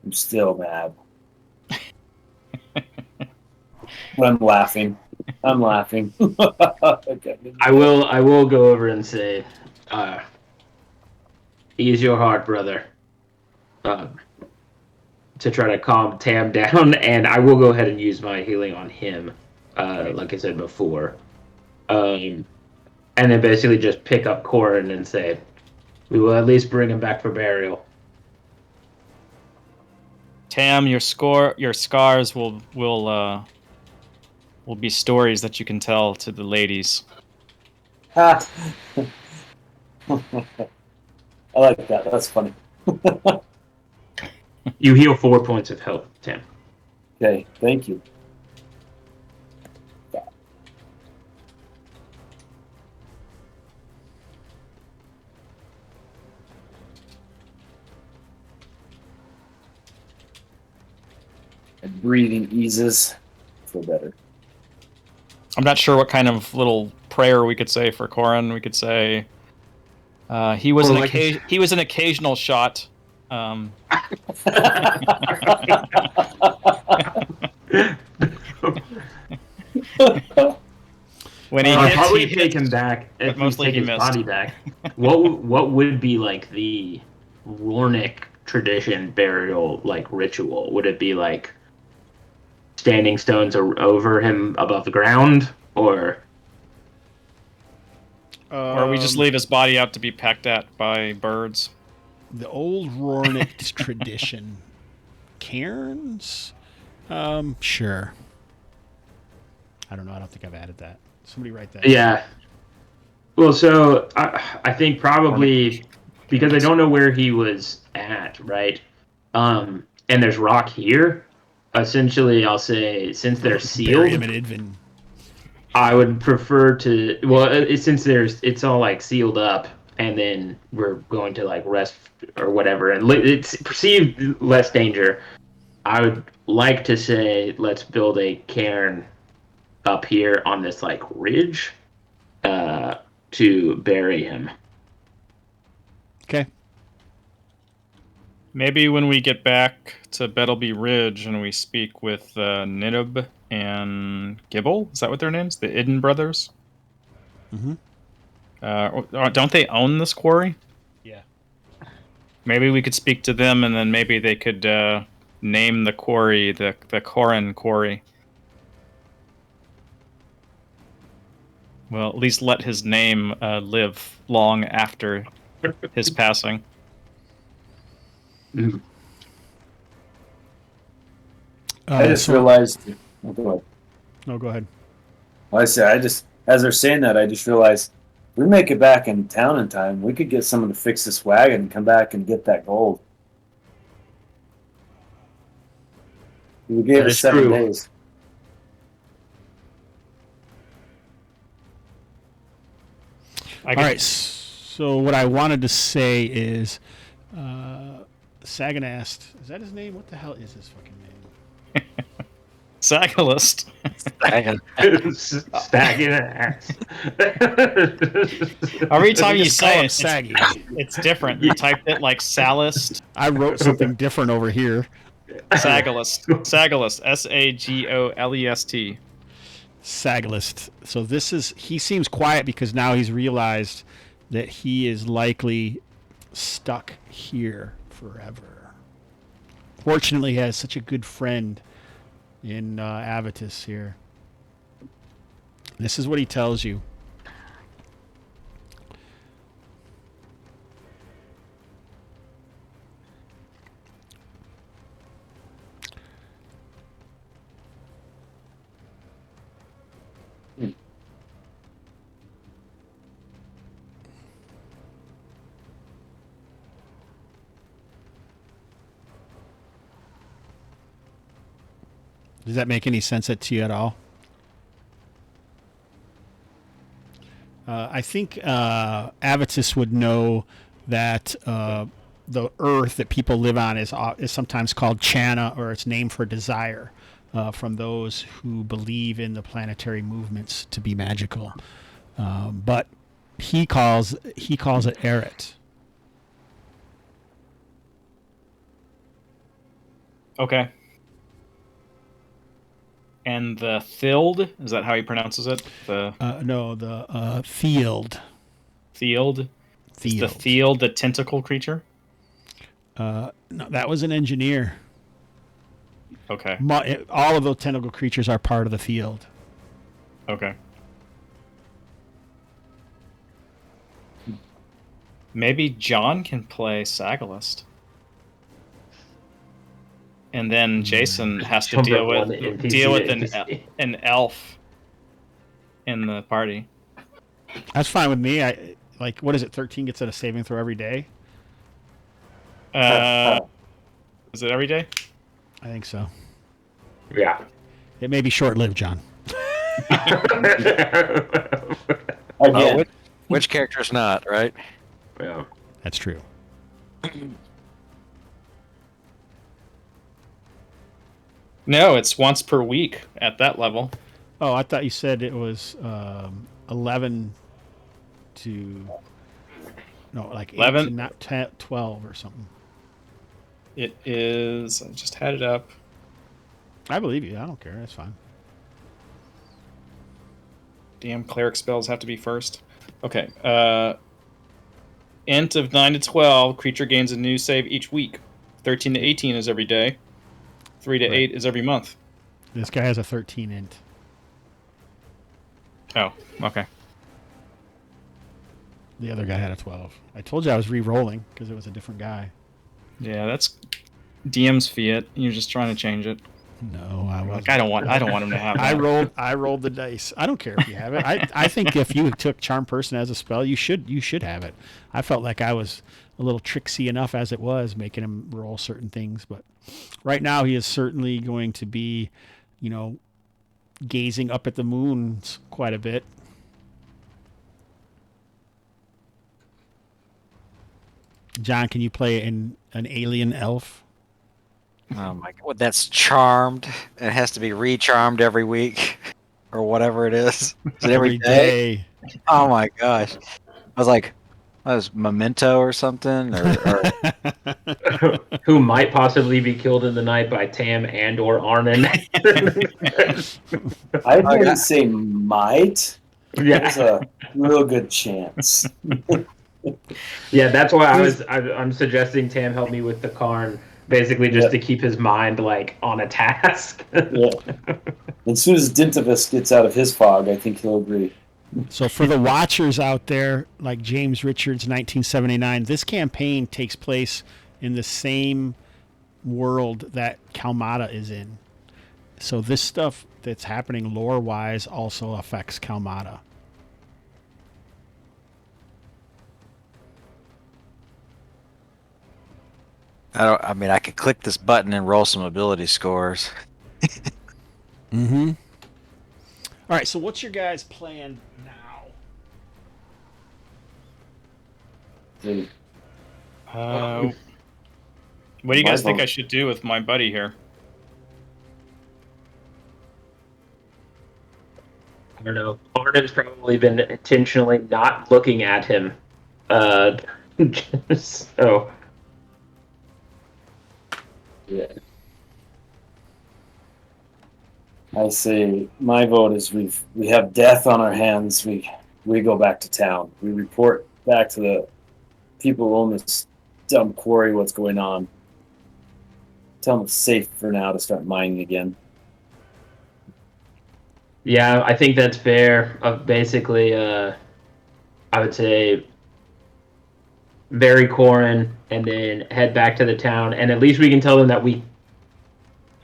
S4: I'm still mad. I'm laughing. I'm laughing. Okay.
S6: I will go over and say, ease your heart, brother. To try to calm Tam down, and I will go ahead and use my healing on him, like I said before. And then basically just pick up Corin and say, we will at least bring him back for burial.
S5: Tam, your scars will be stories that you can tell to the ladies.
S4: I like that. That's funny.
S6: You heal 4 points of health, Tam.
S4: Okay, thank you. And breathing eases. Feel better.
S5: I'm not sure what kind of little prayer we could say for Corin. We could say he was
S6: Well,
S5: he was an occasional shot. When he
S6: I'll
S5: hits,
S6: probably
S5: he
S6: take
S5: hits.
S6: him back. If we
S5: mostly
S6: take
S5: he
S6: his
S5: missed.
S6: body back. What would be like the Rornick tradition burial like ritual? Would it be like standing stones over him above the ground, or
S5: Or we just leave his body out to be pecked at by birds.
S3: The old Rornick tradition. Cairns? Sure. I don't know. I don't think I've added that. Somebody write that.
S6: yeah? Well, so I think probably because I don't know where he was at, right? And there's rock here. Essentially, I'll say since they're
S3: Bury him
S6: sealed,
S3: in Edwin.
S6: I would prefer to. Well, since it's all like sealed up, and then we're going to like rest or whatever, and it's perceived less danger. I would like to say let's build a cairn up here on this like ridge to bury him.
S3: Okay.
S5: Maybe when we get back to Bettleby Ridge and we speak with Ninub and Gibble, is that what their names? The Iden brothers?
S3: Mm-hmm.
S5: Don't they own this quarry?
S3: Yeah.
S5: Maybe we could speak to them, and then maybe they could name the quarry the Corin Quarry. Well, at least let his name live long after his passing.
S4: I just realized. Oh, go ahead.
S3: No, go ahead.
S4: Well, as they're saying that, I just realized if we make it back in town in time, we could get someone to fix this wagon and come back and get that gold. We gave
S6: That
S4: us
S6: is
S4: 7
S6: true.
S4: days.
S3: All right. So what I wanted to say is, Saganast. Is that his name? What the hell is his fucking name?
S5: Sagalist.
S6: Stacking ass.
S5: Every time
S3: We
S5: you
S3: just call
S5: say
S3: him
S5: it,
S3: Saggy.
S5: it's different. You typed it like Salist,
S3: I wrote something different over here.
S5: Sagalist, Sagalist, Sagolest.
S3: Sagalist. So he seems quiet because now he's realized that he is likely stuck here forever. Fortunately, he has such a good friend in Avitus here. This is what he tells you. Does that make any sense to you at all? I think Avitus would know that the Earth that people live on is sometimes called Chana, or it's named for desire, from those who believe in the planetary movements to be magical. But he calls it Eret.
S5: Okay. And the Thild, is that how he pronounces it?
S3: No, the Field.
S5: Thield? Is the Thield the tentacle creature?
S3: No, that was an engineer.
S5: Okay.
S3: All of those tentacle creatures are part of the Field.
S5: Okay. Maybe John can play Sagalist. And then Jason has to deal with an elf in the party.
S3: That's fine with me. What is it? 13 gets at a saving throw every day.
S5: Is it every day?
S3: I think so.
S6: Yeah.
S3: It may be short-lived, John.
S4: Again.
S1: Which character's not, right?
S6: Yeah.
S3: That's true.
S5: No, it's once per week at that level.
S3: Oh, I thought you said it was 11 to... No, like
S5: 11?
S3: 8 to not 10, 12 or something.
S5: It is... I just had it up.
S3: I believe you. I don't care. That's fine.
S5: Damn, cleric spells have to be first. Okay. Int of 9 to 12, creature gains a new save each week. 13 to 18 is every day. 3 to 8 is every month.
S3: This guy has a 13 int.
S5: Oh, okay.
S3: The other guy had a 12. I told you I was re-rolling because it was a different guy.
S5: Yeah, that's DM's fiat. You're just trying to change it.
S3: No, I wasn't.
S5: Like, I don't want him to have that.
S3: I rolled the dice. I don't care if you have it. I think if you took Charm Person as a spell, you should have it. I felt like I was a little tricksy enough as it was, making him roll certain things. But right now, he is certainly going to be, gazing up at the moons quite a bit. John, can you play an alien elf?
S1: Oh my god, that's charmed. It has to be recharmed every week, or whatever it is. Is it every day? Oh my gosh! I was like, "What was Memento or something?" Or...
S6: Who might possibly be killed in the night by Tam and/or Armin?
S4: I wouldn't say might.
S6: Yeah.
S4: There's a real good chance.
S6: Yeah, that's why I'm suggesting Tam help me with the Karn, basically just to keep his mind on a task.
S4: Yeah. As soon as Dintivus gets out of his fog, I think he'll agree.
S3: So for the watchers out there, like James Richards, 1979, this campaign takes place in the same world that Kalmata is in. So this stuff that's happening lore-wise also affects Kalmata.
S1: I mean, I could click this button and roll some ability scores.
S3: Mm-hmm. All right, so what's your guys' plan now?
S4: The-
S5: What do you
S4: My
S5: guys think
S4: vote-
S5: I should do with my buddy here?
S6: I don't know. Arden's probably been intentionally not looking at him. Uh, so
S4: Yeah. I say my vote is we have death on our hands. We go back to town. We report back to the people who own this dumb quarry what's going on. Tell them it's safe for now to start mining again.
S6: yeah, I think that's fair. Basically, I would say bury Corin and then head back to the town, and at least we can tell them that we,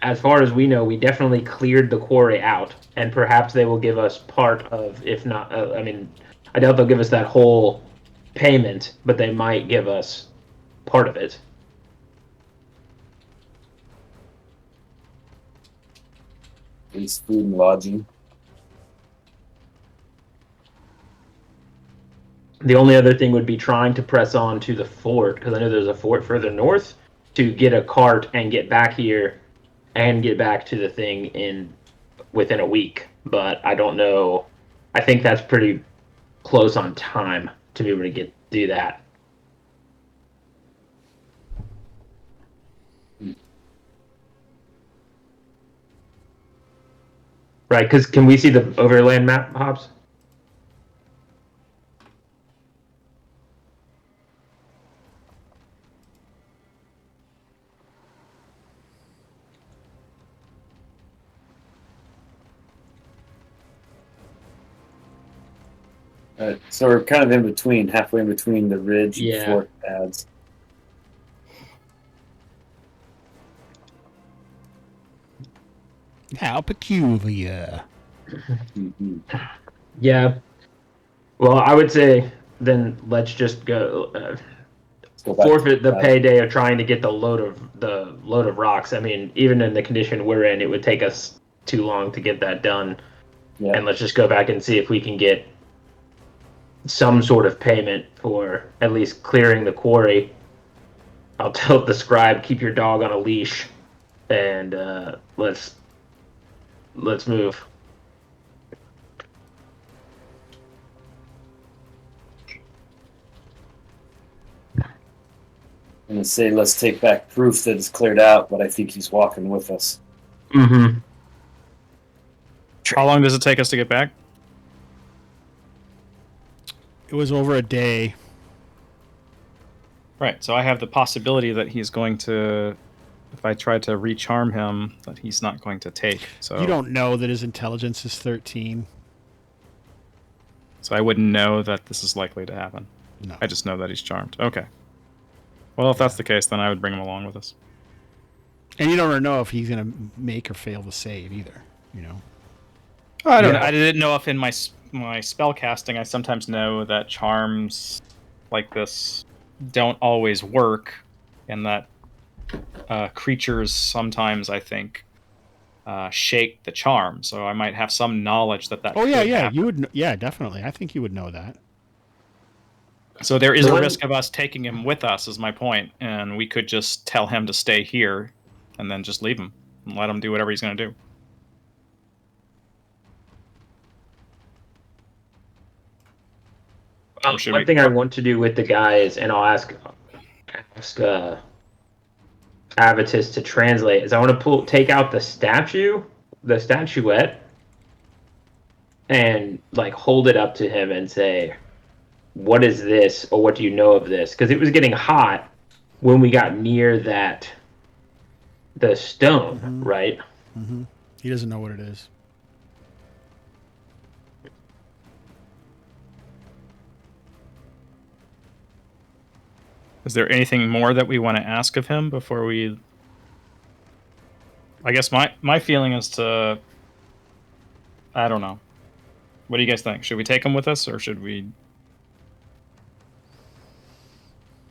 S6: as far as we know, we definitely cleared the quarry out, and perhaps they will give us part of, if not, I mean, I doubt they'll give us that whole payment, but they might give us part of it.
S4: At least food and lodging.
S6: The only other thing would be trying to press on to the fort, because I know there's a fort further north, to get a cart and get back here and get back to the thing within a week. But I don't know. I think that's pretty close on time to be able to do that. Right, because can we see the overland map, Hobbs?
S4: So we're kind of in between, halfway in between the ridge and
S6: Yeah.
S4: fort pads.
S3: How peculiar.
S4: Mm-hmm.
S6: Yeah. Well, I would say then let's just go forfeit the payday of trying to get the load of rocks. I mean, even in the condition we're in, it would take us too long to get that done.
S4: Yeah.
S6: And let's just go back and see if we can get some sort of payment for at least clearing the quarry. I'll tell the scribe, keep your dog on a leash, and let's move.
S4: I'm gonna say let's take back proof that it's cleared out, but I think he's walking with us.
S6: Mm-hmm.
S5: How long does it take us to get back?
S3: It was over a day.
S5: Right, so I have the possibility that he's going to, if I try to recharm him, that he's not going to take. So
S3: You don't know that his intelligence is 13.
S5: So I wouldn't know that this is likely to happen.
S3: No.
S5: I just know that he's charmed. Okay. Well, if that's the case, then I would bring him along with us.
S3: And you don't know if he's going to make or fail the save either, you know?
S5: I don't
S6: Yeah.
S5: know. I didn't know if in my spell casting, I sometimes know that charms like this don't always work, and that creatures sometimes, I think, shake the charm. So I might have some knowledge that
S3: Oh, yeah,
S5: could
S3: yeah.
S5: happen.
S3: You would. Yeah, definitely. I think you would know that.
S5: So there is
S6: So
S5: a
S6: when-
S5: risk of us taking him with us, is my point, and we could just tell him to stay here, and then just leave him and let him do whatever he's going to do. Or should
S6: One
S5: we-
S6: thing I want to do with the guys, and I'll ask Avitus to translate, is I want to take out the statuette, and like hold it up to him and say, "What is this, or what do you know of this?" Because it was getting hot when we got near the stone,
S3: Mhm.
S6: right?
S3: Mm-hmm. He doesn't know what it is.
S5: Is there anything more that we want to ask of him before we I guess my feeling is to. I don't know. What do you guys think? Should we take him with us, or should we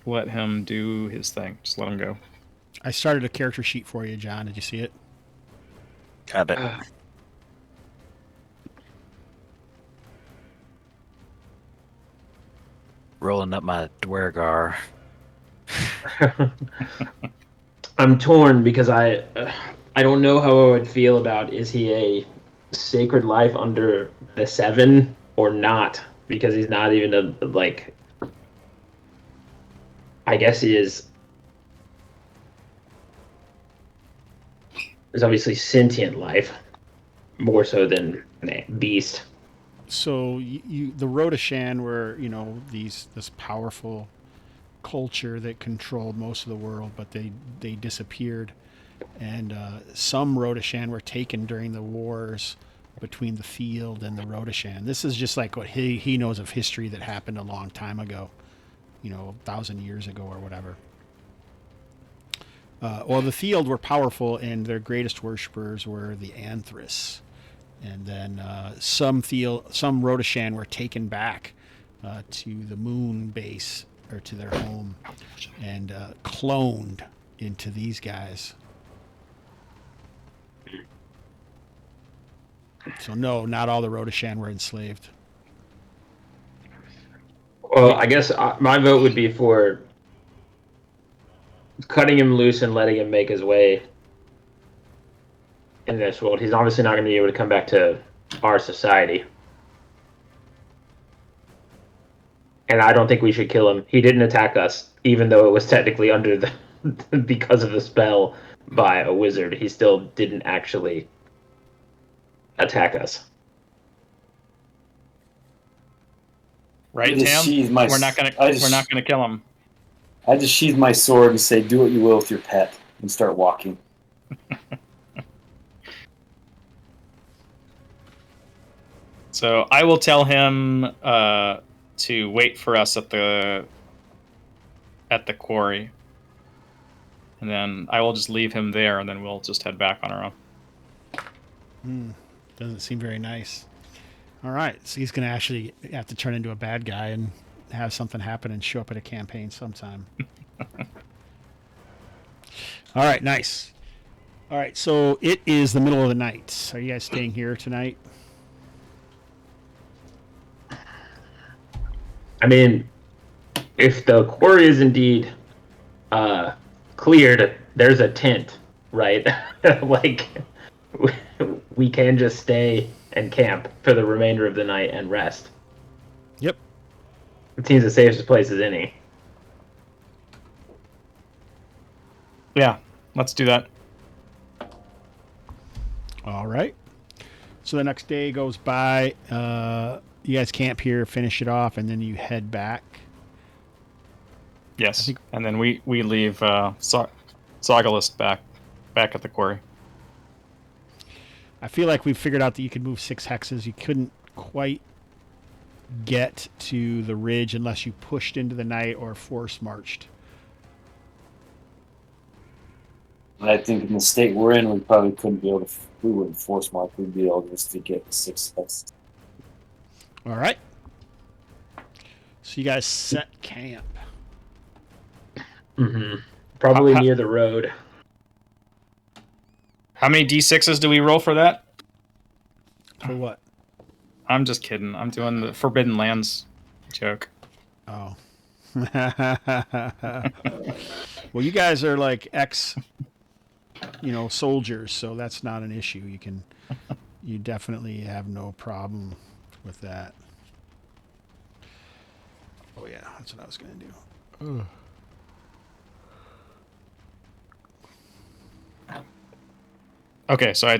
S5: let him do his thing? Just let him go.
S3: I started a character sheet for you, John. Did you see it?
S1: Got it. Rolling up my Dwergar.
S6: I'm torn because I don't know how I would feel about is he a sacred life under the 7 or not, because he's not even a like. I guess he is. There's obviously sentient life, more so than a beast.
S3: So the Rhodeshan were, this powerful culture that controlled most of the world, but they disappeared, and some Rhodeshan were taken during the wars between the Field and the Rhodeshan. This is just like what he knows of history that happened a long time ago, 1,000 years ago or whatever. Well, the Field were powerful, and their greatest worshippers were the Anthris. And then some Rhodeshan were taken back to the moon base, or to their home, and cloned into these guys. So no, not all the Rhodeshan were enslaved.
S6: Well, I guess my vote would be for cutting him loose and letting him make his way in this world. He's obviously not going to be able to come back to our society. And I don't think we should kill him. He didn't attack us, even though it was technically under the because of the spell by a wizard. He still didn't actually attack us.
S5: Right,
S4: I just
S5: Tam?
S4: sheathe my-
S5: We're not
S4: I just-
S5: gonna kill him.
S4: I just sheathe my sword and say, "Do what you will with your pet," and start walking.
S5: So I will tell him to wait for us at the quarry, and then I will just leave him there, and then we'll just head back on our own.
S3: Doesn't seem very nice. All right, so he's going to actually have to turn into a bad guy and have something happen and show up at a campaign sometime. All right, nice. All right, so it is the middle of the night. Are you guys staying here tonight?
S6: I mean, if the quarry is indeed cleared, there's a tent, right? Like, we can just stay and camp for the remainder of the night and rest.
S3: Yep.
S6: It seems the safest place as any.
S5: Yeah, let's do that.
S3: All right. So the next day goes by. You guys camp here, finish it off, and then you head back.
S5: Yes, and then we leave Saugalist back at the quarry.
S3: I feel like we figured out that you could move 6 hexes. You couldn't quite get to the ridge unless you pushed into the night or force marched.
S4: I think in the state we're in, we probably couldn't be able to. We wouldn't force mark. We'd be able just to get 6 hexes.
S3: All right. So you guys set camp.
S6: Mm-hmm. Probably
S5: How-
S6: near the road.
S5: How many d6s do we roll for that?
S3: For what?
S5: I'm just kidding. I'm doing the Forbidden Lands joke.
S3: Oh. Well, you guys are like soldiers, so that's not an issue. You definitely have no problem with that. Oh yeah, that's what I was gonna do. Ugh.
S5: Okay, so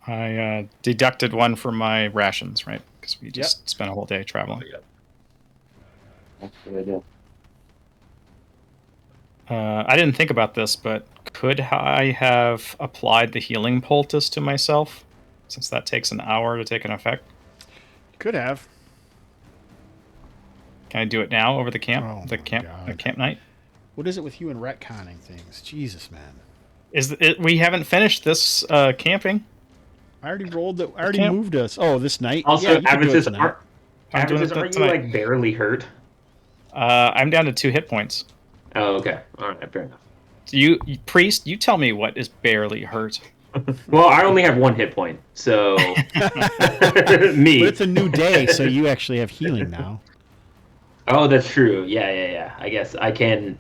S5: I deducted 1 from my rations, right? Because we just spent a whole day traveling.
S4: That's a good idea.
S5: I didn't think about this, but could I have applied the healing poultice to myself, since that takes an hour to take an effect?
S3: Could have.
S5: Can I do it now over the camp?
S3: Oh
S5: the
S3: my
S5: camp
S3: God.
S5: camp night?
S3: What is it with you and retconning things? Jesus, man.
S5: We haven't finished this camping.
S3: I already rolled it. I already
S5: can't-
S3: moved us. Oh, this night?
S6: Also,
S3: yeah, you can do it
S6: Avitus,
S3: tonight.
S5: I'm doing it
S6: aren't you
S5: tonight.
S6: like barely hurt?
S5: I'm down to 2 hit points.
S6: Oh, okay. All right, fair enough.
S5: Priest, you tell me what is barely hurt.
S6: Well, I only have 1 hit point, so me.
S3: But it's a new day, so you actually have healing now.
S6: Oh, that's true. Yeah. I guess I can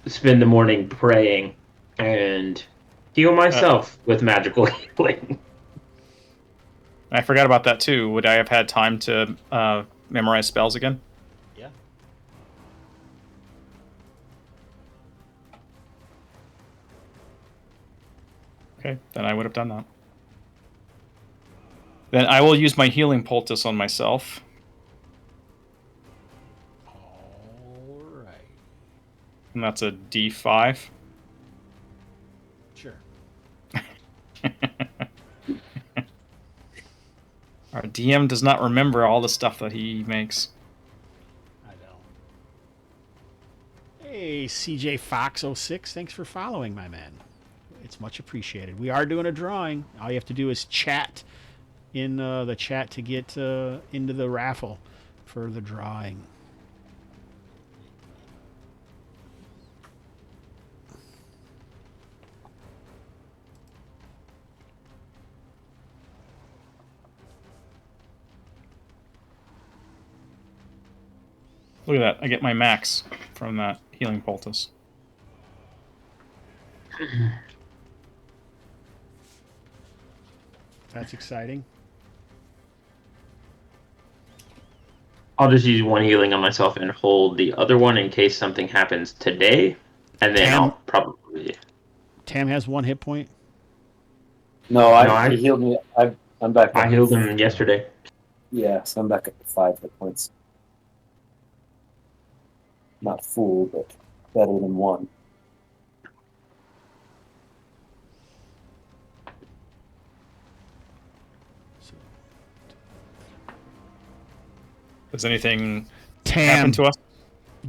S6: spend the morning praying and heal myself with magical healing.
S5: I forgot about that too. Would I have had time to memorize spells again?
S3: Yeah.
S5: Okay, then I would have done that. Then I will use my healing poultice on myself.
S3: All right.
S5: And that's a D5.
S3: Sure.
S5: Our DM does not remember all the stuff that he makes.
S3: I know. Hey, CJ Fox 06, thanks for following, my man. It's much appreciated. We are doing a drawing. All you have to do is chat in the chat to get into the raffle for the drawing.
S5: Look at that. I get my max from that healing poultice.
S3: That's exciting.
S6: I'll just use 1 healing on myself and hold the other one in case something happens today, and then
S3: Tam-
S6: I'll probably.
S3: Tam has 1 hit point.
S4: No, he healed me. I'm back.
S6: I healed him yesterday.
S4: Yeah, so I'm back up to 5 hit points. Not full, but better than 1.
S5: Does anything
S3: Tam,
S5: happen to us?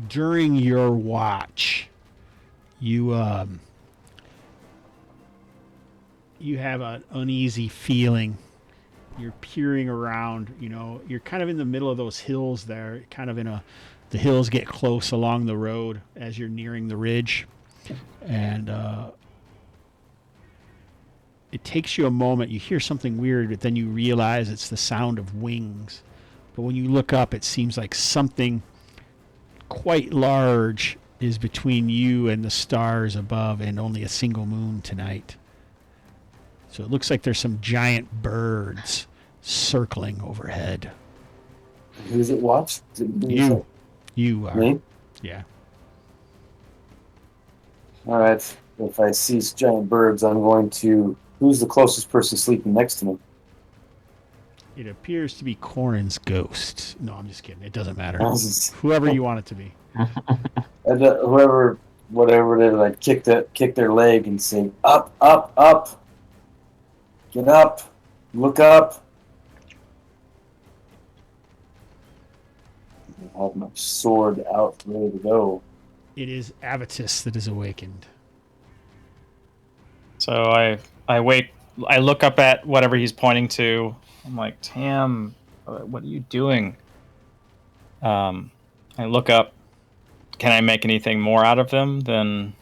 S3: during your watch, you have an uneasy feeling. You're peering around, you're kind of in the middle of those hills there, kind of the hills get close along the road as you're nearing the ridge. And it takes you a moment. You hear something weird, but then you realize it's the sound of wings. But when you look up, it seems like something quite large is between you and the stars above, and only a single moon tonight. So it looks like there's some giant birds circling overhead.
S4: Who's it watch? Is it
S3: You. You are.
S4: Me?
S3: Yeah.
S4: All right. If I see giant birds, I'm going to. Who's the closest person sleeping next to me?
S3: It appears to be Corin's ghost. No, I'm just kidding. It doesn't matter.
S4: Whoever,
S3: Whoever you want it to be.
S4: whatever it is, I'd kick their leg and say, "Up, up, up! Get up! Look up!" I have my sword out, ready to go.
S3: It is Avitus that is awakened.
S5: So I wake. I look up at whatever he's pointing to. I'm like, Tam, what are you doing? I look up. Can I make anything more out of them than?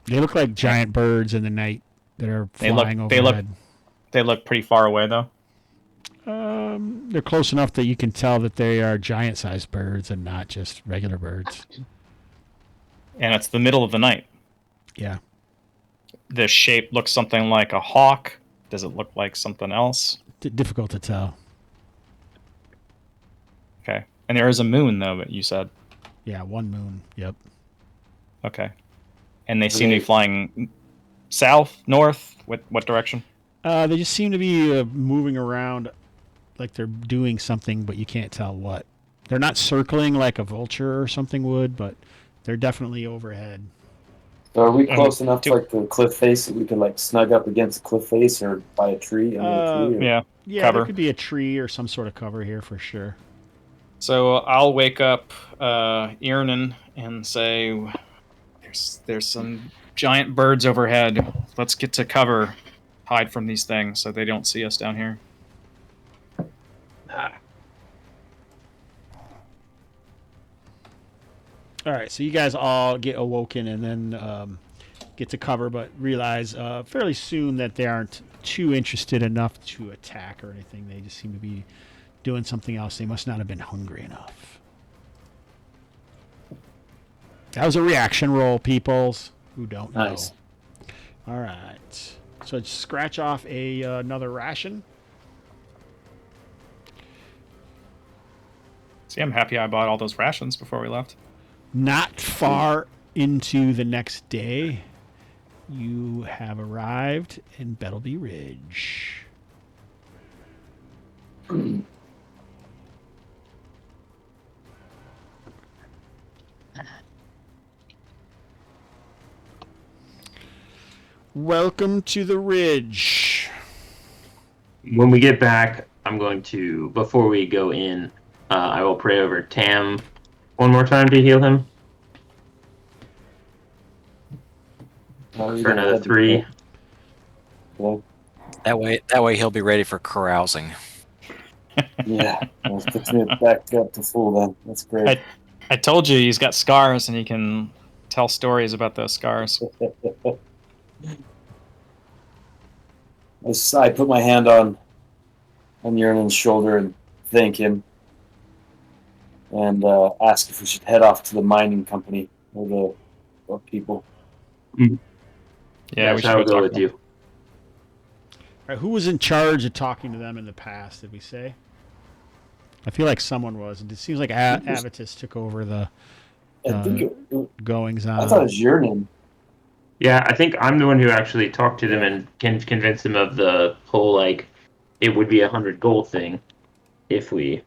S3: They look like giant birds in the night that are flying overhead.
S5: They look pretty far away though.
S3: They're close enough that you can tell that they are giant-sized birds and not just regular birds.
S5: And it's the middle of the night.
S3: Yeah.
S5: The shape looks something like a hawk. Does it look like something else?
S3: Difficult to tell.
S5: Okay. And there is a moon, though, that you said.
S3: Yeah, 1 moon. Yep.
S5: Okay. And they seem to be flying south, north? What direction?
S3: They just seem to be moving around like they're doing something, but you can't tell what. They're not circling like a vulture or something would, but they're definitely overhead.
S4: So are we close enough to like the cliff face that we can like snug up against the cliff face or by a tree? Under a tree or...
S5: Yeah.
S3: Cover. There could be a tree or some sort of cover here for sure.
S5: So I'll wake up Iranen and say, "There's some giant birds overhead. Let's get to cover. Hide from these things so they don't see us down here.
S3: All right, so you guys all get awoken and then get to cover, but realize fairly soon that they aren't too interested enough to attack or anything. They just seem to be doing something else. They must not have been hungry enough. That was a reaction roll, peoples who don't know.
S4: Nice.
S3: All right. So scratch off another ration.
S5: See, I'm happy I bought all those rations before we left.
S3: Not far into the next day, you have arrived in Bettleby Ridge. Welcome to the Ridge.
S6: When we get back, I'm going to, before we go in, I will pray over Tam one more time to heal him. For another 3.
S4: Well,
S1: That way he'll be ready for carousing.
S4: yeah, let's get it back up to full then. That's great.
S5: I told you he's got scars and he can tell stories about those scars.
S4: I put my hand on Yearning's shoulder and thank him, and ask if we should head off to the mining company or the people.
S5: Yeah, we should
S6: I will
S5: go
S6: go
S5: talk
S6: with
S5: to
S6: you.
S5: him.
S3: All right, who was in charge of talking to them in the past, did we say? I feel like someone was. It seems like Avitus took over the
S4: I think
S3: goings on.
S4: I thought it was Yearning.
S6: Yeah, I think I'm the one who actually talked to them and can convince them of the whole, like, it would be 100 gold thing if we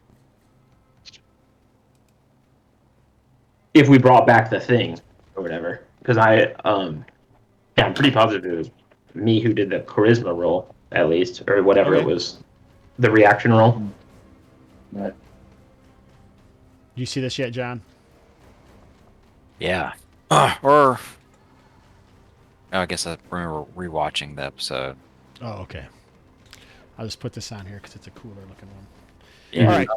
S6: brought back the thing or whatever. Because I'm pretty positive it was me who did the charisma roll, at least, or whatever
S3: Okay.
S6: it was, the reaction roll.
S4: Right.
S3: Do you see this yet, John?
S1: Yeah. I guess I remember rewatching the episode.
S3: Oh, okay. I'll just put this on here because it's a cooler looking one.
S1: Yeah.
S3: All right.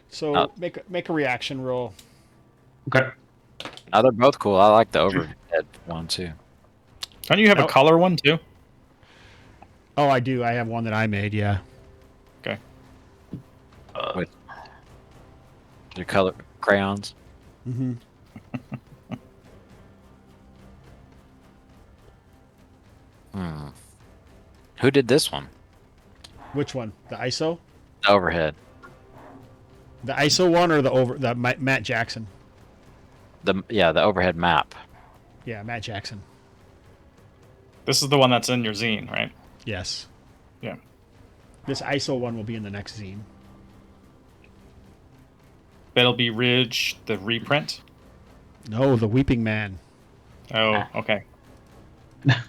S3: So
S1: Oh.
S3: make a reaction roll.
S6: Okay.
S1: Oh, they're both cool. I like the overhead one too.
S5: Don't you have a
S3: Oh.
S5: color one too?
S3: Oh, I do. I have one that I made. Yeah.
S5: Okay.
S1: The color crayons.
S3: Mm-hmm.
S1: Who did this one?
S3: Which one? The ISO?
S1: The overhead.
S3: The ISO one or the Matt Jackson?
S1: The overhead map.
S3: Yeah, Matt Jackson.
S5: This is the one that's in your zine, right?
S3: Yes.
S5: Yeah.
S3: This ISO one will be in the next zine.
S5: Bettleby Ridge, the reprint.
S3: No, the Weeping Man.
S5: Oh, okay.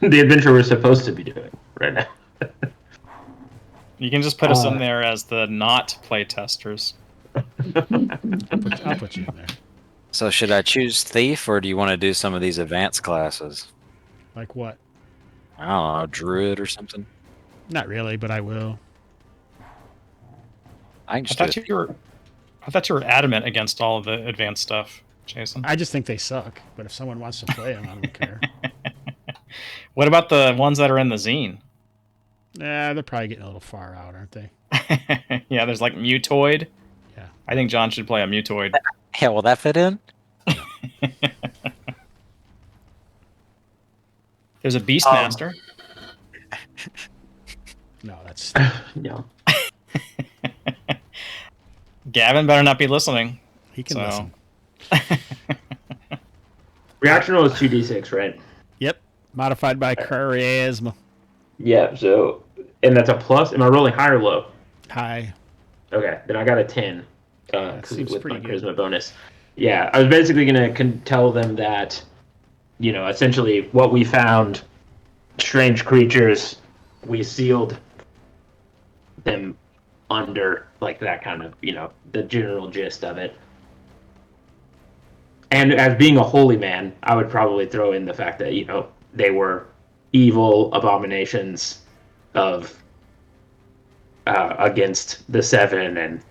S6: The adventure we're supposed to be doing right now.
S5: You can just put us in there as the not playtesters.
S3: I'll put you in there.
S1: So should I choose thief or do you want to do some of these advanced classes?
S3: Like what?
S1: I don't know, druid or something.
S3: Not really, but I will.
S1: I can
S5: I
S1: just
S5: thought
S1: do it.
S5: you were adamant against all of the advanced stuff, Jason.
S3: I just think they suck. But if someone wants to play them, I don't care.
S5: What about the ones that are in the zine?
S3: They're probably getting a little far out, aren't they?
S5: Yeah, there's like Mutoid.
S3: Yeah.
S5: I think John should play a Mutoid.
S1: Yeah, will that fit in?
S5: There's a Beastmaster.
S3: No, that's
S6: No.
S5: Gavin better not be listening.
S3: he can
S5: So-
S3: listen.
S6: Reaction roll is 2d6, right?
S3: Yep. Modified by charisma.
S6: Yeah, so, and that's a plus. Am I rolling high or low?
S3: High.
S6: Okay, then I got a 10
S3: seems
S6: with
S3: pretty
S6: my
S3: good.
S6: charisma bonus. Yeah, I was basically going to tell them that, essentially what we found, strange creatures, we sealed them under, like that kind of, the general gist of it. and as being a holy man, I would probably throw in the fact that they were evil abominations of against the Seven, and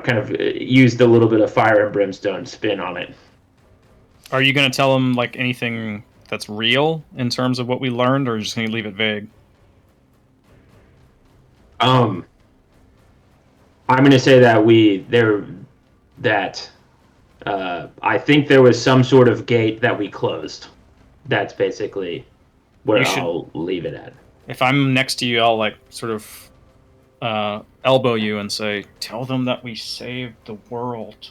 S6: kind of used a little bit of fire and brimstone spin on it.
S5: Are you going to tell them like anything that's real in terms of what we learned, or are you just going to leave it vague?
S6: I'm going to say that I think there was some sort of gate that we closed. That's basically where I'll leave it at.
S5: If I'm next to you, I'll like sort of elbow you and say, "Tell them that we saved the world."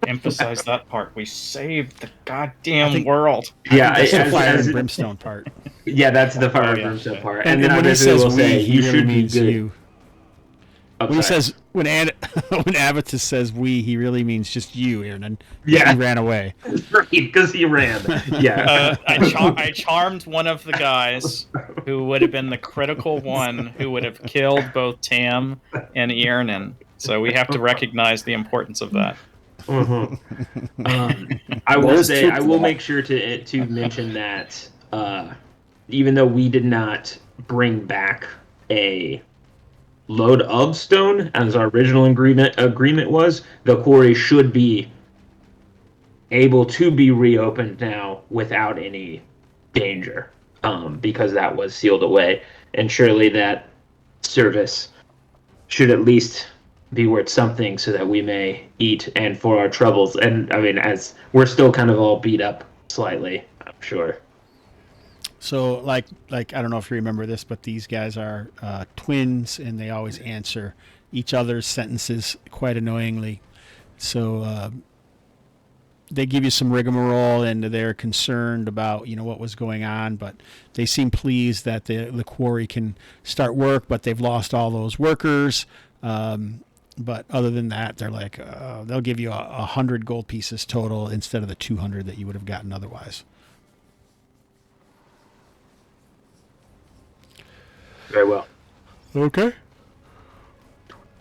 S5: Emphasize that part. We saved the goddamn world.
S3: Yeah, that's the fire and brimstone part.
S6: Yeah, that's the fire and brimstone part.
S3: And then when he says we, he really means you. When he says when Avitus says we, he really means just you, Aaron. Yeah, he ran away.
S6: Because he ran. Yeah.
S5: I charmed one of the guys who would have been the critical one who would have killed both Tam and Iernan. So we have to recognize the importance of that.
S6: I will say, I will make sure to mention that even though we did not bring back a load of stone as our original agreement was, the quarry should be able to be reopened now without any danger, because that was sealed away, and surely that service should at least be worth something so that we may eat and for our troubles. And I mean, as we're still kind of all beat up slightly, I'm sure.
S3: So like I don't know if you remember this, but these guys are twins, and they always answer each other's sentences quite annoyingly. So they give you some rigmarole, and they're concerned about what was going on, but they seem pleased that the quarry can start work, but they've lost all those workers. But other than that, they're like they'll give you 100 gold pieces total instead of the 200 that you would have gotten otherwise.
S6: Very well.
S3: Okay.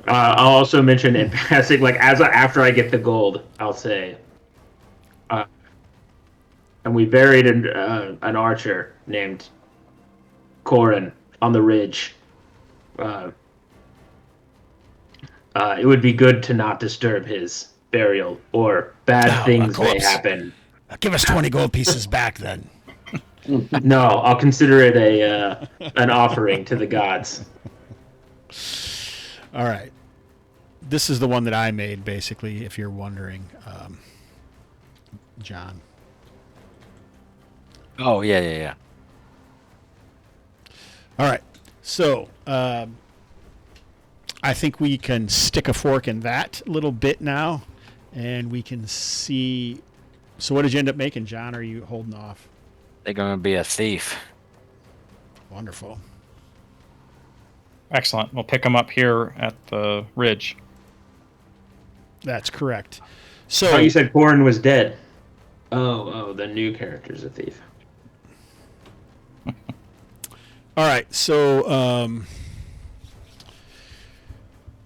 S6: I'll also mention in passing, like after I get the gold, I'll say, and we buried an archer named Corin on the ridge. It would be good to not disturb his burial, or bad things may happen.
S3: Give us 20 gold pieces back then.
S6: No, I'll consider it an offering to the gods.
S3: All right. This is the one that I made, basically, if you're wondering, John.
S1: Oh, yeah.
S3: All right. So, I think we can stick a fork in that little bit now, and we can see. So what did you end up making, John? Or are you holding off?
S1: They're going to be a thief.
S3: Wonderful.
S5: Excellent. We'll pick them up here at the ridge.
S3: That's correct. So
S6: you said Corin was dead. Oh, the new character's a thief.
S3: All right. So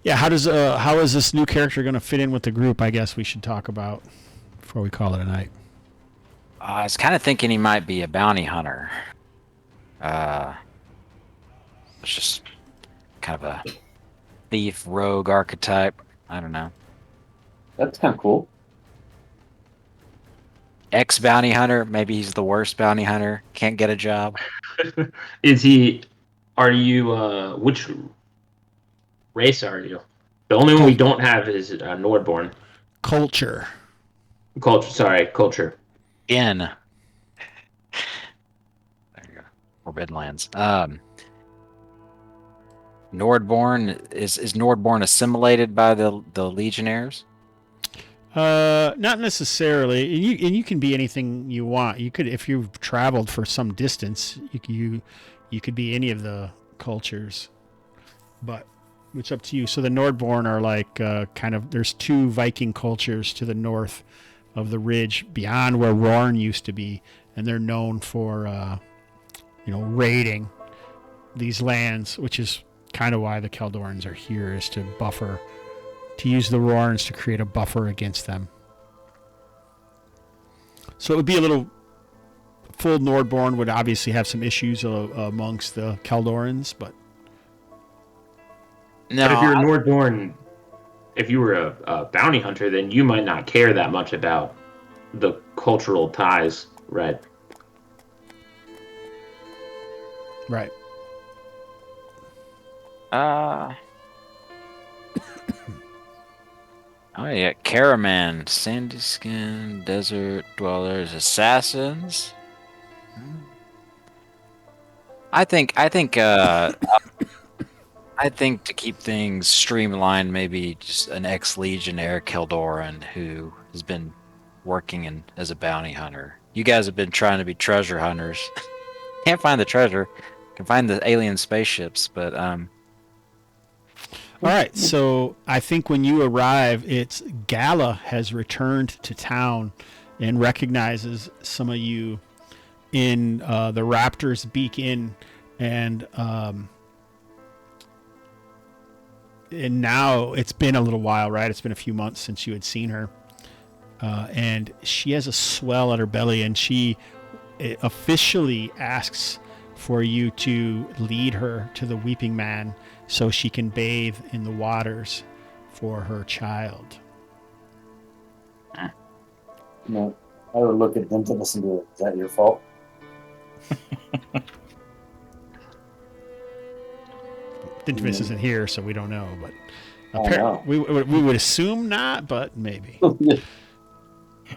S3: yeah, how is this new character going to fit in with the group? I guess we should talk about before we call it a night.
S1: I was kind of thinking he might be a bounty hunter. It's just kind of a thief, rogue archetype. I don't know.
S4: That's kind of cool.
S1: Ex-bounty hunter. Maybe he's the worst bounty hunter. Can't get a job.
S6: Are you, which race are you? The only one we don't have is Nordborn.
S3: Culture.
S6: Culture.
S1: In. There you go. Forbidden Lands. Nordborn is Nordborn assimilated by the Legionnaires?
S3: Not necessarily. And you can be anything you want. You could, if you've traveled for some distance, you could be any of the cultures. But it's up to you. So the Nordborn are like kind of. There's two Viking cultures to the north of the ridge beyond where Rorn used to be, and they're known for raiding these lands, which is kind of why the Keldorans are here, is to use the Rorns to create a buffer against them. So it would be a little. Full Nordborn would obviously have some issues amongst the Kaldorans, but
S1: No,
S6: But if you're a Nordborn, if you were a bounty hunter, then you might not care that much about the cultural ties, right?
S3: right.
S1: Oh yeah, Caraman, sandy skin, desert dwellers, assassins. I think to keep things streamlined, maybe just an ex-legionnaire Keldoran who has been working as a bounty hunter. You guys have been trying to be treasure hunters. Can't find the treasure. Can find the alien spaceships, but
S3: All right, so I think when you arrive, it's Gala has returned to town and recognizes some of you in the Raptor's Beak Inn, and now it's been a little while, right? It's been a few months since you had seen her, and she has a swell at her belly, and she officially asks for you to lead her to the Weeping Man so she can bathe in the waters for her child.
S4: No, I would look at Dintivus and be like, "Is that your fault?"
S3: Dintivus isn't here, so we don't know, but
S4: I know.
S3: we would assume not, but maybe.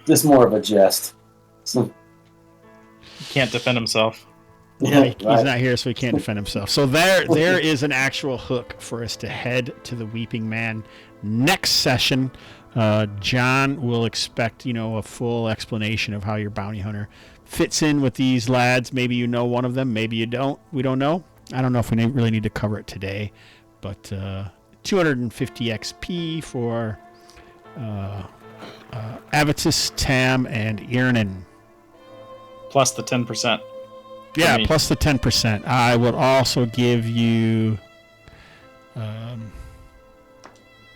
S4: Just more of a jest. So,
S5: He can't defend himself.
S3: Yeah, he's
S4: right.
S3: not here, so he can't defend himself. So there is an actual hook for us to head to the Weeping Man. Next session, John will expect, a full explanation of how your bounty hunter fits in with these lads. Maybe you know one of them, maybe you don't. We don't know. I don't know if we really need to cover it today, but 250 XP for Avitus, Tam, and Irnan.
S5: Plus the 10%.
S3: Yeah,
S5: me.
S3: plus the 10%. I will also give you.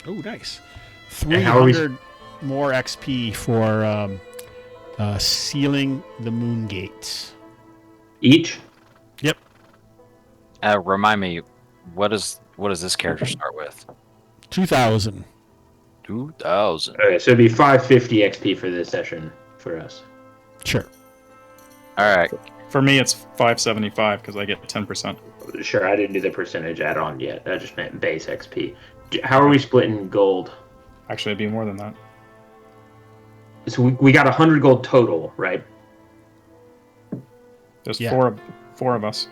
S3: Nice.
S6: And how are we-
S3: 300 more XP for sealing the moon gates.
S6: Each?
S3: Yep.
S1: remind me, what does this character start with?
S3: 2,000.
S1: 2,000.
S6: Okay, so it'd be 550 XP for this session for us.
S3: Sure.
S1: All right.
S5: For me, it's 575 because I get 10%.
S6: Sure, I didn't do the percentage add-on yet. That just meant base XP. How are we splitting gold?
S5: Actually, it'd be more than that.
S6: So we got 100 gold total, right?
S5: There's
S3: Yeah.
S5: four of us.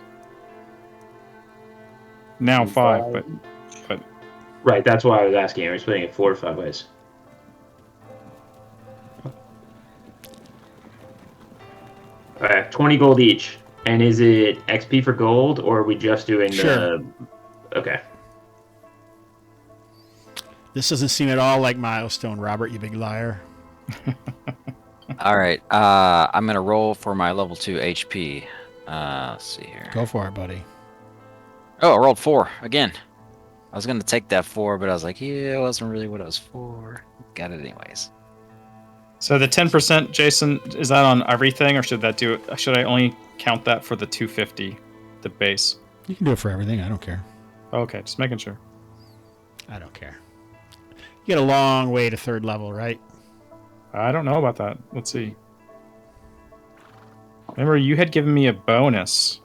S5: Now five, but
S6: Right, that's why I was asking. Are we splitting it 4 or 5 ways? Alright, 20 gold each. And is it XP for gold, or are we just doing
S3: Sure.
S6: the... Okay.
S3: This doesn't seem at all like Milestone, Robert, you big liar.
S1: All right. I'm gonna roll for my level 2 HP. Let's see here.
S3: Go for it, buddy.
S1: Oh, I rolled 4 again. I was gonna take that 4, but I was like, yeah, it wasn't really what I was for. Got it anyways.
S5: so the 10%, Jason, is that on everything, or should I only count that for the 250, the base?
S3: You can do it for everything. I don't care.
S5: Okay, just making sure.
S3: I don't care. You get a long way to 3rd level, right?
S5: I don't know about that. Let's see. Remember, you had given me a bonus.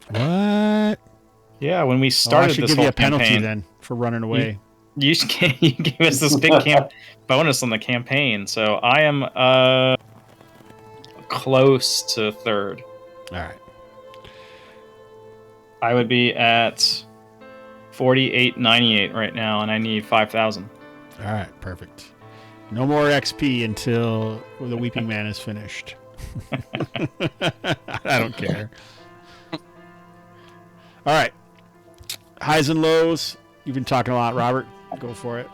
S3: What?
S5: Yeah, when we
S3: I
S5: started
S3: should
S5: this
S3: give
S5: whole
S3: you a penalty
S5: campaign.
S3: then for running away.
S5: You gave us this big bonus on the campaign, so I am close to 3rd.
S3: All right.
S5: I would be at 4898 right now, and I need 5,000.
S3: All right, perfect. No more XP until the Weeping Man is finished. I don't care. All right. Highs and lows. You've been talking a lot, Robert. Go for it.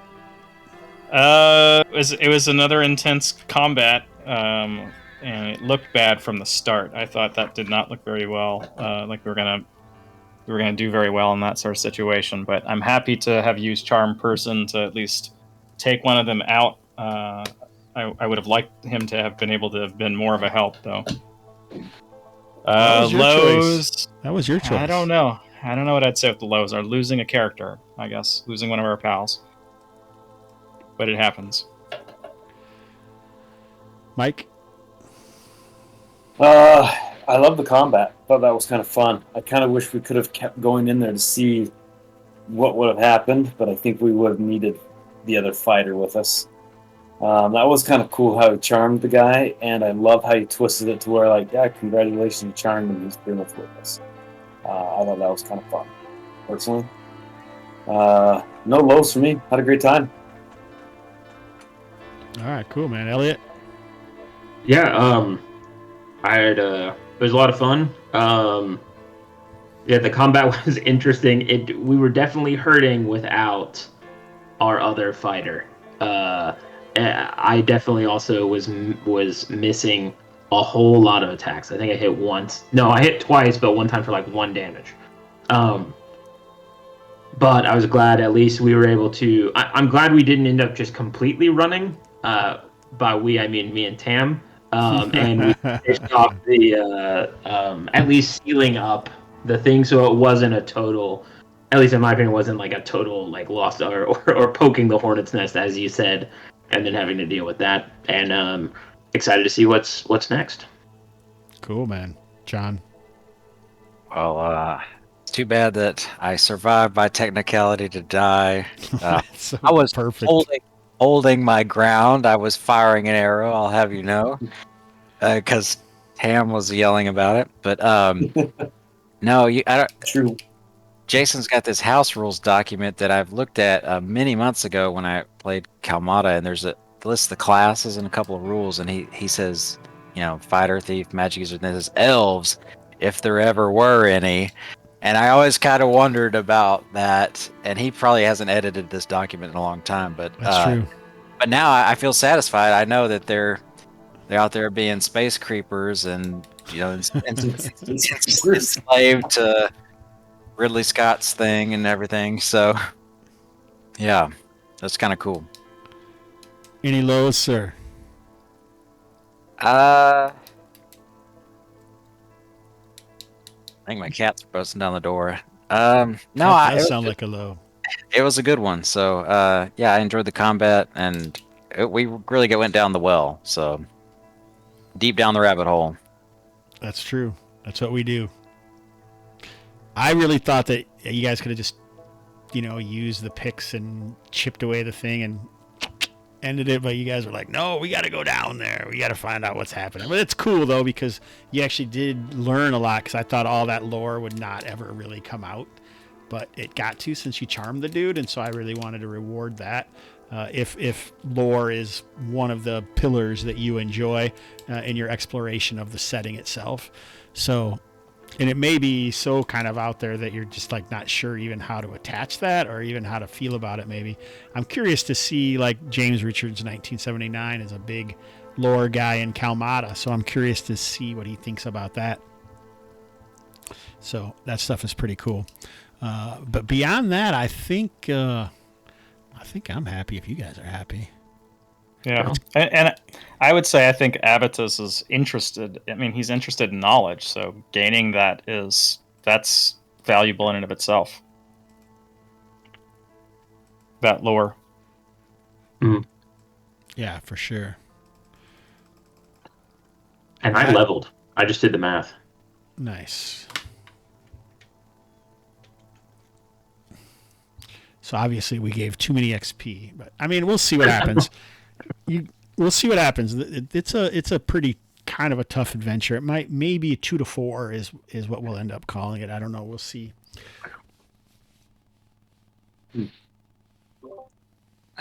S5: It was another intense combat, and it looked bad from the start. I thought that did not look very well. Like we were gonna do very well in that sort of situation. But I'm happy to have used Charm Person to at least take one of them out. I would have liked him to have been able to have been more of a help, though.
S3: That was your
S5: Lows.
S3: choice. That was your choice.
S5: I don't know. I don't know what I'd say with the lows. Are losing a character, I guess. Losing one of our pals. But it happens.
S3: Mike?
S4: I love the combat. Thought that was kind of fun. I kind of wish we could have kept going in there to see what would have happened, but I think we would have needed the other fighter with us. That was kind of cool how he charmed the guy, and I love how he twisted it to where, like, yeah, congratulations, you charmed him. He's pretty much with us. I thought that was kind of fun, personally. No lows for me. Had a great time.
S3: All right, cool, man. Elliot?
S6: Yeah, it was a lot of fun. Yeah, the combat was interesting. We were definitely hurting without our other fighter. I definitely also was missing a whole lot of attacks. I think I hit once. No, I hit twice, but one time for like 1 damage. But I was glad at least we were able to. I'm glad we didn't end up just completely running. By we, I mean me and Tam. And we finished off the at least sealing up the thing so it wasn't a total, at least in my opinion, wasn't like a total like lost or poking the hornet's nest, as you said, and then having to deal with that. And excited to see what's next.
S3: Cool, man. John?
S1: Well, it's too bad that I survived by technicality to die.
S3: So
S1: I was
S3: perfect.
S1: holding my ground. I was firing an arrow, I'll have you know, because Tam was yelling about it. But no, I don't.
S4: True.
S1: Jason's got this house rules document that I've looked at many months ago when I played Kalmata, and there's a list of the classes and a couple of rules, and he says, you know, fighter, thief, magic user, and this is elves, if there ever were any. And I always kind of wondered about that, and he probably hasn't edited this document in a long time, but
S3: That's true.
S1: But now I feel satisfied. I know that they're out there being space creepers and, you know, enslaved to Ridley Scott's thing and everything. So, yeah, that's kind of cool.
S3: Any lows, sir?
S1: I think my cat's busting down the door. No,
S3: That does sound like a low.
S1: It was a good one. So, yeah, I enjoyed the combat, and we really went down the well. So, deep down the rabbit hole.
S3: That's true. That's what we do. I really thought that you guys could have just, you know, used the picks and chipped away the thing and ended it, but you guys were like, no, we got to go down there. We got to find out what's happening. But it's cool, though, because you actually did learn a lot, because I thought all that lore would not ever really come out. But it got to, since you charmed the dude, and so I really wanted to reward that. If lore is one of the pillars that you enjoy in your exploration of the setting itself. So, and it may be so kind of out there that you're just like not sure even how to attach that or even how to feel about it maybe. I'm curious to see, like, James Richards 1979 is a big lore guy in Kalmata, so I'm curious to see what he thinks about that. So that stuff is pretty cool. But beyond that, I think I'm happy if you guys are happy.
S5: Yeah, and I would say I think Avitus is interested. I mean, he's interested in knowledge, so gaining that's valuable in and of itself. That lore.
S6: Mm.
S3: Yeah, for sure.
S6: And I leveled. I just did the math.
S3: Nice. So obviously we gave too many XP, but I mean, we'll see what happens. We'll see what happens. It's a pretty kind of a tough adventure. It maybe 2 to 4 is what we'll end up calling it. I don't know. We'll see.
S1: My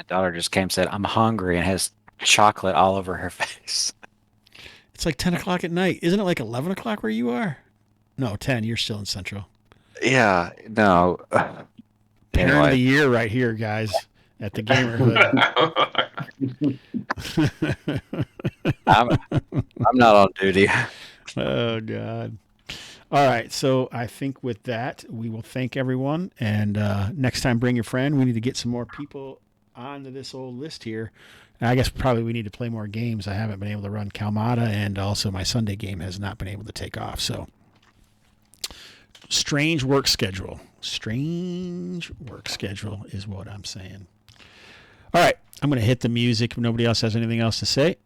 S1: daughter just came and said, I'm hungry, and has chocolate all over her face.
S3: It's like 10 o'clock at night. Isn't it like 11 o'clock where you are? No, 10. You're still in Central.
S1: Yeah, no.
S3: Parent of the year right here, guys, at the Gamerhood.
S1: I'm not on duty.
S3: Oh, God. All right, so I think with that, we will thank everyone. And next time, bring your friend. We need to get some more people onto this old list here. I guess probably we need to play more games. I haven't been able to run Kalmata, and also my Sunday game has not been able to take off. So, strange work schedule. Strange work schedule is what I'm saying. All right, I'm going to hit the music if nobody else has anything else to say.